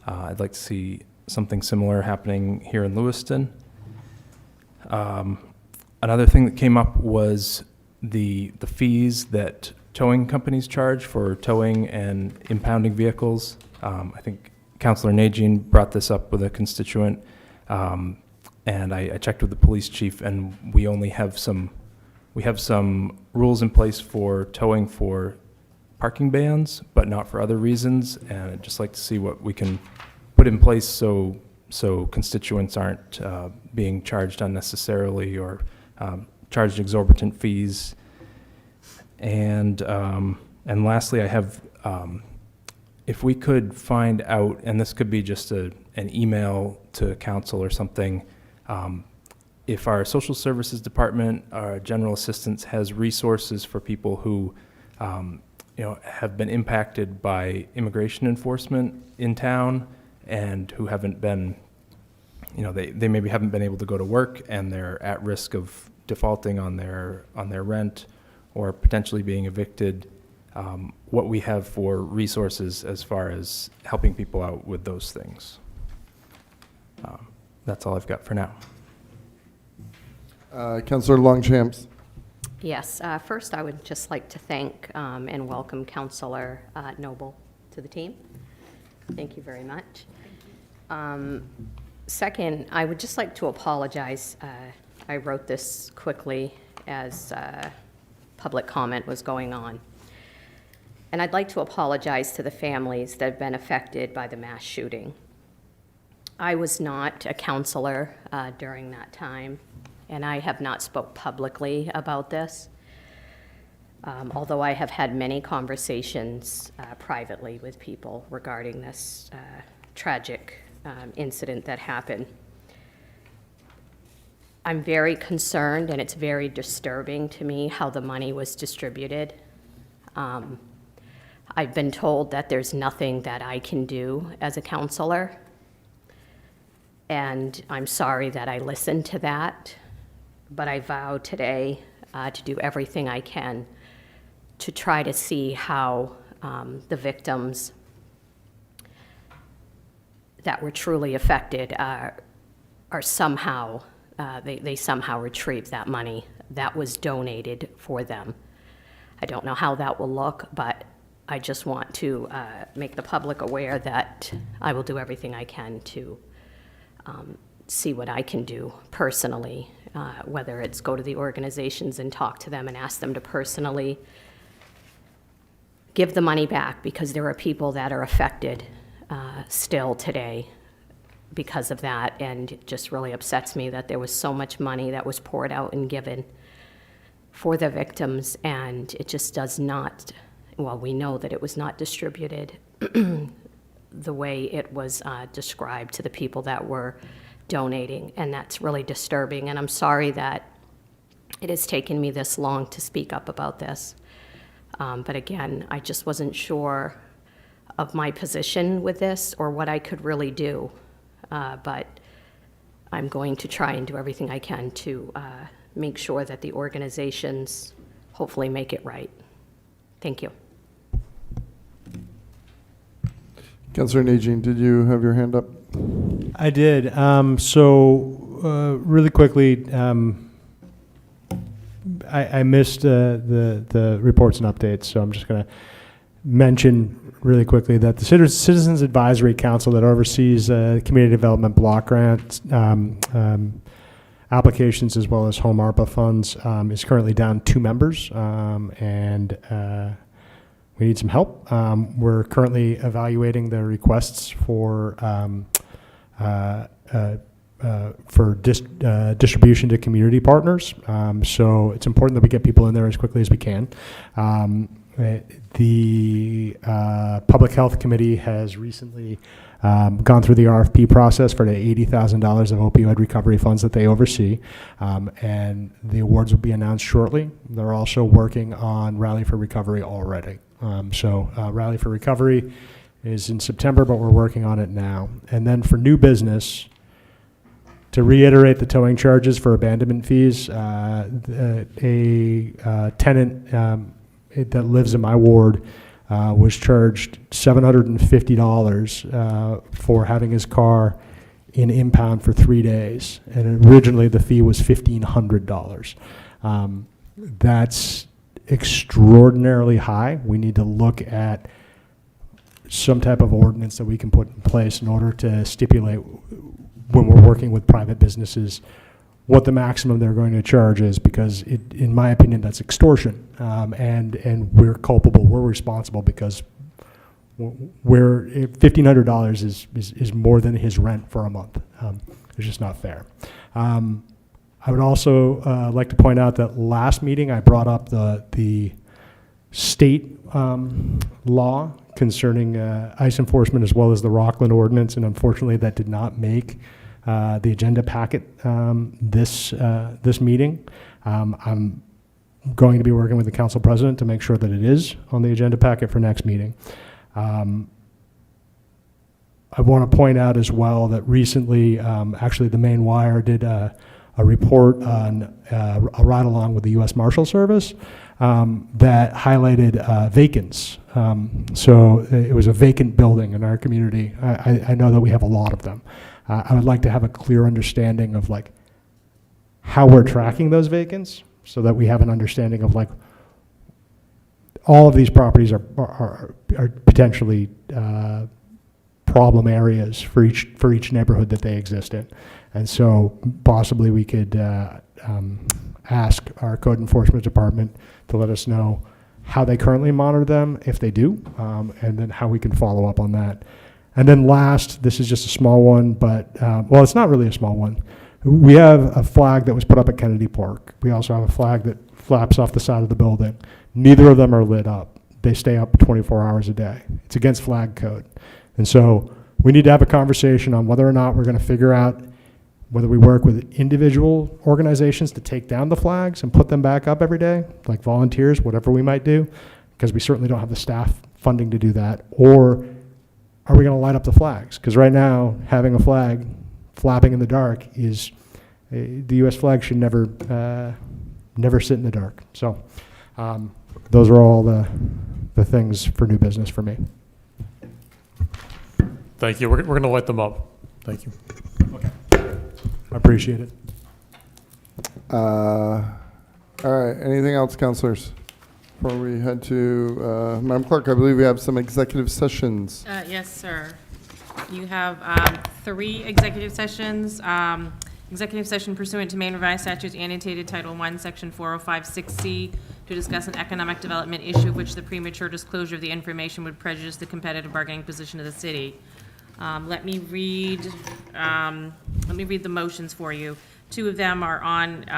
I'd like to see something similar happening here in Lewiston. Another thing that came up was the fees that towing companies charge for towing and impounding vehicles. I think Councilor Najin brought this up with a constituent, and I checked with the police chief, and we only have some We have some rules in place for towing for parking bans, but not for other reasons, and I'd just like to see what we can put in place so constituents aren't being charged unnecessarily or charged exorbitant fees. And lastly, I have, if we could find out, and this could be just an email to council or something, if our social services department, our general assistance has resources for people who, have been impacted by immigration enforcement in town and who haven't been, they maybe haven't been able to go to work and they're at risk of defaulting on their rent or potentially being evicted, what we have for resources as far as helping people out with those things. That's all I've got for now. Councillor Longchamps. Yes, first I would just like to thank and welcome Councillor Noble to the team. Thank you very much. Second, I would just like to apologize. I wrote this quickly as public comment was going on. And I'd like to apologize to the families that have been affected by the mass shooting. I was not a counselor during that time, and I have not spoke publicly about this, although I have had many conversations privately with people regarding this tragic incident that happened. I'm very concerned, and it's very disturbing to me how the money was distributed. I've been told that there's nothing that I can do as a counselor, and I'm sorry that I listened to that, but I vow today to do everything I can to try to see how the victims that were truly affected are somehow, they somehow retrieve that money that was donated for them. I don't know how that will look, but I just want to make the public aware that I will do everything I can to see what I can do personally, whether it's go to the organizations and talk to them and ask them to personally give the money back, because there are people that are affected still today because of that, and it just really upsets me that there was so much money that was poured out and given for the victims, and it just does not, well, we know that it was not distributed the way it was described to the people that were donating, and that's really disturbing, and I'm sorry that it has taken me this long to speak up about this. But again, I just wasn't sure of my position with this or what I could really do. But I'm going to try and do everything I can to make sure that the organizations hopefully make it right. Thank you. Councillor Najin, did you have your hand up? I did. Really quickly, I missed the reports and updates, so I'm just going to mention really quickly that the Citizens Advisory Council that oversees community development block grants applications as well as home ARPA funds is currently down 2 members, and we need some help. We're currently evaluating the requests for distribution to community partners. So it's important that we get people in there as quickly as we can. The Public Health Committee has recently gone through the RFP process for the $80,000 of opioid recovery funds that they oversee, and the awards will be announced shortly. They're also working on Rally for Recovery already. Rally for Recovery is in September, but we're working on it now. And then for new business, to reiterate the towing charges for abandonment fees, a tenant that lives in my ward was charged $750 for having his car in impound for 3 days, and originally the fee was $1,500. That's extraordinarily high. We need to look at some type of ordinance that we can put in place in order to stipulate when we're working with private businesses what the maximum they're going to charge is, because in my opinion, that's extortion. And we're culpable, we're responsible, because $1,500 is more than his rent for a month. It's just not fair. I would also like to point out that last meeting I brought up the state law concerning ice enforcement, as well as the Rockland ordinance, and unfortunately that did not make the agenda packet this meeting. I'm going to be working with the council president to make sure that it is on the agenda packet for next meeting. I want to point out as well that recently, actually the Maine Wire did a report on a ride-along with the U.S. Marshal Service that highlighted vacants. So it was a vacant building in our community. I know that we have a lot of them. I would like to have a clear understanding of like how we're tracking those vacants, so that we have an understanding of like all of these properties are potentially problem areas for each neighborhood that they exist in. And so possibly we could ask our code enforcement department to let us know how they currently monitor them, if they do, and then how we can follow up on that. And then last, this is just a small one, but, well, it's not really a small one. We have a flag that was put up at Kennedy Park. We also have a flag that flaps off the side of the building. Neither of them are lit up. They stay up 24 hours a day. It's against flag code. And so we need to have a conversation on whether or not we're going to figure out whether we work with individual organizations to take down the flags and put them back up every day, like volunteers, whatever we might do, because we certainly don't have the staff funding to do that. Or are we going to light up the flags? Because right now, having a flag flapping in the dark is, the U.S. flag should never sit in the dark. So those are all the things for new business for me. Thank you. We're going to light them up. Thank you. Okay. I appreciate it. All right. Anything else, councilors? Before we head to Madam Clerk, I believe we have some executive sessions. Yes, sir. You have 3 executive sessions. Executive session pursuant to Maine Revised Statutes annotated Title I, Section 4056C, to discuss an economic development issue of which the premature disclosure of the information would prejudice the competitive bargaining position of the city. Let me read the motions for you. 2 of them are on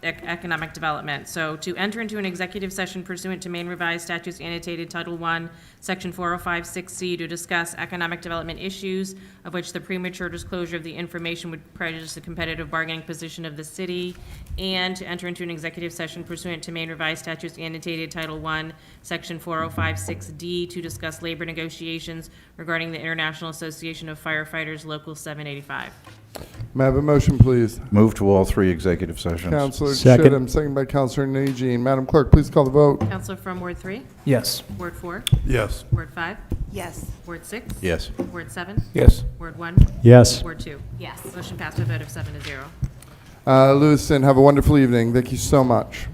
economic development. So to enter into an executive session pursuant to Maine Revised Statutes annotated Title I, Section 4056C, to discuss economic development issues of which the premature disclosure of the information would prejudice the competitive bargaining position of the city, and to enter into an executive session pursuant to Maine Revised Statutes annotated Title I, Section 4056D, to discuss labor negotiations regarding the International Association of Firefighters Local 785. May I have a motion, please? Move to all 3 executive sessions. Councilor Second. Chittum, second by Councilor Najin. Madam Clerk, please call the vote. Counselor from Ward 3? Yes. Ward 4? Yes. Ward 5? Yes. Ward 6? Yes. Ward 7? Yes. Ward 1? Yes. Ward 2? Yes. Motion passed by a vote of 7 to 0. Lewiston, have a wonderful evening. Thank you so much.